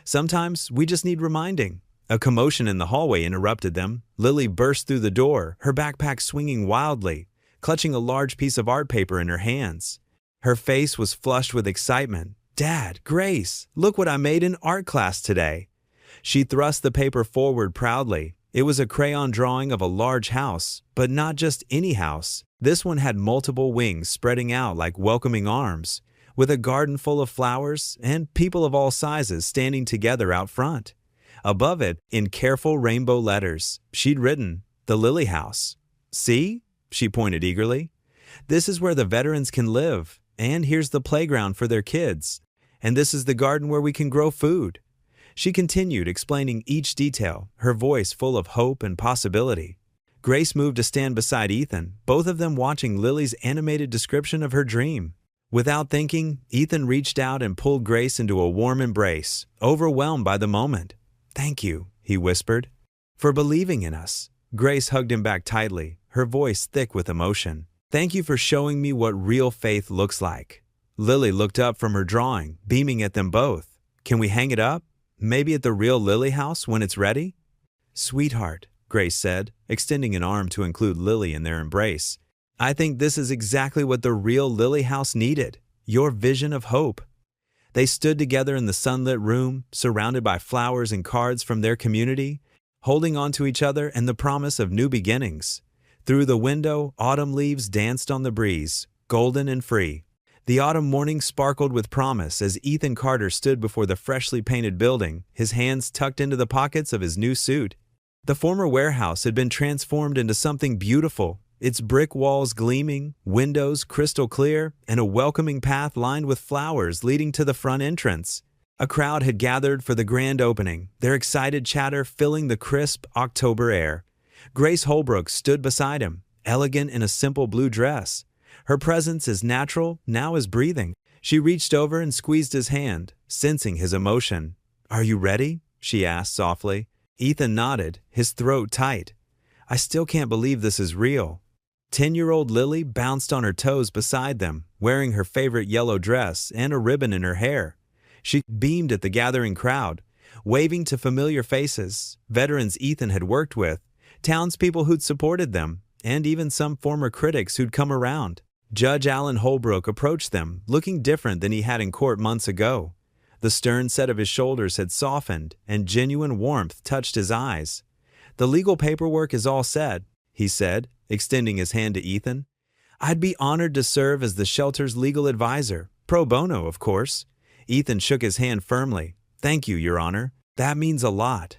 Sometimes we just need reminding. A commotion in the hallway interrupted them. Lily burst through the door, her backpack swinging wildly, clutching a large piece of art paper in her hands. Her face was flushed with excitement. "Dad, Grace, look what I made in art class today." She thrust the paper forward proudly. It was a crayon drawing of a large house, but not just any house. This one had multiple wings spreading out like welcoming arms, with a garden full of flowers and people of all sizes standing together out front. Above it, in careful rainbow letters, she'd written, "The Lily House." "See?" she pointed eagerly. "This is where the veterans can live, and here's the playground for their kids, and this is the garden where we can grow food." She continued explaining each detail, her voice full of hope and possibility. Grace moved to stand beside Ethan, both of them watching Lily's animated description of her dream. Without thinking, Ethan reached out and pulled Grace into a warm embrace, overwhelmed by the moment. "Thank you," he whispered, "for believing in us." Grace hugged him back tightly, her voice thick with emotion. "Thank you for showing me what real faith looks like." Lily looked up from her drawing, beaming at them both. "Can we hang it up? Maybe at the real Lily House when it's ready?" "Sweetheart," Grace said, extending an arm to include Lily in their embrace. "I think this is exactly what the real Lily House needed, your vision of hope." They stood together in the sunlit room, surrounded by flowers and cards from their community, holding on to each other and the promise of new beginnings. Through the window, autumn leaves danced on the breeze, golden and free. The autumn morning sparkled with promise as Ethan Carter stood before the freshly painted building, his hands tucked into the pockets of his new suit. The former warehouse had been transformed into something beautiful, its brick walls gleaming, windows crystal clear, and a welcoming path lined with flowers leading to the front entrance. A crowd had gathered for the grand opening, their excited chatter filling the crisp October air. Grace Holbrook stood beside him, elegant in a simple blue dress. Her presence as natural now as breathing. She reached over and squeezed his hand, sensing his emotion. "Are you ready?" she asked softly. Ethan nodded, his throat tight. "I still can't believe this is real." 10-year-old Lily bounced on her toes beside them, wearing her favorite yellow dress and a ribbon in her hair. She beamed at the gathering crowd, waving to familiar faces, veterans Ethan had worked with, townspeople who'd supported them, and even some former critics who'd come around. Judge Alan Holbrook approached them, looking different than he had in court months ago. The stern set of his shoulders had softened, and genuine warmth touched his eyes. "The legal paperwork is all set," he said, extending his hand to Ethan. "I'd be honored to serve as the shelter's legal advisor, pro bono, of course." Ethan shook his hand firmly. "Thank you, Your Honor. That means a lot."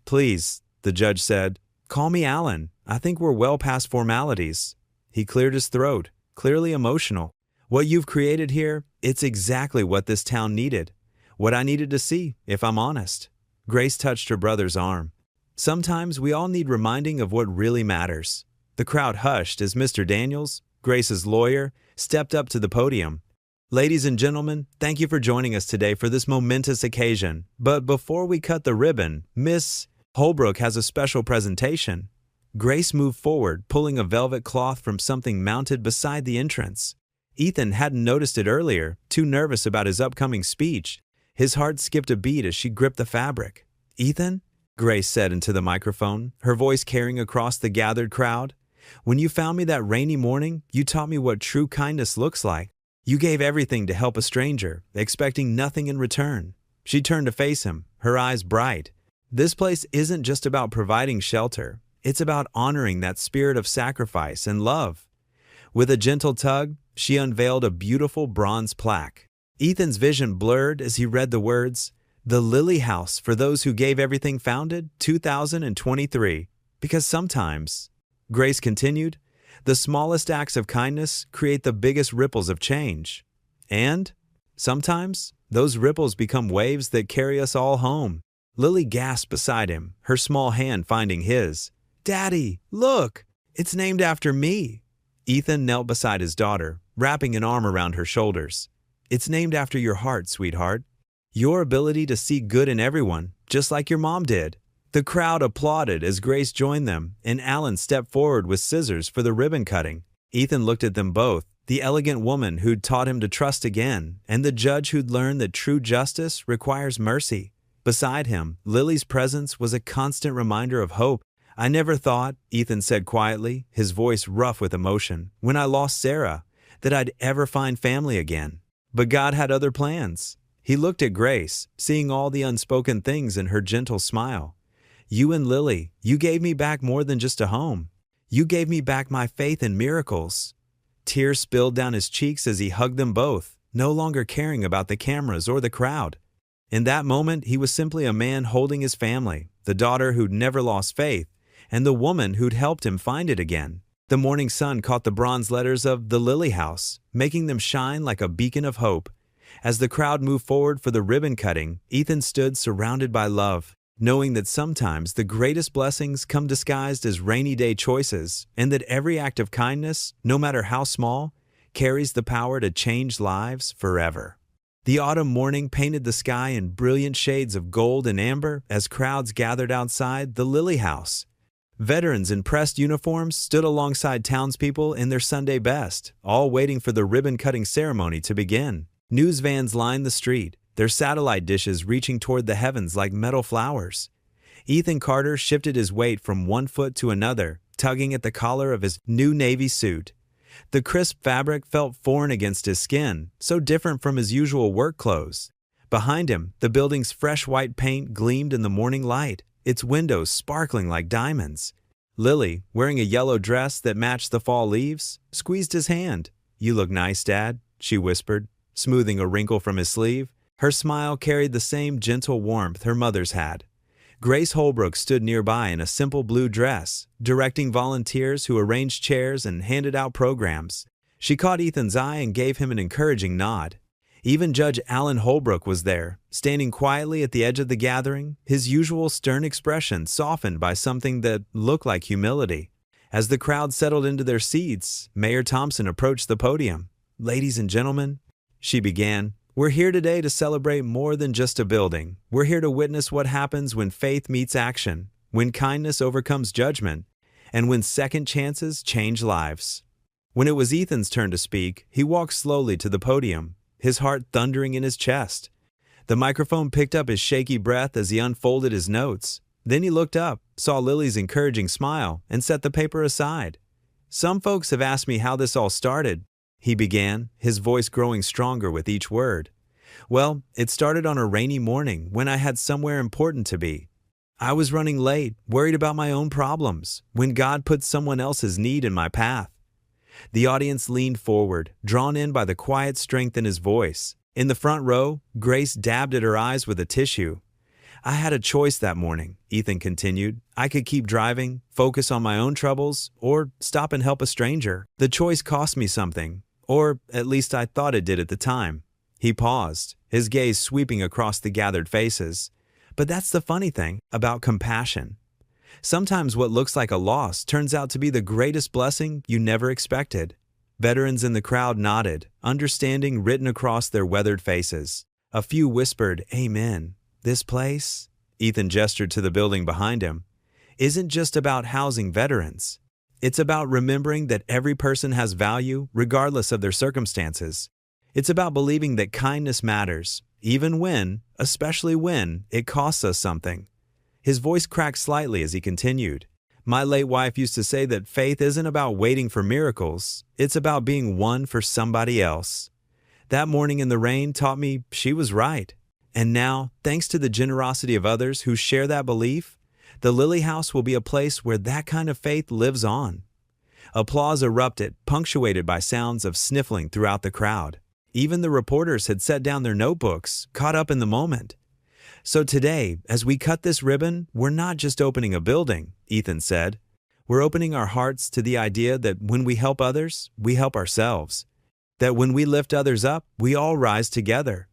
"Please," the judge said, "call me Alan. I think we're well past formalities." He cleared his throat, clearly emotional. "What you've created here, it's exactly what this town needed. What I needed to see, if I'm honest." Grace touched her brother's arm. "Sometimes we all need reminding of what really matters." The crowd hushed as Mr. Daniels, Grace's lawyer, stepped up to the podium. "Ladies and gentlemen, thank you for joining us today for this momentous occasion. But before we cut the ribbon, Miss Holbrook has a special presentation." Grace moved forward, pulling a velvet cloth from something mounted beside the entrance. Ethan hadn't noticed it earlier, too nervous about his upcoming speech. His heart skipped a beat as she gripped the fabric. "Ethan," Grace said into the microphone, her voice carrying across the gathered crowd, "when you found me that rainy morning, you taught me what true kindness looks like. You gave everything to help a stranger, expecting nothing in return." She turned to face him, her eyes bright. "This place isn't just about providing shelter. It's about honoring that spirit of sacrifice and love." With a gentle tug, she unveiled a beautiful bronze plaque. Ethan's vision blurred as he read the words, "The Lily House for those who gave everything founded, 2023. Because sometimes," Grace continued, "the smallest acts of kindness create the biggest ripples of change. And sometimes, those ripples become waves that carry us all home." Lily gasped beside him, her small hand finding his. "Daddy, look! It's named after me." Ethan knelt beside his daughter, wrapping an arm around her shoulders. "It's named after your heart, sweetheart. Your ability to see good in everyone, just like your mom did." The crowd applauded as Grace joined them, and Alan stepped forward with scissors for the ribbon cutting. Ethan looked at them both, the elegant woman who'd taught him to trust again, and the judge who'd learned that true justice requires mercy. Beside him, Lily's presence was a constant reminder of hope. "I never thought," Ethan said quietly, his voice rough with emotion, "when I lost Sarah, that I'd ever find family again. But God had other plans." He looked at Grace, seeing all the unspoken things in her gentle smile. "You and Lily, you gave me back more than just a home. You gave me back my faith in miracles." Tears spilled down his cheeks as he hugged them both, no longer caring about the cameras or the crowd. In that moment, he was simply a man holding his family, the daughter who'd never lost faith, and the woman who'd helped him find it again. The morning sun caught the bronze letters of the Lily House, making them shine like a beacon of hope. As the crowd moved forward for the ribbon cutting, Ethan stood surrounded by love, knowing that sometimes the greatest blessings come disguised as rainy day choices, and that every act of kindness, no matter how small, carries the power to change lives forever. The autumn morning painted the sky in brilliant shades of gold and amber as crowds gathered outside the Lily House. Veterans in pressed uniforms stood alongside townspeople in their Sunday best, all waiting for the ribbon-cutting ceremony to begin. News vans lined the street, their satellite dishes reaching toward the heavens like metal flowers. Ethan Carter shifted his weight from one foot to another, tugging at the collar of his new navy suit. The crisp fabric felt foreign against his skin, so different from his usual work clothes. Behind him, the building's fresh white paint gleamed in the morning light, its windows sparkling like diamonds. Lily, wearing a yellow dress that matched the fall leaves, squeezed his hand. "You look nice, Dad," she whispered, smoothing a wrinkle from his sleeve. Her smile carried the same gentle warmth her mother's had. Grace Holbrook stood nearby in a simple blue dress, directing volunteers who arranged chairs and handed out programs. She caught Ethan's eye and gave him an encouraging nod. Even Judge Alan Holbrook was there, standing quietly at the edge of the gathering, his usual stern expression softened by something that looked like humility. As the crowd settled into their seats, Mayor Thompson approached the podium. "Ladies and gentlemen," she began, "we're here today to celebrate more than just a building. We're here to witness what happens when faith meets action, when kindness overcomes judgment, and when second chances change lives." When it was Ethan's turn to speak, he walked slowly to the podium, his heart thundering in his chest. The microphone picked up his shaky breath as he unfolded his notes. Then he looked up, saw Lily's encouraging smile, and set the paper aside. "Some folks have asked me how this all started," he began, his voice growing stronger with each word. "Well, it started on a rainy morning when I had somewhere important to be. I was running late, worried about my own problems, when God put someone else's need in my path." The audience leaned forward, drawn in by the quiet strength in his voice. In the front row, Grace dabbed at her eyes with a tissue. "I had a choice that morning," Ethan continued. "I could keep driving, focus on my own troubles, or stop and help a stranger. The choice cost me something, or at least I thought it did at the time." He paused, his gaze sweeping across the gathered faces. But that's the funny thing about compassion. Sometimes what looks like a loss turns out to be the greatest blessing you never expected. Veterans in the crowd nodded, understanding written across their weathered faces. A few whispered, "Amen." This place, Ethan gestured to the building behind him, isn't just about housing veterans. It's about remembering that every person has value regardless of their circumstances. It's about believing that kindness matters, even when, especially when, it costs us something. His voice cracked slightly as he continued. "My late wife used to say that faith isn't about waiting for miracles, it's about being one for somebody else. That morning in the rain taught me she was right. And now, thanks to the generosity of others who share that belief, the Lily House will be a place where that kind of faith lives on." Applause erupted, punctuated by sounds of sniffling throughout the crowd. Even the reporters had set down their notebooks, caught up in the moment. "So today, as we cut this ribbon, we're not just opening a building," Ethan said. "We're opening our hearts to the idea that when we help others, we help ourselves. That when we lift others up, we all rise together."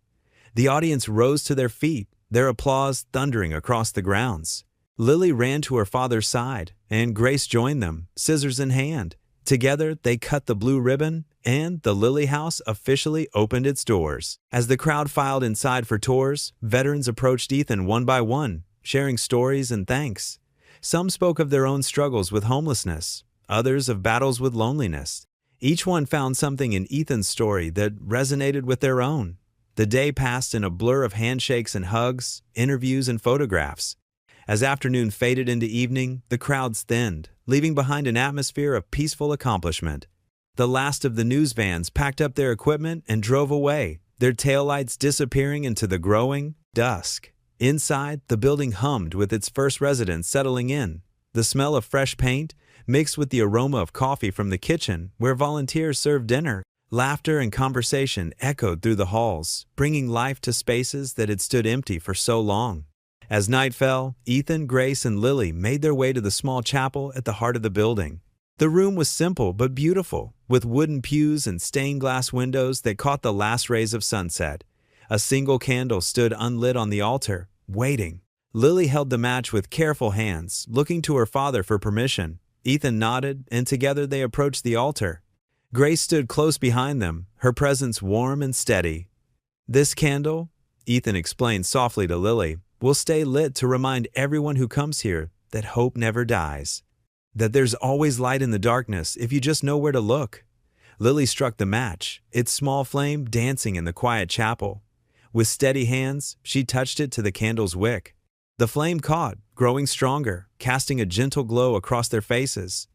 The audience rose to their feet, their applause thundering across the grounds. Lily ran to her father's side, and Grace joined them, scissors in hand. Together, they cut the blue ribbon, and the Lily House officially opened its doors. As the crowd filed inside for tours, veterans approached Ethan one by one, sharing stories and thanks. Some spoke of their own struggles with homelessness, others of battles with loneliness. Each one found something in Ethan's story that resonated with their own. The day passed in a blur of handshakes and hugs, interviews and photographs. As afternoon faded into evening, the crowds thinned, leaving behind an atmosphere of peaceful accomplishment. The last of the news vans packed up their equipment and drove away, their taillights disappearing into the growing dusk. Inside, the building hummed with its first residents settling in. The smell of fresh paint, mixed with the aroma of coffee from the kitchen where volunteers served dinner, laughter and conversation echoed through the halls, bringing life to spaces that had stood empty for so long. As night fell, Ethan, Grace, and Lily made their way to the small chapel at the heart of the building. The room was simple but beautiful, with wooden pews and stained glass windows that caught the last rays of sunset. A single candle stood unlit on the altar, waiting. Lily held the match with careful hands, looking to her father for permission. Ethan nodded, and together they approached the altar. Grace stood close behind them, her presence warm and steady. "This candle," Ethan explained softly to Lily, "will stay lit to remind everyone who comes here that hope never dies. That there's always light in the darkness if you just know where to look." Lily struck the match, its small flame dancing in the quiet chapel. With steady hands, she touched it to the candle's wick. The flame caught, growing stronger, casting a gentle glow across their faces.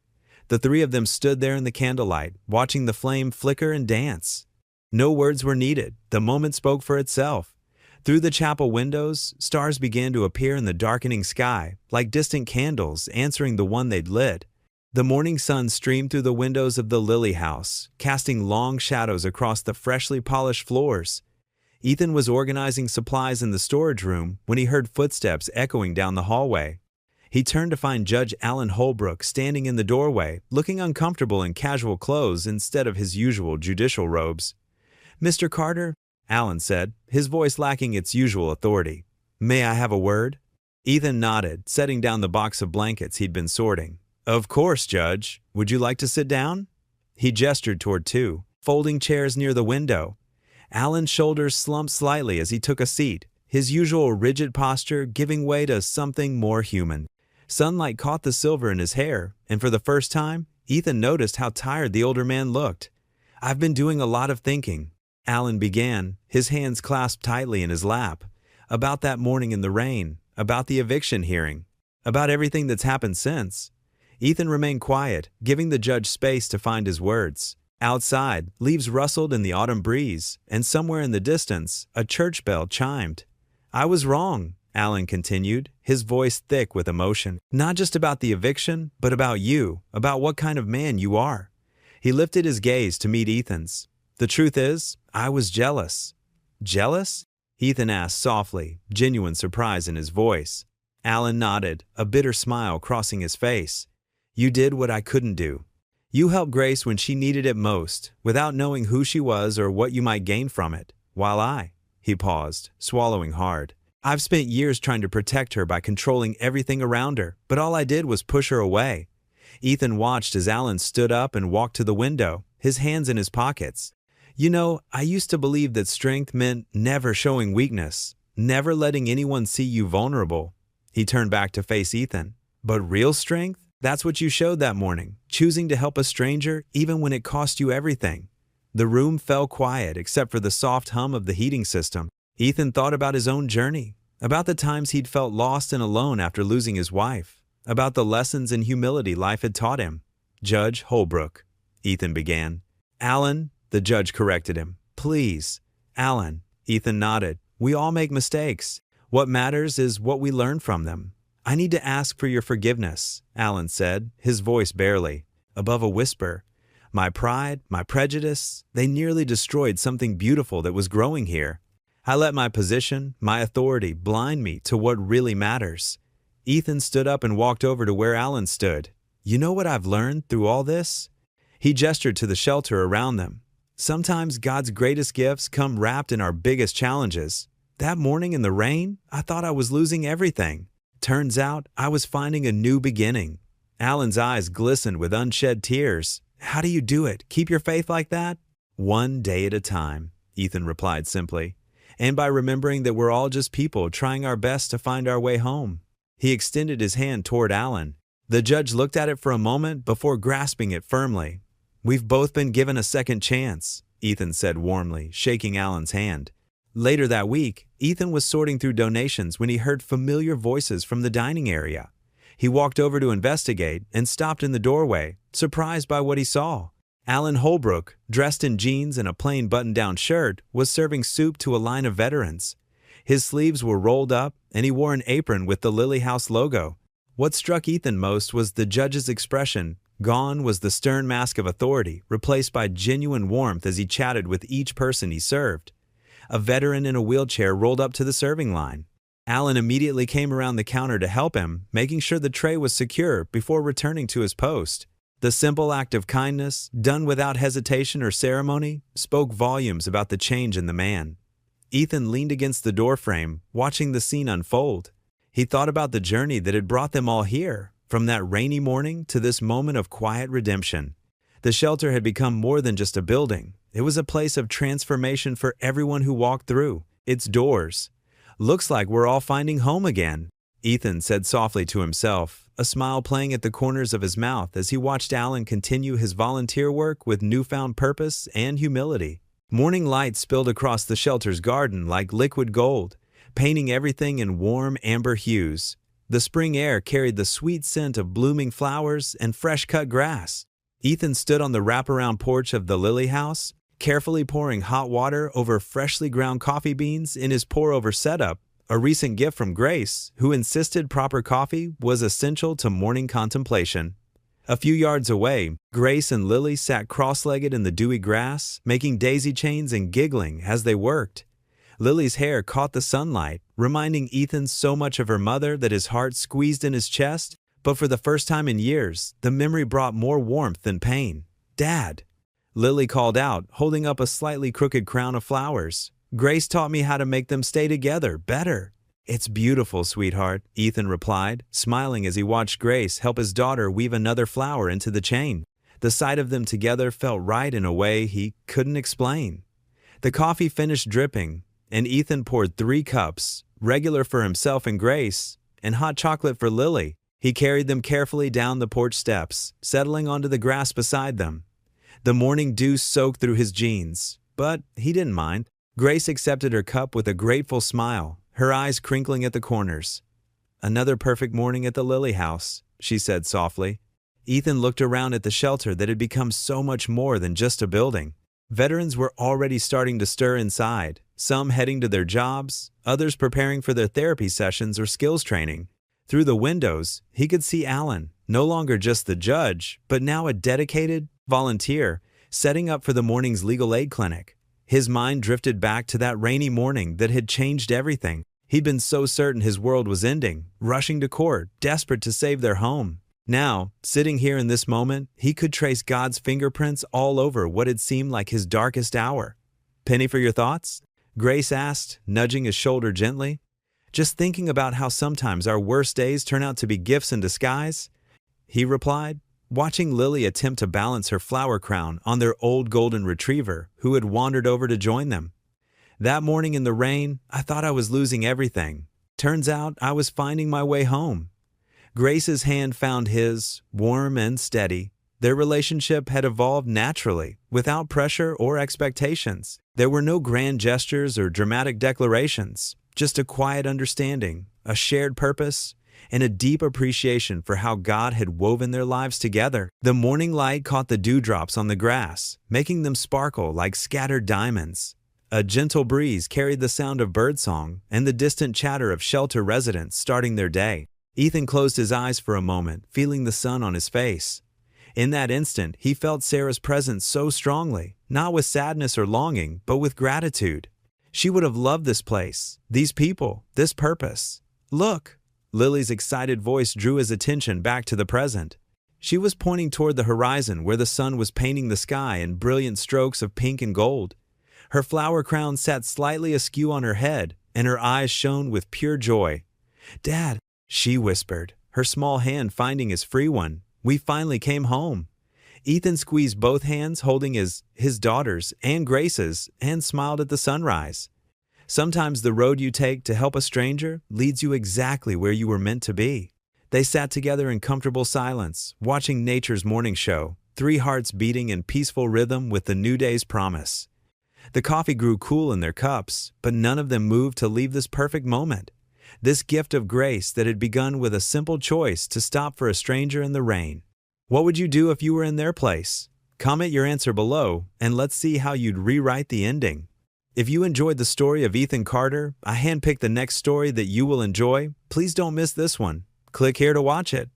The three of them stood there in the candlelight, watching the flame flicker and dance. No words were needed, the moment spoke for itself. Through the chapel windows, stars began to appear in the darkening sky, like distant candles answering the one they'd lit. The morning sun streamed through the windows of the Lily house, casting long shadows across the freshly polished floors. Ethan was organizing supplies in the storage room when he heard footsteps echoing down the hallway. He turned to find Judge Alan Holbrook standing in the doorway, looking uncomfortable in casual clothes instead of his usual judicial robes. "Mr. Carter," Alan said, his voice lacking its usual authority. "May I have a word?" Ethan nodded, setting down the box of blankets he'd been sorting. "Of course, Judge. Would you like to sit down?" He gestured toward two folding chairs near the window. Alan's shoulders slumped slightly as he took a seat, his usual rigid posture giving way to something more human. Sunlight caught the silver in his hair, and for the first time, Ethan noticed how tired the older man looked. "I've been doing a lot of thinking," Alan began, his hands clasped tightly in his lap. "About that morning in the rain, about the eviction hearing, about everything that's happened since." Ethan remained quiet, giving the judge space to find his words. Outside, leaves rustled in the autumn breeze, and somewhere in the distance, a church bell chimed. "I was wrong," Alan continued, his voice thick with emotion. "Not just about the eviction, but about you, about what kind of man you are." He lifted his gaze to meet Ethan's. "The truth is, I was jealous." "Jealous?" Ethan asked softly, genuine surprise in his voice. Alan nodded, a bitter smile crossing his face. "You did what I couldn't do. You helped Grace when she needed it most, without knowing who she was or what you might gain from it, while he paused, swallowing hard. "I've spent years trying to protect her by controlling everything around her, but all I did was push her away." Ethan watched as Alan stood up and walked to the window, his hands in his pockets. "You know, I used to believe that strength meant never showing weakness, never letting anyone see you vulnerable." He turned back to face Ethan. "But real strength? That's what you showed that morning, choosing to help a stranger even when it cost you everything." The room fell quiet except for the soft hum of the heating system. Ethan thought about his own journey, about the times he'd felt lost and alone after losing his wife, about the lessons in humility life had taught him. "Judge Holbrook," Ethan began. "Alan," the judge corrected him. "Please." "Alan," Ethan nodded. "We all make mistakes. What matters is what we learn from them." "I need to ask for your forgiveness," Alan said, his voice barely, above a whisper. "My pride, my prejudice, they nearly destroyed something beautiful that was growing here. I let my position, my authority blind me to what really matters." Ethan stood up and walked over to where Alan stood. "You know what I've learned through all this?" He gestured to the shelter around them. "Sometimes God's greatest gifts come wrapped in our biggest challenges. That morning in the rain, I thought I was losing everything. Turns out I was finding a new beginning." Alan's eyes glistened with unshed tears. "How do you do it? Keep your faith like that?" "One day at a time," Ethan replied simply. "And by remembering that we're all just people trying our best to find our way home." He extended his hand toward Alan. The judge looked at it for a moment before grasping it firmly. We've both been given a second chance, Ethan said warmly, shaking Alan's hand. Later that week, Ethan was sorting through donations when he heard familiar voices from the dining area. He walked over to investigate and stopped in the doorway, surprised by what he saw. Alan Holbrook, dressed in jeans and a plain button-down shirt, was serving soup to a line of veterans. His sleeves were rolled up, and he wore an apron with the Lily House logo. What struck Ethan most was the judge's expression. Gone was the stern mask of authority, replaced by genuine warmth as he chatted with each person he served. A veteran in a wheelchair rolled up to the serving line. Alan immediately came around the counter to help him, making sure the tray was secure before returning to his post. The simple act of kindness, done without hesitation or ceremony, spoke volumes about the change in the man. Ethan leaned against the doorframe, watching the scene unfold. He thought about the journey that had brought them all here, from that rainy morning to this moment of quiet redemption. The shelter had become more than just a building. It was a place of transformation for everyone who walked through its doors. "Looks like we're all finding home again," Ethan said softly to himself, a smile playing at the corners of his mouth as he watched Alan continue his volunteer work with newfound purpose and humility. Morning light spilled across the shelter's garden like liquid gold, painting everything in warm amber hues. The spring air carried the sweet scent of blooming flowers and fresh-cut grass. Ethan stood on the wraparound porch of the Lily House, carefully pouring hot water over freshly ground coffee beans in his pour-over setup, a recent gift from Grace, who insisted proper coffee was essential to morning contemplation. A few yards away, Grace and Lily sat cross-legged in the dewy grass, making daisy chains and giggling as they worked. Lily's hair caught the sunlight, reminding Ethan so much of her mother that his heart squeezed in his chest, but for the first time in years, the memory brought more warmth than pain. "Dad," Lily called out, holding up a slightly crooked crown of flowers. "Grace taught me how to make them stay together better." "It's beautiful, sweetheart," Ethan replied, smiling as he watched Grace help his daughter weave another flower into the chain. The sight of them together felt right in a way he couldn't explain. The coffee finished dripping, and Ethan poured 3 cups, regular for himself and Grace, and hot chocolate for Lily. He carried them carefully down the porch steps, settling onto the grass beside them. The morning dew soaked through his jeans, but he didn't mind. Grace accepted her cup with a grateful smile, her eyes crinkling at the corners. "Another perfect morning at the Lily House," she said softly. Ethan looked around at the shelter that had become so much more than just a building. Veterans were already starting to stir inside, some heading to their jobs, others preparing for their therapy sessions or skills training. Through the windows, he could see Alan, no longer just the judge, but now a dedicated volunteer, setting up for the morning's legal aid clinic. His mind drifted back to that rainy morning that had changed everything. He'd been so certain his world was ending, rushing to court, desperate to save their home. Now, sitting here in this moment, he could trace God's fingerprints all over what had seemed like his darkest hour. "Penny for your thoughts?" Grace asked, nudging his shoulder gently. "Just thinking about how sometimes our worst days turn out to be gifts in disguise," he replied, watching Lily attempt to balance her flower crown on their old golden retriever who had wandered over to join them. "That morning in the rain, I thought I was losing everything. Turns out I was finding my way home." Grace's hand found his, warm and steady. Their relationship had evolved naturally, without pressure or expectations. There were no grand gestures or dramatic declarations, just a quiet understanding, a shared purpose, and a deep appreciation for how God had woven their lives together. The morning light caught the dewdrops on the grass, making them sparkle like scattered diamonds. A gentle breeze carried the sound of birdsong and the distant chatter of shelter residents starting their day. Ethan closed his eyes for a moment, feeling the sun on his face. In that instant, he felt Sarah's presence so strongly, not with sadness or longing, but with gratitude. She would have loved this place, these people, this purpose. "Look!" Lily's excited voice drew his attention back to the present. She was pointing toward the horizon where the sun was painting the sky in brilliant strokes of pink and gold. Her flower crown sat slightly askew on her head, and her eyes shone with pure joy. "Dad," she whispered, her small hand finding his free one, "we finally came home." Ethan squeezed both hands holding his daughter's and Grace's and smiled at the sunrise. Sometimes the road you take to help a stranger leads you exactly where you were meant to be. They sat together in comfortable silence, watching nature's morning show, three hearts beating in peaceful rhythm with the new day's promise. The coffee grew cool in their cups, but none of them moved to leave this perfect moment. This gift of grace that had begun with a simple choice to stop for a stranger in the rain. What would you do if you were in their place? Comment your answer below, and let's see how you'd rewrite the ending. If you enjoyed the story of Ethan Carter, I handpicked the next story that you will enjoy. Please don't miss this one. Click here to watch it.